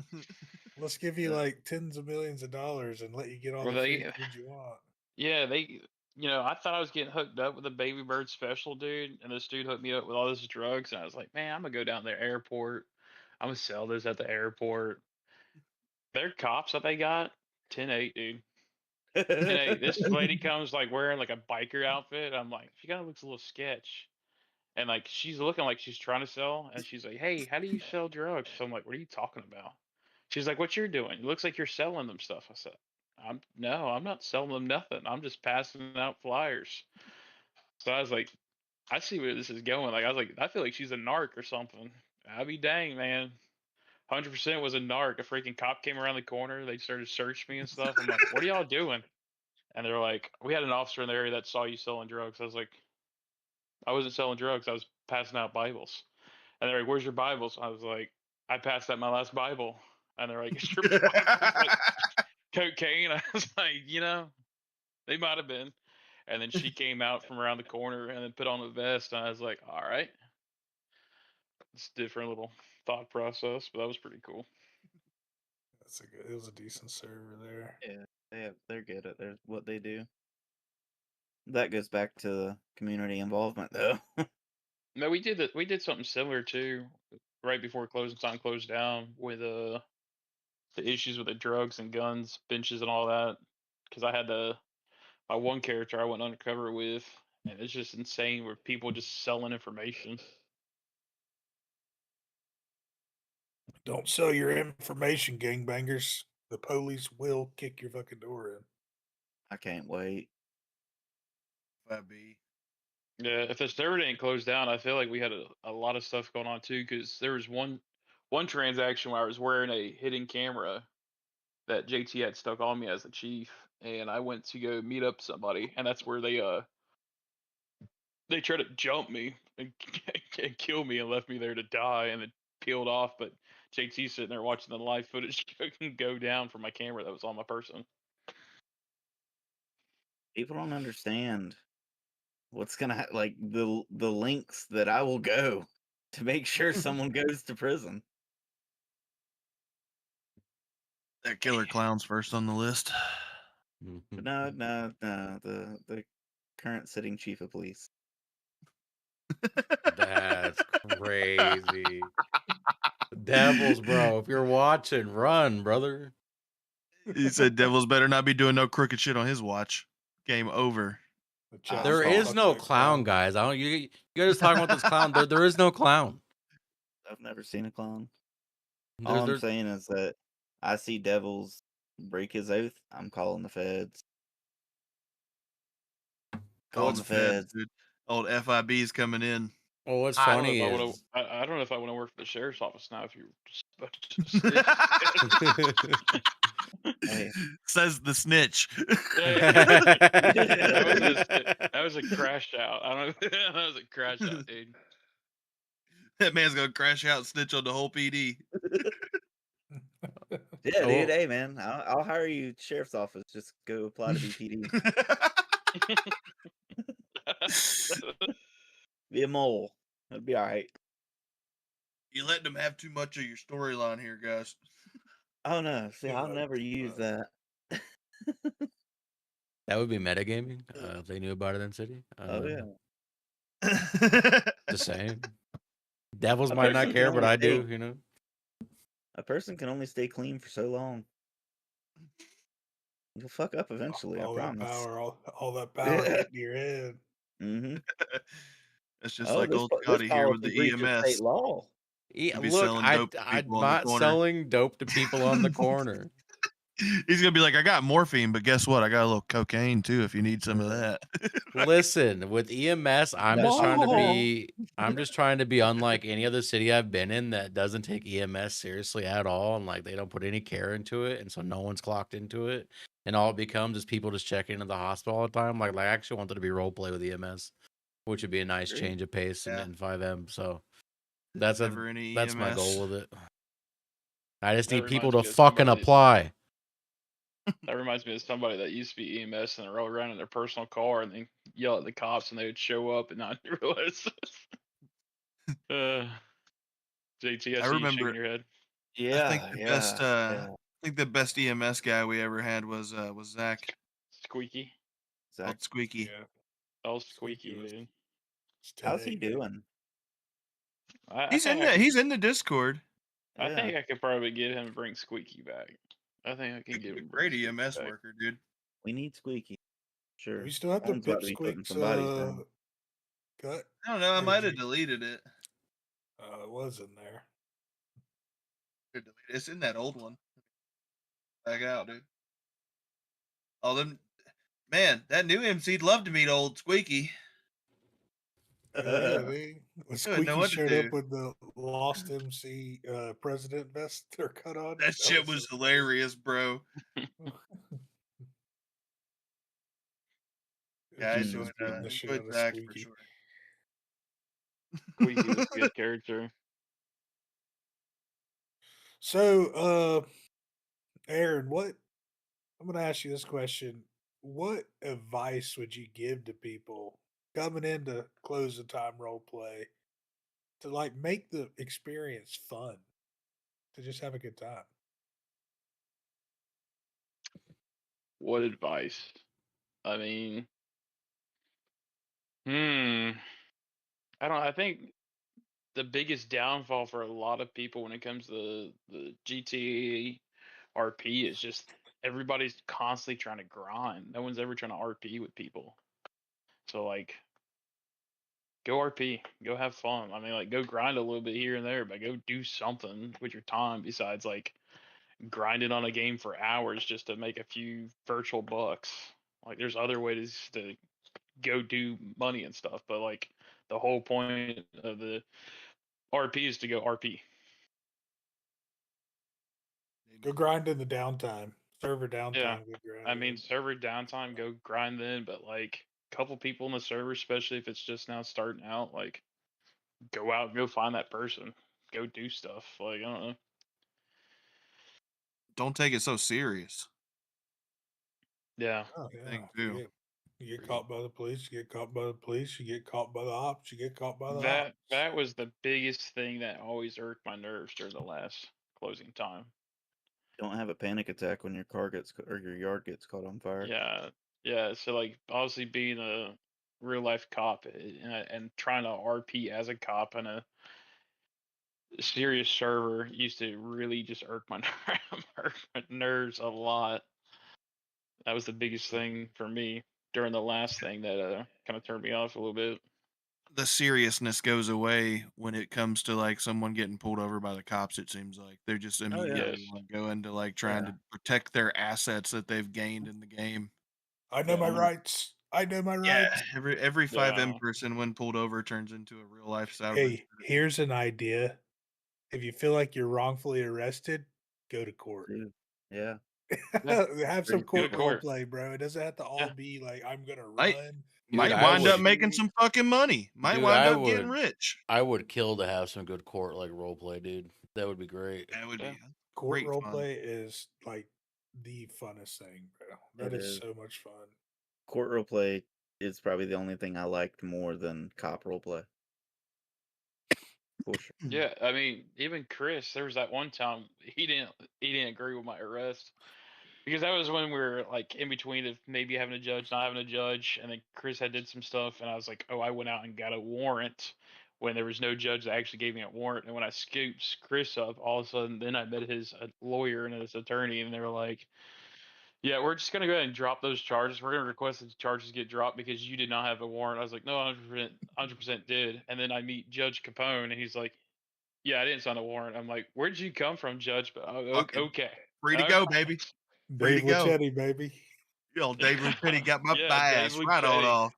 Speaker 5: Let's give you like tens of millions of dollars and let you get all
Speaker 8: Well,
Speaker 5: the free food you want.
Speaker 8: Yeah, I thought I was getting hooked up with a baby bird special dude, and this dude hooked me up with all this drugs, and I was like, man, I'm gonna go down to the airport. I'm gonna sell this at the airport. Their cops that they got, 10-8, dude. 10-8. This lady comes like wearing like a biker outfit. I'm like, she kind of looks a little sketch. And like she's looking like she's trying to sell, and she's like, "Hey, how do you sell drugs?" So I'm like, "What are you talking about?" She's like, "What you're doing? It looks like you're selling them stuff." I said, I'm not selling them nothing. I'm just passing out flyers." So I was like, I see where this is going. Like I was like, I feel like she's a narc or something. I'll be dang, man. 100% was a narc. A freaking cop came around the corner. They started to search me and stuff. I'm like, "What are y'all doing?" And they're like, "We had an officer in the area that saw you selling drugs." I was like, "I wasn't selling drugs. I was passing out Bibles." And they're like, "Where's your Bibles?" I was like, "I passed out my last Bible." And they're like, "Is your Bibles like cocaine?" I was like, they might have been. And then she came out from around the corner and then put on a vest. And I was like, all right. It's a different little thought process, but that was pretty cool.
Speaker 5: It was a decent server there.
Speaker 7: Yeah, they're good at what they do. That goes back to the community involvement, though.
Speaker 8: No, we did something similar too, right before closing time closed down with the issues with the drugs and guns, benches and all that. Because I had my one character I went undercover with, and it's just insane where people just selling information.
Speaker 5: Don't sell your information, gangbangers. The police will kick your fucking door in.
Speaker 7: I can't wait.
Speaker 4: 5B.
Speaker 8: Yeah, if the server didn't close down, I feel like we had a lot of stuff going on too. Because there was one transaction where I was wearing a hidden camera that JT had stuck on me as the chief, and I went to go meet up somebody, and that's where they tried to jump me and, and kill me and left me there to die, and then peeled off. But JT's sitting there watching the live footage go down from my camera that was on my person.
Speaker 7: People don't understand what's gonna like the lengths that I will go to make sure someone goes to prison.
Speaker 4: That killer clown's first on the list.
Speaker 7: But no, the current sitting chief of police.
Speaker 3: That's crazy. Devils, bro. If you're watching, run, brother.
Speaker 4: He said Devils better not be doing no crooked shit on his watch. Game over.
Speaker 3: There is no clown, guys. I don't. You guys talking about this clown? There is no clown.
Speaker 7: I've never seen a clown. All I'm saying is that I see Devils break his oath. I'm calling the feds.
Speaker 4: Calling the feds, dude. Old FIB's coming in.
Speaker 3: Well, what's funny is
Speaker 8: I don't know if I want to work for the sheriff's office now. If you're
Speaker 7: Hey.
Speaker 4: Says the snitch.
Speaker 8: That was a crash out. I don't know. That was a crash out, dude.
Speaker 4: That man's gonna crash out and snitch on the whole PD.
Speaker 7: Yeah, dude. Hey, man, I'll hire you, sheriff's office. Just go apply to BPD. Be a mole. It'll be all right.
Speaker 4: You letting them have too much of your storyline here, guys.
Speaker 7: Oh no! See, I'll never use that.
Speaker 3: That would be metagaming if they knew about it in City.
Speaker 7: Oh yeah.
Speaker 3: Just saying. Devils might not care, but I do. You know.
Speaker 7: A person can only stay clean for so long. You'll fuck up eventually. I promise.
Speaker 5: All that power hitting your head.
Speaker 7: Mm-hmm.
Speaker 4: It's just like old Scotty here with the EMS.
Speaker 7: State law.
Speaker 3: Yeah, look, I'm not selling dope to people on the corner.
Speaker 4: He's gonna be like, I got morphine, but guess what? I got a little cocaine too. If you need some of that.
Speaker 3: Listen, with EMS, I'm just trying to be unlike any other city I've been in that doesn't take EMS seriously at all, and like they don't put any care into it, and so no one's clocked into it, and all it becomes is people just checking into the hospital all the time. Like I actually wanted to be role play with EMS, which would be a nice change of pace in FiveM. So that's my goal with it. I just need people to fucking apply.
Speaker 8: That reminds me of somebody that used to be EMS and they roll around in their personal car and then yell at the cops and they would show up and not realize. JT, I remember you shaking your head.
Speaker 7: Yeah,
Speaker 4: I think the best EMS guy we ever had was Zach.
Speaker 8: Squeaky.
Speaker 7: Zach
Speaker 4: Squeaky.
Speaker 8: Yeah. That was Squeaky, dude.
Speaker 7: How's he doing?
Speaker 4: He's in the Discord.
Speaker 8: I think I could probably get him to bring Squeaky back. I think I can get him.
Speaker 4: Great EMS worker, dude.
Speaker 7: We need Squeaky. Sure.
Speaker 5: We still have the Pipsqueaks cut?
Speaker 4: I don't know. I
Speaker 5: Or
Speaker 4: might
Speaker 5: did
Speaker 4: have
Speaker 5: you-
Speaker 4: deleted it.
Speaker 5: It was in there.
Speaker 4: It's in that old one. Back out, dude. Oh, them man, that new MC'd love to meet old Squeaky.
Speaker 5: Hell yeah, dude. When
Speaker 4: I wouldn't know
Speaker 5: Squeaky
Speaker 4: what to
Speaker 5: showed
Speaker 4: do.
Speaker 5: up with the Lost MC president vest or cut on.
Speaker 4: That shit was hilarious, bro. Yeah, I
Speaker 5: Just was beating the shit
Speaker 4: enjoyed
Speaker 5: out of
Speaker 4: Zach for
Speaker 5: Squeaky.
Speaker 4: sure.
Speaker 8: Squeaky was a good character.
Speaker 5: So, Aaron, what I'm gonna ask you this question. What advice would you give to people coming into closing time role play to like make the experience fun, to just have a good time?
Speaker 8: What advice? I mean, I don't. I think the biggest downfall for a lot of people when it comes to the GTA RP is just everybody's constantly trying to grind. No one's ever trying to RP with people. So like, go RP, go have fun. I mean, like, go grind a little bit here and there, but go do something with your time besides like grinding on a game for hours just to make a few virtual bucks. Like, there's other ways to go do money and stuff, but like the whole point of the RP is to go RP.
Speaker 5: Go grind in the downtime. Server downtime.
Speaker 8: Yeah.
Speaker 5: Go grind
Speaker 8: I mean,
Speaker 5: in.
Speaker 8: server downtime, go grind then, but like a couple people in the server, especially if it's just now starting out, like go out and go find that person. Go do stuff. Like, I don't know.
Speaker 4: Don't take it so serious.
Speaker 8: Yeah.
Speaker 5: Oh yeah.
Speaker 4: Thing too.
Speaker 5: You get caught by the police, you get caught by the police, you get caught by the ops, you get caught by the
Speaker 8: That
Speaker 5: ops.
Speaker 8: that was the biggest thing that always irked my nerves during the last closing time.
Speaker 7: Don't have a panic attack when your car gets or your yard gets caught on fire.
Speaker 8: Yeah. Yeah. So like obviously being a real life cop and trying to RP as a cop in a serious server used to really just irk my irk my nerves a lot. That was the biggest thing for me during the last thing that kind of turned me off a little bit.
Speaker 4: The seriousness goes away when it comes to like someone getting pulled over by the cops. It seems like they're just immediately
Speaker 8: Yes.
Speaker 4: want to go into like trying to protect their assets that they've gained in the game.
Speaker 5: I know my
Speaker 8: Yeah.
Speaker 5: rights. I know my
Speaker 4: Yeah,
Speaker 5: rights.
Speaker 4: every FiveM
Speaker 8: Yeah.
Speaker 4: person when pulled over turns into a real life cyber.
Speaker 5: Hey, here's an idea. If you feel like you're wrongfully arrested, go to court.
Speaker 7: Dude, yeah.
Speaker 5: Have some
Speaker 7: Pretty
Speaker 5: court
Speaker 8: simple.
Speaker 5: role
Speaker 8: Court.
Speaker 5: play, bro. It doesn't have to all
Speaker 8: Yeah.
Speaker 5: be like I'm gonna
Speaker 4: Right.
Speaker 5: run.
Speaker 4: Might
Speaker 3: I
Speaker 4: wind up
Speaker 3: would-
Speaker 4: making some fucking money. Might
Speaker 3: Dude,
Speaker 4: wind
Speaker 3: I
Speaker 4: up getting
Speaker 3: would-
Speaker 4: rich.
Speaker 3: I would kill to have some good court like role play, dude. That would be great.
Speaker 4: That would
Speaker 8: Yeah.
Speaker 4: be
Speaker 5: Court
Speaker 4: great
Speaker 5: role
Speaker 4: fun.
Speaker 5: play is like the funnest thing, bro. That
Speaker 7: It
Speaker 5: is
Speaker 7: is.
Speaker 5: so much fun.
Speaker 7: Court roleplay is probably the only thing I liked more than cop roleplay. For sure.
Speaker 8: Yeah, I mean, even Chris, there was that one time he didn't agree with my arrest because that was when we were like in between of maybe having a judge, not having a judge, and then Chris had did some stuff, and I was like, oh, I went out and got a warrant when there was no judge that actually gave me a warrant, and when I scooped Chris up, all of a sudden, then I met his lawyer and his attorney, and they were like, yeah, we're just gonna go ahead and drop those charges. We're gonna request that the charges get dropped because you did not have a warrant. I was like, no, 100% did. And then I meet Judge Capone, and he's like, yeah, I didn't sign a warrant. I'm like, where'd you come from, Judge? But
Speaker 4: Fucking
Speaker 8: okay,
Speaker 4: Free to
Speaker 8: all
Speaker 4: go,
Speaker 8: right.
Speaker 4: baby. Free to
Speaker 5: Dave
Speaker 4: go.
Speaker 5: Luchetti, baby.
Speaker 4: Yo, Dave Luchetti got my
Speaker 8: Yeah,
Speaker 4: bias
Speaker 8: Dave
Speaker 4: right on
Speaker 8: Luchetti.
Speaker 4: off.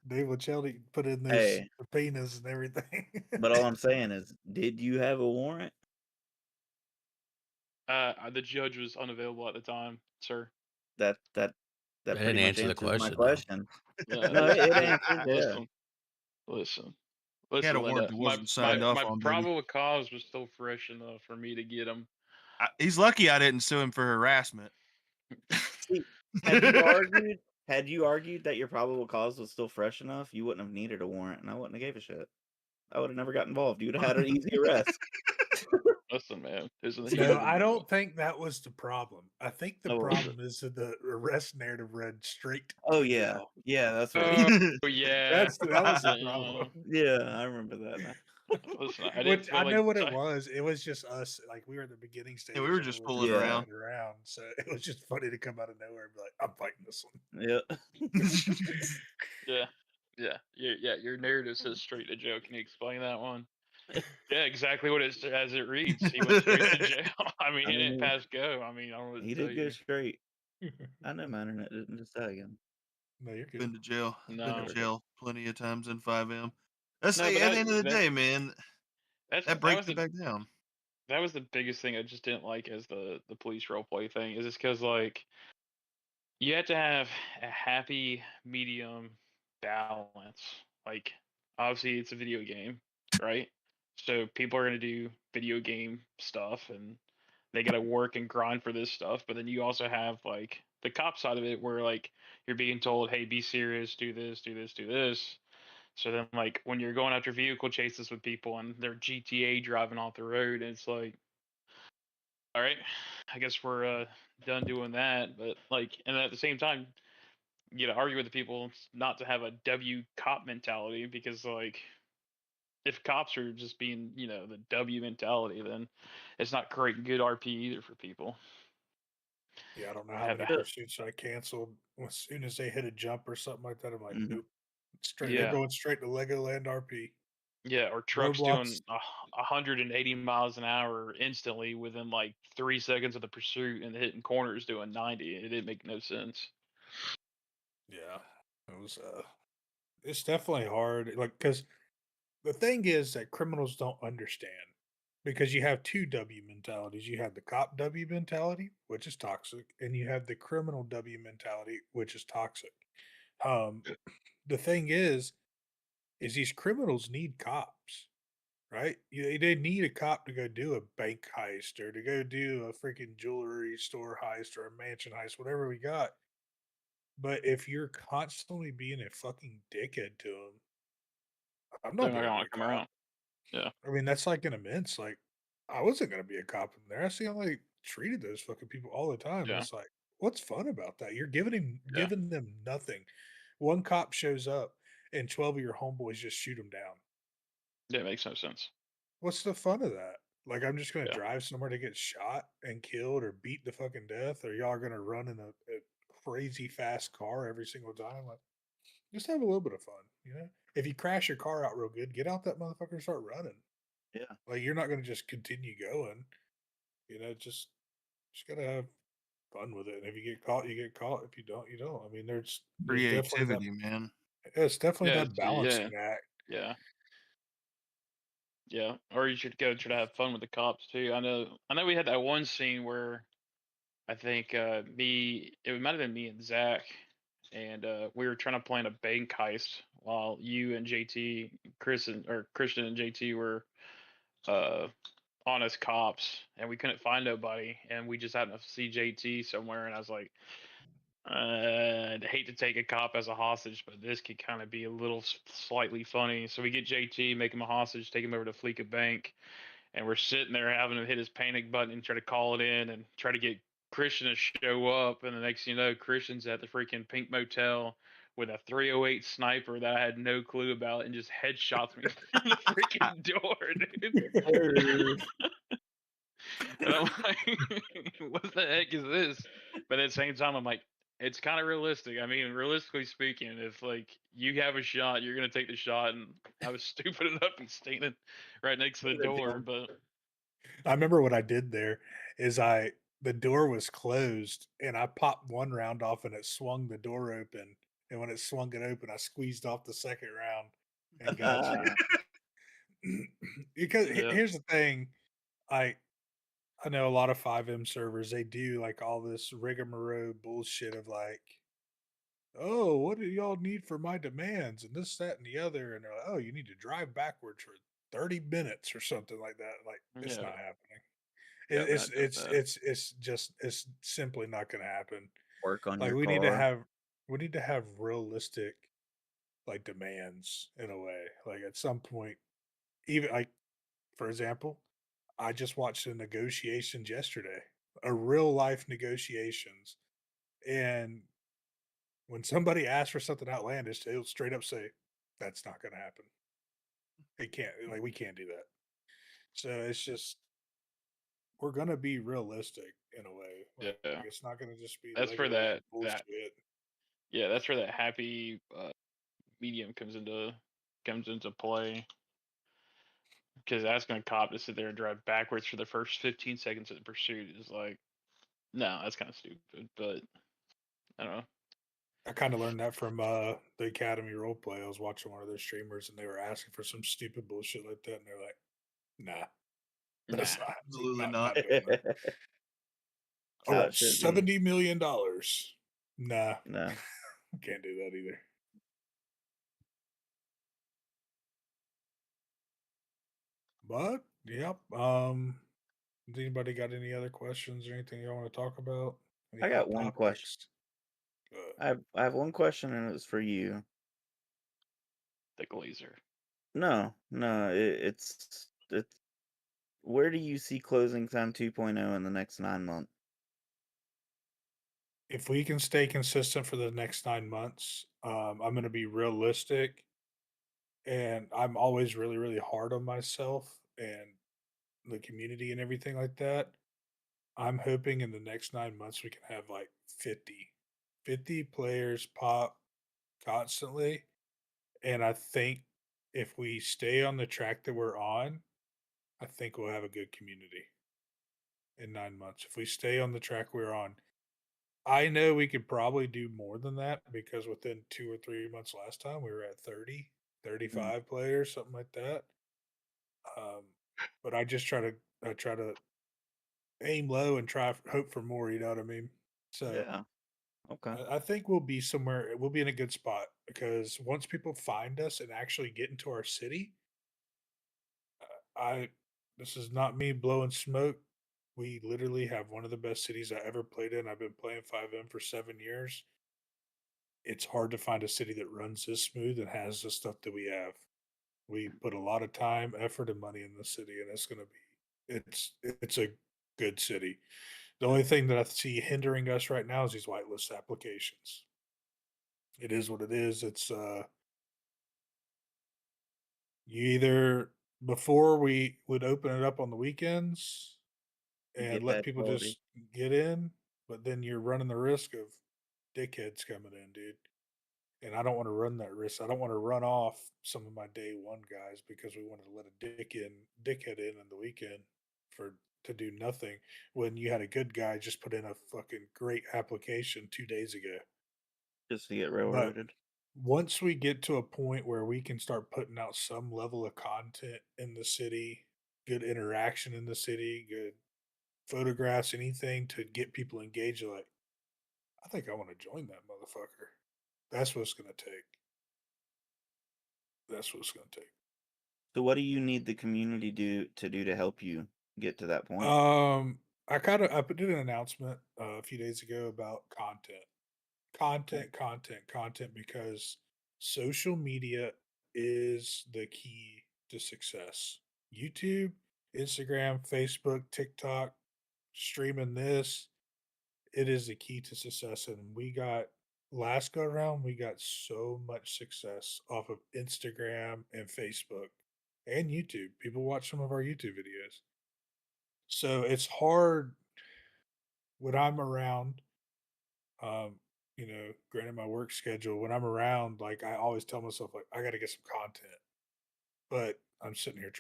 Speaker 5: Dave Luchetti put in those
Speaker 7: Hey.
Speaker 5: subpoenas and everything.
Speaker 7: But all I'm saying is, did you have a warrant?
Speaker 8: The judge was unavailable at the time, sir.
Speaker 7: That
Speaker 3: That
Speaker 7: pretty
Speaker 3: didn't
Speaker 7: much
Speaker 3: answer the
Speaker 7: answers my
Speaker 3: question, though.
Speaker 7: question.
Speaker 8: Yeah,
Speaker 7: No, it answered. Yeah.
Speaker 8: listen.
Speaker 4: He had a
Speaker 8: Linda,
Speaker 4: warrant that wasn't signed off
Speaker 8: my
Speaker 4: on, baby.
Speaker 8: probable cause was still fresh enough for me to get him.
Speaker 4: He's lucky I didn't sue him for harassment.
Speaker 7: See, had you argued that your probable cause was still fresh enough, you wouldn't have needed a warrant, and I wouldn't have gave a shit. I would have never got involved. You'd have had an easy arrest.
Speaker 8: Listen, man, isn't
Speaker 7: See,
Speaker 8: he?
Speaker 5: No, I don't think that was the problem. I think the
Speaker 7: Oh, what was
Speaker 5: problem is that the arrest narrative read straight. to
Speaker 7: Oh yeah,
Speaker 5: jail.
Speaker 7: yeah, that's what.
Speaker 8: Oh yeah,
Speaker 5: That was the
Speaker 8: Yeah.
Speaker 5: problem.
Speaker 7: Yeah, I remember that now.
Speaker 8: Listen, I didn't
Speaker 5: Which
Speaker 8: feel
Speaker 5: I
Speaker 8: like
Speaker 5: know what it was. It was just us. Like we were at the beginning stage.
Speaker 4: we were just fooling
Speaker 7: around.
Speaker 5: around. So it was just funny to come out of nowhere and be like, "I'm fighting this one."
Speaker 7: Yeah.
Speaker 8: Yeah, Your narrative says straight to jail. Can you explain that one? Yeah, exactly what it as it reads. He went straight to jail. I mean, he didn't pass go. I mean, I don't know what
Speaker 7: He
Speaker 8: to tell
Speaker 7: did go
Speaker 8: you.
Speaker 7: straight. I know my internet didn't just die again.
Speaker 5: No, you're
Speaker 4: Been
Speaker 5: good.
Speaker 4: to jail. Been
Speaker 8: No,
Speaker 4: to jail plenty of times in 5M. That's
Speaker 8: no,
Speaker 4: like,
Speaker 8: but
Speaker 4: at the end of the day, man. That
Speaker 8: that
Speaker 4: breaks
Speaker 8: was
Speaker 4: it back down.
Speaker 8: the biggest thing I just didn't like as the police role play thing is just because like you have to have a happy medium balance. Like obviously it's a video game, right? So people are gonna do video game stuff and they gotta work and grind for this stuff. But then you also have like the cop side of it where like you're being told, hey, be serious, do this, do this, do this. So then like when you're going after vehicle chases with people and they're GTA driving off the road, it's like, all right, I guess we're done doing that. But like, and at the same time, you know, argue with the people not to have a W cop mentality because like if cops are just being, you know, the W mentality, then it's not creating good RP either for people.
Speaker 5: Yeah, I don't know
Speaker 8: You
Speaker 5: how
Speaker 8: have
Speaker 5: many
Speaker 8: a
Speaker 5: pursuits I canceled as soon as they hit a jump or something like that. I'm like,
Speaker 7: Mhm.
Speaker 5: nope, straight. They're
Speaker 8: yeah,
Speaker 5: going straight to Legoland RP.
Speaker 8: yeah, or trucks
Speaker 5: Roblox.
Speaker 8: doing 180 miles an hour instantly within like 3 seconds of the pursuit and hitting corners doing 90. It didn't make no sense.
Speaker 5: Yeah, it was. It's definitely hard. Like, because the thing is that criminals don't understand because you have two W mentalities. You have the cop W mentality, which is toxic, and you have the criminal W mentality, which is toxic. Um, the thing is these criminals need cops, right? They need a cop to go do a bank heist or to go do a freaking jewelry store heist or a mansion heist, whatever we got. But if you're constantly being a fucking dickhead to them, I'm
Speaker 8: They're
Speaker 5: not
Speaker 8: not
Speaker 5: gonna
Speaker 8: gonna
Speaker 5: be
Speaker 8: want
Speaker 5: a
Speaker 8: to come
Speaker 5: cop.
Speaker 8: around. Yeah,
Speaker 5: I mean, that's like an immense. Like, I wasn't gonna be a cop in there. I see how they treated those fucking people all the time, and
Speaker 8: yeah,
Speaker 5: it's like, what's fun about that? You're
Speaker 8: yeah.
Speaker 5: giving them nothing. One cop shows up, and 12 of your homeboys just shoot him down.
Speaker 8: Yeah, it makes no sense.
Speaker 5: What's the fun of that? Like, I'm just gonna
Speaker 8: Yeah,
Speaker 5: drive somewhere to get shot and killed or beat to fucking death, or y'all are gonna run in a crazy fast car every single time? Like, just have a little bit of fun, you know? If you crash your car out real good, get out that motherfucker and start running.
Speaker 7: Yeah.
Speaker 5: Like, you're not gonna just continue going, you know, just gotta have fun with it. And if you get caught, you get caught. If you don't, you don't. I mean, there's definitely that.
Speaker 4: Creativity, man.
Speaker 5: It's definitely
Speaker 8: yeah,
Speaker 5: that
Speaker 8: yeah,
Speaker 5: balancing act.
Speaker 8: yeah, yeah. Or you should go try to have fun with the cops too. I know. We had that one scene where I think it might have been me and Zach, and we were trying to plan a bank heist while you and JT, Christian and JT were uh, on as cops, and we couldn't find nobody, and we just happened to see JT somewhere, and I was like, I'd hate to take a cop as a hostage, but this could kind of be a little slightly funny. So we get JT, make him a hostage, take him over to Fleeca Bank, and we're sitting there having him hit his panic button and try to call it in and try to get Christian to show up. And the next thing you know, Christian's at the freaking Pink Motel with a 308 sniper that I had no clue about and just headshots me through the freaking door, dude. And I'm like, what the heck is this? But at the same time, I'm like, it's kind of realistic. I mean, realistically speaking, if like you have a shot, you're gonna take the shot. And I was stupid enough to be standing right next to the door, but
Speaker 5: I remember what I did there is the door was closed and I popped one round off and it swung the door open. And when it swung it open, I squeezed off the second round and got you. Because
Speaker 8: yeah,
Speaker 5: here's the thing, I I know a lot of FiveM servers, they do like all this rigmarole bullshit of like, oh, what do y'all need for my demands? And this, that, and the other. And they're like, oh, you need to drive backwards for 30 minutes or something like that. Like, it's
Speaker 8: yeah,
Speaker 5: not happening.
Speaker 8: yeah. We're not doing that.
Speaker 5: It's simply not gonna happen.
Speaker 7: Work on
Speaker 5: Like,
Speaker 7: your car.
Speaker 5: we need to have realistic, like, demands in a way. Like, at some point, even like, for example, I just watched the negotiations yesterday, a real life negotiations, and when somebody asks for something outlandish, they'll straight up say, "That's not gonna happen. It can't like, we can't do that." So, it's just we're gonna be realistic in a way. Like,
Speaker 8: Yeah,
Speaker 5: it's not gonna just be
Speaker 8: that's for
Speaker 5: Legoland
Speaker 8: that.
Speaker 5: bullshit.
Speaker 8: Yeah, that's for that happy medium comes into play, because asking a cop to sit there and drive backwards for the first 15 seconds of the pursuit is like, no, that's kind of stupid. But I don't know.
Speaker 5: I kind of learned that from the Academy Roleplay. I was watching one of their streamers, and they were asking for some stupid bullshit like that, and they're like, "Nah, that's
Speaker 8: Nah.
Speaker 4: Absolutely
Speaker 5: not,
Speaker 4: not.
Speaker 5: not doing that." I
Speaker 7: How
Speaker 5: want
Speaker 7: it should be.
Speaker 5: $70 million. Nah,
Speaker 7: No.
Speaker 5: can't do that either. But yep. Has anybody got any other questions or anything you want to talk about? Any
Speaker 7: I got
Speaker 5: hot
Speaker 7: one question.
Speaker 5: topics?
Speaker 7: I have one question, and it's for you.
Speaker 8: The Glazer.
Speaker 7: No, it's where do you see Closing Time 2.0 in the next 9 months?
Speaker 5: If we can stay consistent for the next 9 months, I'm going to be realistic, and I'm always really, really hard on myself and the community and everything like that. I'm hoping in the next 9 months we can have like 50 players pop constantly. And I think if we stay on the track that we're on, I think we'll have a good community in 9 months. If we stay on the track we're on, I know we could probably do more than that because within 2 or 3 months last time we were at 30, 35 players, something like that. Um, but I try to aim low and hope for more. You know what I mean? So
Speaker 7: Yeah. Okay.
Speaker 5: I think we'll be somewhere. We'll be in a good spot because once people find us and actually get into our city, I this is not me blowing smoke. We literally have one of the best cities I ever played in. I've been playing FiveM for 7 years. It's hard to find a city that runs this smooth and has the stuff that we have. We put a lot of time, effort, and money in the city, and it's a good city. The only thing that I see hindering us right now is these whitelist applications. It is what it is. It's you either before we would open it up on the weekends and
Speaker 7: Get
Speaker 5: let
Speaker 7: bad
Speaker 5: people
Speaker 7: quality.
Speaker 5: just get in, but then you're running the risk of dickheads coming in, dude. And I don't want to run that risk. I don't want to run off some of my day one guys because we wanted to let a dickhead in on the weekend for to do nothing when you had a good guy just put in a fucking great application 2 days ago.
Speaker 7: Just to get
Speaker 5: But
Speaker 7: railroaded.
Speaker 5: once we get to a point where we can start putting out some level of content in the city, good interaction in the city, good photographs, anything to get people engaged, like, I think I want to join that motherfucker. That's what it's going to take. That's what it's going to take.
Speaker 7: So what do you need the community to do to help you get to that point?
Speaker 5: I did an announcement a few days ago about content because social media is the key to success. YouTube, Instagram, Facebook, TikTok, streaming this, it is the key to success. And last go around, we got so much success off of Instagram and Facebook and YouTube. People watch some of our YouTube videos. So it's hard when I'm around. Um, granted my work schedule, when I'm around, like I always tell myself, like I got to get some content. But I'm sitting here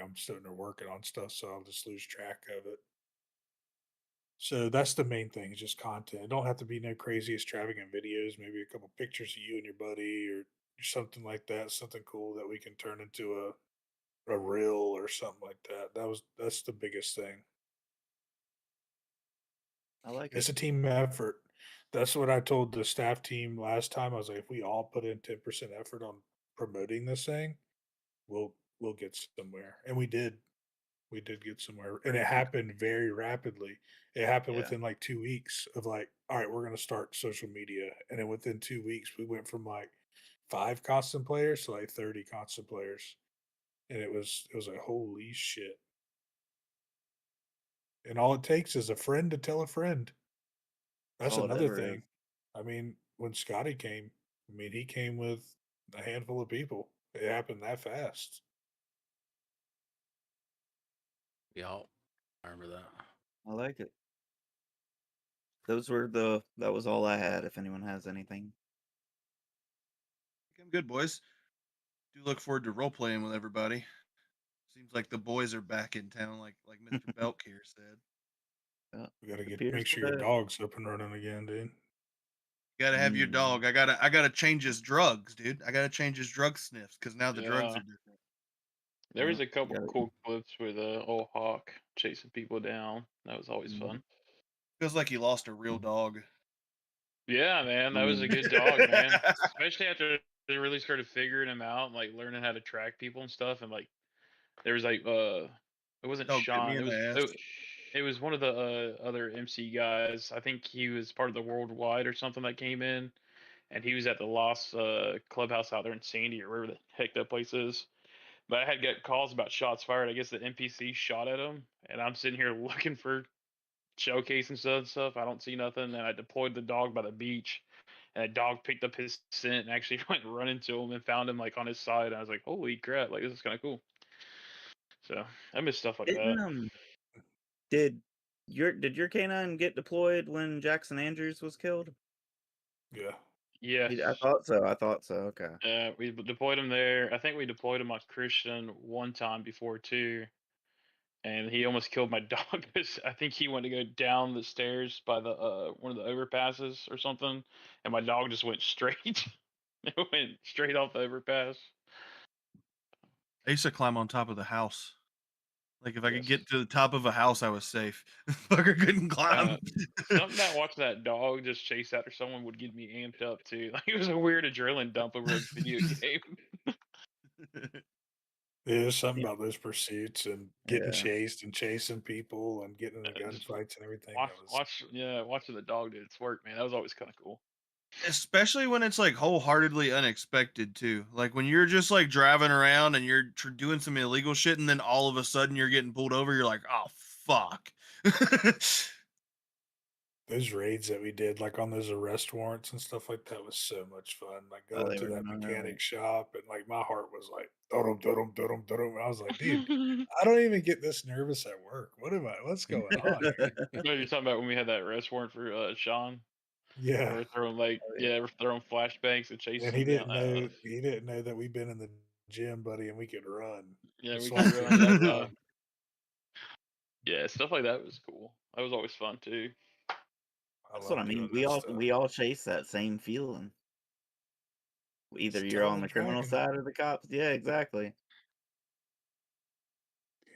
Speaker 5: I'm sitting there working on stuff, so I'll just lose track of it. So that's the main thing, is just content. It don't have to be no crazy extravagant videos. Maybe a couple pictures of you and your buddy, or something like that. Something cool that we can turn into a reel or something like that. That's the biggest thing.
Speaker 7: I like
Speaker 5: It's
Speaker 7: it.
Speaker 5: a team effort. That's what I told the staff team last time. I was like, if we all put in 10% effort on promoting this thing, we'll get somewhere. And we did. We did get somewhere. And it happened very rapidly. It happened
Speaker 7: Yeah.
Speaker 5: within like 2 weeks of like, all right, we're gonna start social media. And then within 2 weeks we went from like 5 constant players to like 30 constant players. And it was like, holy shit. And all it takes is a friend to tell a friend.
Speaker 7: That's
Speaker 5: That's
Speaker 7: all it
Speaker 5: another
Speaker 7: ever is.
Speaker 5: thing. I mean, when Scotty came, he came with a handful of people. It happened that fast.
Speaker 3: Yeah, I remember that.
Speaker 7: I like it. That was all I had, if anyone has anything.
Speaker 4: I'm good, boys. Do look forward to role playing with everybody. Seems like the boys are back in town, like Mr. Belk here said.
Speaker 5: We gotta
Speaker 7: Computer's
Speaker 5: make sure your
Speaker 7: back.
Speaker 5: dog's up and running again, dude.
Speaker 4: You gotta have your
Speaker 7: Mm.
Speaker 4: dog. I gotta change his drugs, dude. I gotta change his drug sniffs because now the drugs
Speaker 8: Yeah.
Speaker 4: are different.
Speaker 8: There was
Speaker 7: Yeah,
Speaker 8: a couple
Speaker 7: gotta-
Speaker 8: cool clips with old Hawk chasing people down. That was always
Speaker 7: mm,
Speaker 8: fun.
Speaker 4: Feels like he lost a real dog.
Speaker 8: Yeah, man, that was a
Speaker 7: mm.
Speaker 8: good dog, man. Especially after they really started figuring him out, and, like learning how to track people and stuff. And like, there was like, it wasn't
Speaker 4: Dog bit me
Speaker 8: Sean.
Speaker 4: in the ass.
Speaker 8: It was one of the other MC guys. I think he was part of the Worldwide or something that came in, and he was at the Lost Clubhouse out there in Sandy or wherever the heck that place is. But I had got calls about shots fired. I guess the NPC shot at him, and I'm sitting here looking for showcase and stuff. I don't see nothing, and I deployed the dog by the beach, and a dog picked up his scent and actually went running to him and found him like on his side. And I was like, holy crap, like this is kind of cool. So I miss stuff like that.
Speaker 7: Didn't did your canine get deployed when Jackson Andrews was killed?
Speaker 5: Yeah.
Speaker 8: Yes.
Speaker 7: I thought so. I thought so. Okay.
Speaker 8: We deployed him there. I think we deployed him on Christian one time before too, and he almost killed my dog because I think he went to go down the stairs by the one of the overpasses or something, and my dog just went straight. It went straight off the overpass.
Speaker 4: I used to climb on top of the house. Like if I could
Speaker 8: Yes.
Speaker 4: get to the top of a house, I was safe. Fucker couldn't climb.
Speaker 8: Something about watching that dog just chase after someone would get me amped up too. Like it was a weird adrenaline dump over a video game.
Speaker 5: There's something
Speaker 7: Yeah.
Speaker 5: about those pursuits and getting
Speaker 7: Yeah.
Speaker 5: chased and chasing people and getting into
Speaker 8: Just
Speaker 5: gunfights and everything. That was
Speaker 8: watching the dog do its work, man. That was always kind of cool.
Speaker 4: Especially when it's like wholeheartedly unexpected too. Like when you're just like driving around and you're doing some illegal shit, and then all of a sudden you're getting pulled over. You're like, oh fuck.
Speaker 5: those raids that we did, like on those arrest warrants and stuff like that, was so much fun. Like
Speaker 7: Oh,
Speaker 5: going
Speaker 7: they
Speaker 5: to
Speaker 7: were
Speaker 5: that
Speaker 7: gnarly.
Speaker 5: mechanic shop and like my heart was like dum dum dum dum. I was like, dude, I don't even get this nervous at work. What's going on here?
Speaker 8: No, you're talking about when we had that arrest warrant for Sean, where
Speaker 5: Yeah.
Speaker 8: we're throwing like
Speaker 7: Oh, yeah.
Speaker 8: yeah, we're throwing flashbangs and
Speaker 5: And
Speaker 8: chasing him down.
Speaker 5: he didn't know that we've been in the gym, buddy, and we could run.
Speaker 8: Yeah,
Speaker 5: The
Speaker 8: we could
Speaker 5: SWAT team
Speaker 8: run.
Speaker 5: could
Speaker 8: Yeah,
Speaker 5: run.
Speaker 8: yeah, stuff like that was cool. That was always fun too.
Speaker 5: I
Speaker 7: That's what I
Speaker 5: love
Speaker 7: mean.
Speaker 5: doing that stuff.
Speaker 7: We all chase that same feeling. Either
Speaker 5: It's
Speaker 7: you're on
Speaker 5: double
Speaker 7: the criminal
Speaker 5: dragon.
Speaker 7: side or the cops. Yeah, exactly.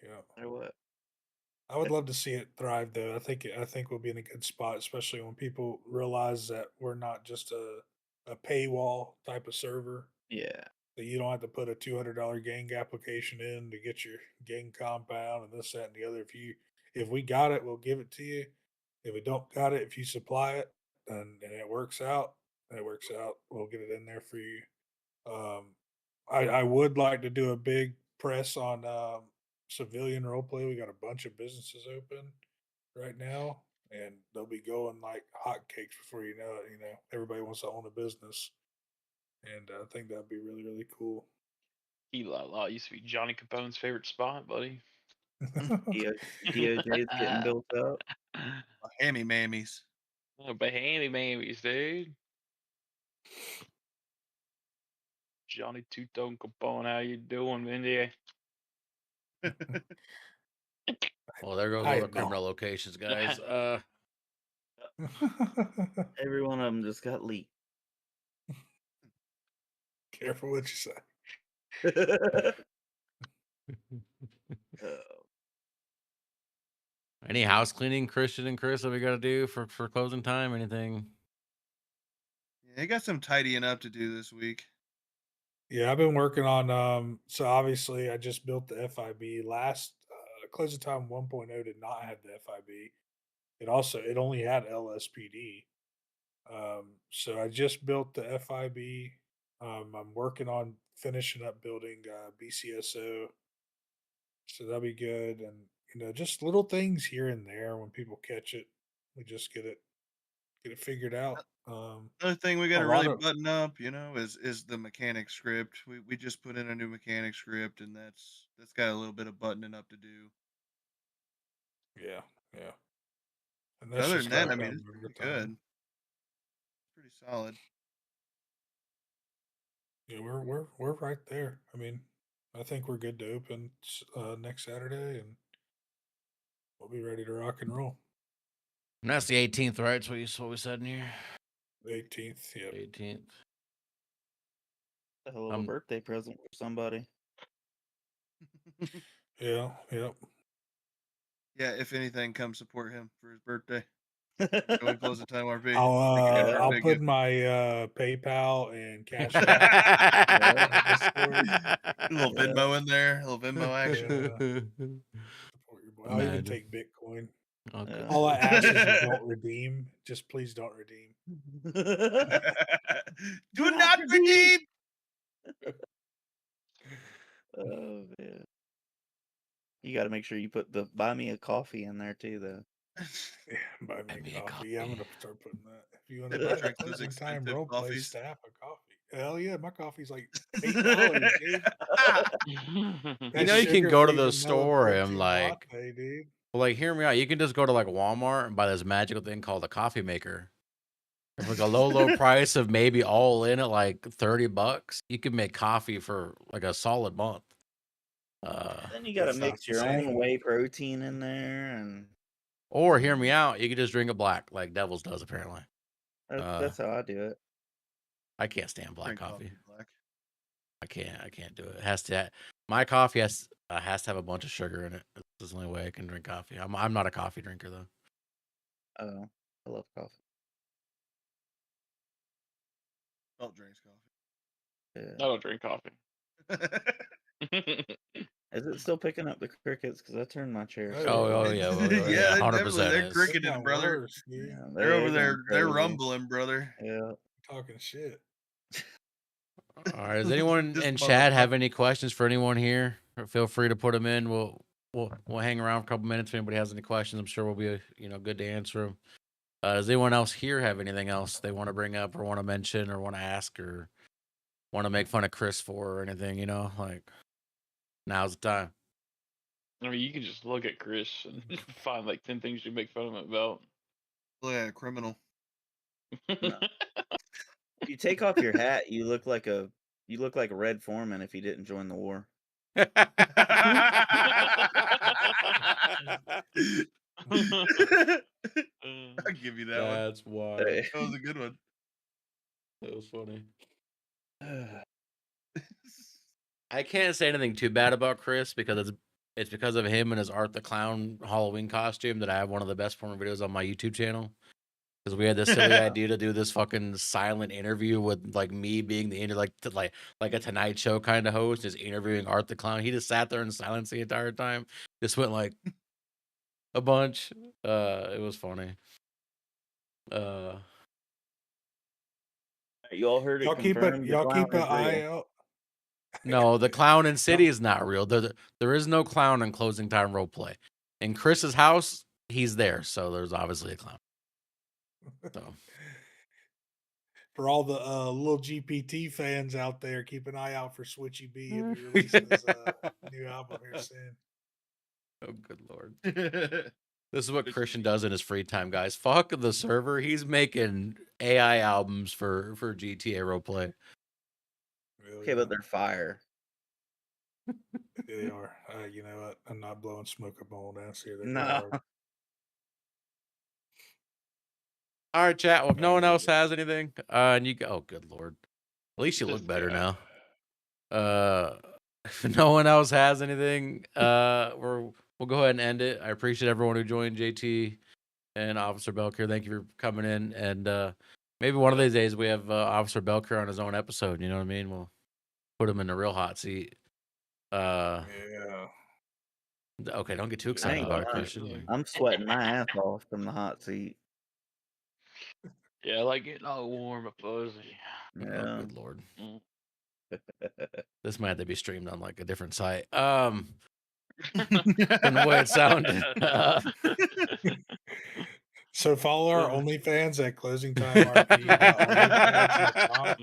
Speaker 5: Yeah.
Speaker 7: No matter what.
Speaker 5: I would love to see it thrive, though. I think we'll be in a good spot, especially when people realize that we're not just a paywall type of server.
Speaker 7: Yeah.
Speaker 5: That you don't have to put a $200 gang application in to get your gang compound and this, that, and the other. If we got it, we'll give it to you. If we don't got it, if you supply it and it works out, and it works out, we'll get it in there for you. Um, I would like to do a big press on civilian role play. We got a bunch of businesses open right now, and they'll be going like hotcakes before you know it. You know, everybody wants to own a business, and I think that'd be really, really cool.
Speaker 8: La used to be Johnny Capone's favorite spot, buddy.
Speaker 7: DOJ's getting built up.
Speaker 4: Hammy mammies.
Speaker 8: Oh, but handy mammies, dude. Johnny Two Tone Capone, how you doing, Mindy?
Speaker 3: Well, there goes
Speaker 5: I
Speaker 3: all the
Speaker 5: am not.
Speaker 3: criminal locations, guys.
Speaker 7: Every one of them just got leaked.
Speaker 5: Careful what you say.
Speaker 7: Oh,
Speaker 3: Any house cleaning, Christian and Chris, that we got to do for closing time? Anything?
Speaker 4: Yeah, I got some tidying up to do this week.
Speaker 5: Yeah, I've been working on so obviously I just built the FIB last closing time 1.0 did not have the FIB. It only had LSPD. So I just built the FIB. I'm working on finishing up building BCSO. So that'll be good, and just little things here and there when people catch it, we just get it figured out.
Speaker 4: Another thing we got
Speaker 5: A
Speaker 4: to
Speaker 5: lot
Speaker 4: really
Speaker 5: of
Speaker 4: button up, is the mechanic script. We just put in a new mechanic script, and that's got a little bit of buttoning up to do.
Speaker 5: yeah, yeah, and
Speaker 4: But
Speaker 5: that's
Speaker 4: other
Speaker 5: just
Speaker 4: than that,
Speaker 5: gonna
Speaker 4: I mean,
Speaker 5: come
Speaker 4: it's
Speaker 5: over
Speaker 4: pretty good.
Speaker 5: time.
Speaker 4: Pretty solid.
Speaker 5: Yeah, we're right there. I mean, I think we're good to open next Saturday, and we'll be ready to rock and roll.
Speaker 3: And that's the 18th, right? That's what we said in here.
Speaker 5: The 18th, yeah.
Speaker 3: 18th.
Speaker 7: A hell of a birthday present for somebody.
Speaker 5: Yeah, yep.
Speaker 4: Yeah, if anything, come support him for his birthday. Join Closing Time RP.
Speaker 5: I'll put my PayPal and Cash App
Speaker 4: Discord. A little Venmo in there, a little Venmo action.
Speaker 5: Support your boy. I'll even take Bitcoin.
Speaker 3: Okay.
Speaker 5: All I ask is you don't redeem. Just please don't redeem.
Speaker 4: Do not redeem.
Speaker 7: Oh man. You got to make sure you put the buy me a coffee in there too, though.
Speaker 5: Yeah, buy me a coffee. Yeah, I'm gonna start putting that. If you want to
Speaker 4: Never
Speaker 5: buy
Speaker 4: drink
Speaker 5: the
Speaker 4: those
Speaker 5: Closing Time
Speaker 4: expensive
Speaker 5: Roleplay
Speaker 4: coffees.
Speaker 5: staff a coffee. Hell yeah, my coffee's like $8, dude.
Speaker 3: You know, you can go to the store and like,
Speaker 5: latte, dude.
Speaker 3: well, like, hear me out. You can just go to like Walmart and buy this magical thing called a coffee maker. For like a low price of maybe all in at like $30, you can make coffee for like a solid month.
Speaker 7: Then you got to mix your own whey protein in there, and
Speaker 3: or hear me out, you can just drink it black like Devils does apparently.
Speaker 7: that's how I do it.
Speaker 3: I can't stand black coffee.
Speaker 4: Black.
Speaker 3: I can't do it. It has to. My coffee has to have a bunch of sugar in it. It's the only way I can drink coffee. I'm not a coffee drinker though.
Speaker 7: Oh, I love coffee.
Speaker 4: Belt drinks coffee.
Speaker 7: Yeah.
Speaker 8: I don't drink coffee.
Speaker 7: Is it still picking up the crickets? Because I turned my chair.
Speaker 3: Oh yeah,
Speaker 4: yeah,
Speaker 3: 100%.
Speaker 4: They're cricketing, brother.
Speaker 5: Yeah,
Speaker 4: they're over there. They're
Speaker 7: crazy.
Speaker 4: rumbling, brother.
Speaker 7: Yeah,
Speaker 5: talking shit.
Speaker 3: All right. Does anyone in chat have any questions for anyone here? Or feel free to put them in. We'll hang around for a couple minutes. If anybody has any questions, I'm sure we'll be good to answer them. Does anyone else here have anything else they want to bring up or want to mention or want to ask or want to make fun of Chris for or anything? Like now's the time.
Speaker 8: I mean, you can just look at Chris and find like 10 things you make fun of him about.
Speaker 4: Look at a criminal.
Speaker 7: No. If you take off your hat, you look like a Red Foreman if he didn't join the war.
Speaker 4: I'll give you that one.
Speaker 3: That's wild.
Speaker 4: That was a good one.
Speaker 3: That was funny. I can't say anything too bad about Chris because it's because of him and his Art the Clown Halloween costume that I have one of the best porn videos on my YouTube channel. Because we had this silly idea to do this fucking silent interview with like me being the like a Tonight Show kind of host, just interviewing Art the Clown. He just sat there in silence the entire time. Just went like a bunch. It was funny.
Speaker 7: You all heard it.
Speaker 5: Y'all keep an eye out.
Speaker 3: No, the clown in City is not real. There is no clown in Closing Time Roleplay. In Chris's house, he's there, so there's obviously a clown. So.
Speaker 5: For all the little GPT fans out there, keep an eye out for Switchy B. He'll be releasing his new album here soon.
Speaker 3: Oh, good Lord. This is what Christian does in his free time, guys. Fuck the server. He's making AI albums for GTA Roleplay.
Speaker 7: Okay, but they're fire.
Speaker 5: They are. You know what? I'm not blowing smoke up my old ass here.
Speaker 7: No.
Speaker 3: All right, chat. Well, if no one else has anything, and you go, oh, good Lord. At least you look better now. If no one else has anything, we'll go ahead and end it. I appreciate everyone who joined, JT and Officer Belker. Thank you for coming in. And maybe one of these days we have Officer Belker on his own episode. You know what I mean? We'll put him in the real hot seat.
Speaker 5: Yeah.
Speaker 3: Okay, don't get too excited about it, Christian.
Speaker 7: I'm sweating my ass off from the hot seat.
Speaker 8: Yeah, I like getting all warm and fuzzy.
Speaker 3: Yeah. Oh, good Lord. This might have to be streamed on like a different site. From the way it sounded.
Speaker 5: So follow our OnlyFans at Closing Time RP.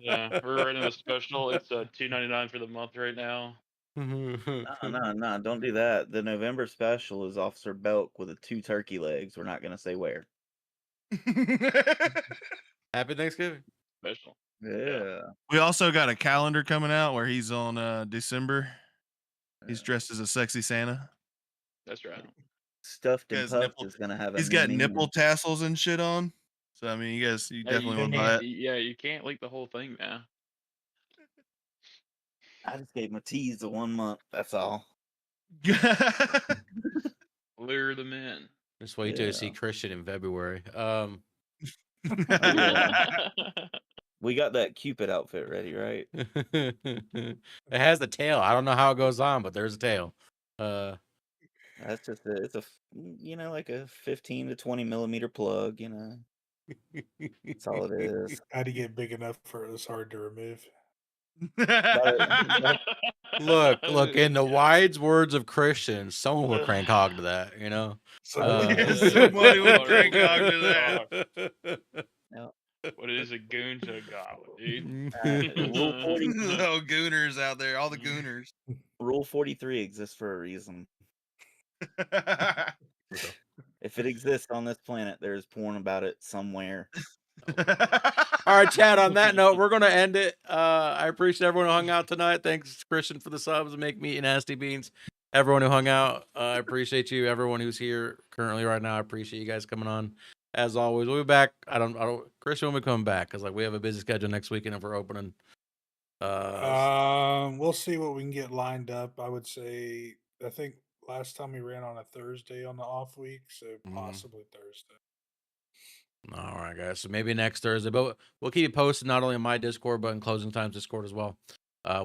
Speaker 8: Yeah, we're running a special. It's $2.99 for the month right now.
Speaker 7: No, don't do that. The November special is Officer Belk with 2 turkey legs. We're not going to say where.
Speaker 3: Happy Thanksgiving.
Speaker 8: Special.
Speaker 7: Yeah.
Speaker 4: We also got a calendar coming out where he's on December. He's dressed as a sexy Santa.
Speaker 8: That's right.
Speaker 7: Stuffed
Speaker 4: He
Speaker 7: and
Speaker 4: has
Speaker 7: Puffed
Speaker 4: nipple.
Speaker 7: is gonna have a
Speaker 4: He's
Speaker 7: new
Speaker 4: got
Speaker 7: meaning.
Speaker 4: nipple tassels and shit on. So I mean, you
Speaker 8: Hey,
Speaker 4: definitely
Speaker 8: you
Speaker 4: want to buy
Speaker 8: can't.
Speaker 4: it.
Speaker 8: Yeah, you can't leak the whole thing now.
Speaker 7: I just gave my teas the 1 month. That's all.
Speaker 8: Lure them in.
Speaker 3: Just wait till you see
Speaker 7: Yeah.
Speaker 3: Christian in February.
Speaker 7: Oh yeah. We got that Cupid outfit ready, right?
Speaker 3: It has the tail. I don't know how it goes on, but there's a tail.
Speaker 7: That's just it's a like a 15 to 20 millimeter plug. That's all it is.
Speaker 5: How'd he get big enough for it was hard to remove?
Speaker 3: Look, in the wise words of Christians, someone will crank hog to that,
Speaker 4: Somebody would crank hog to that.
Speaker 7: No.
Speaker 8: What is a goon to a goblin, dude?
Speaker 7: Rule 40.
Speaker 4: Oh, gooners out there, all the gooners.
Speaker 7: Rule 43 exists for a reason. If it exists on this planet, there's porn about it somewhere.
Speaker 3: All right, Chad, on that note, we're going to end it. I appreciate everyone who hung out tonight. Thanks, Christian, for the subs and Make Meat and Nasty Beans. Everyone who hung out, I appreciate you. Everyone who's here currently right now, I appreciate you guys coming on. As always, we'll be back. Christian will be coming back because we have a busy schedule next weekend if we're opening.
Speaker 5: We'll see what we can get lined up. I would say, I think last time we ran on a Thursday on the off week, so possibly Thursday.
Speaker 3: All right, guys. So maybe next Thursday, but we'll keep you posted not only in my Discord but in Closing Time's Discord as well.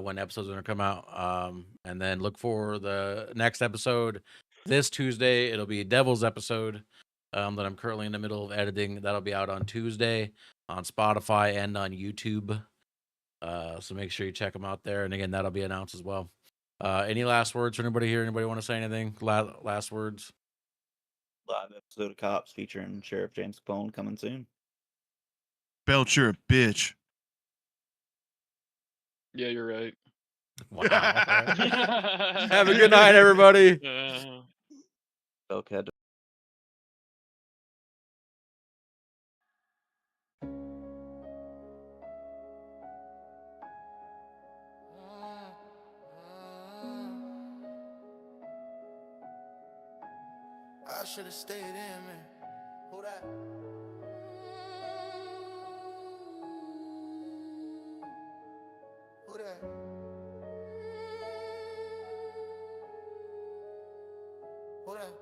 Speaker 3: When episodes are gonna come out. And then look for the next episode this Tuesday. It'll be a Devil's episode that I'm currently in the middle of editing. That'll be out on Tuesday on Spotify and on YouTube. So make sure you check them out there. And again, that'll be announced as well. Any last words for anybody here? Anybody want to say anything? Last words?
Speaker 7: Live episode of Cops featuring Sheriff James Capone coming soon.
Speaker 4: Belch, you're a bitch.
Speaker 8: Yeah, you're right.
Speaker 3: Wow. Have a good night, everybody.
Speaker 7: Belk had to
Speaker 1: I should have stayed in, man. Who that? Who that? Who that?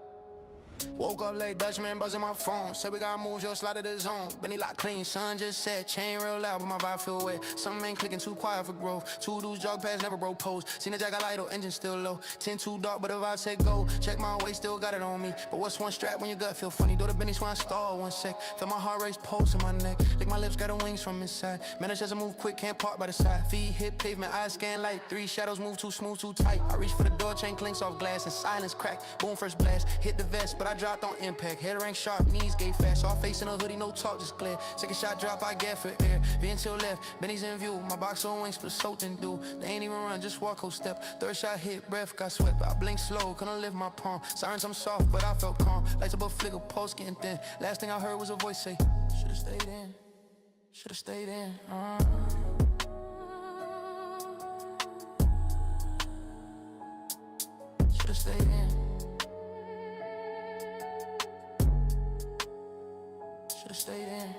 Speaker 1: Woke up late, Dutchman buzzing my phone. Said we got moves, yo, slide to the zone. Benny lock clean, sun just set. Chain real loud, but my vibe feel wet. Something ain't clicking, too quiet for growth. Two dudes jog past, never broke post. Seen the jack I light, engine still low. 10 too dark, but the vibe said go. Check my waist, still got it on me. But what's one strap when your gut feel funny? Do the Benny swine stall 1 sec. Feel my heart race pulse in my neck. Lick my lips, got the wings from inside. Manage as I move quick, can't park by the side. Feet hit pavement, eyes scan light. 3 shadows move too smooth, too tight. I reach for the door, chain clinks off glass and silence crack. Boom, first blast. Hit the vest, but I dropped on impact. Head rank sharp, knees gate fast. All face in a hoodie, no talk, just glare. Second shot drop, I get for air. Being till left, Benny's in view. My box on wings, split soaked and dew. They ain't even run, just walk, hold step. Third shot hit, breath got sweat, but I blink slow, couldn't lift my palm. Sirens, I'm soft, but I felt calm. Lights above flicker, pulse getting thin. Last thing I heard was a voice say, should've stayed in. Should've stayed in. Should've stayed in. Should've stayed in.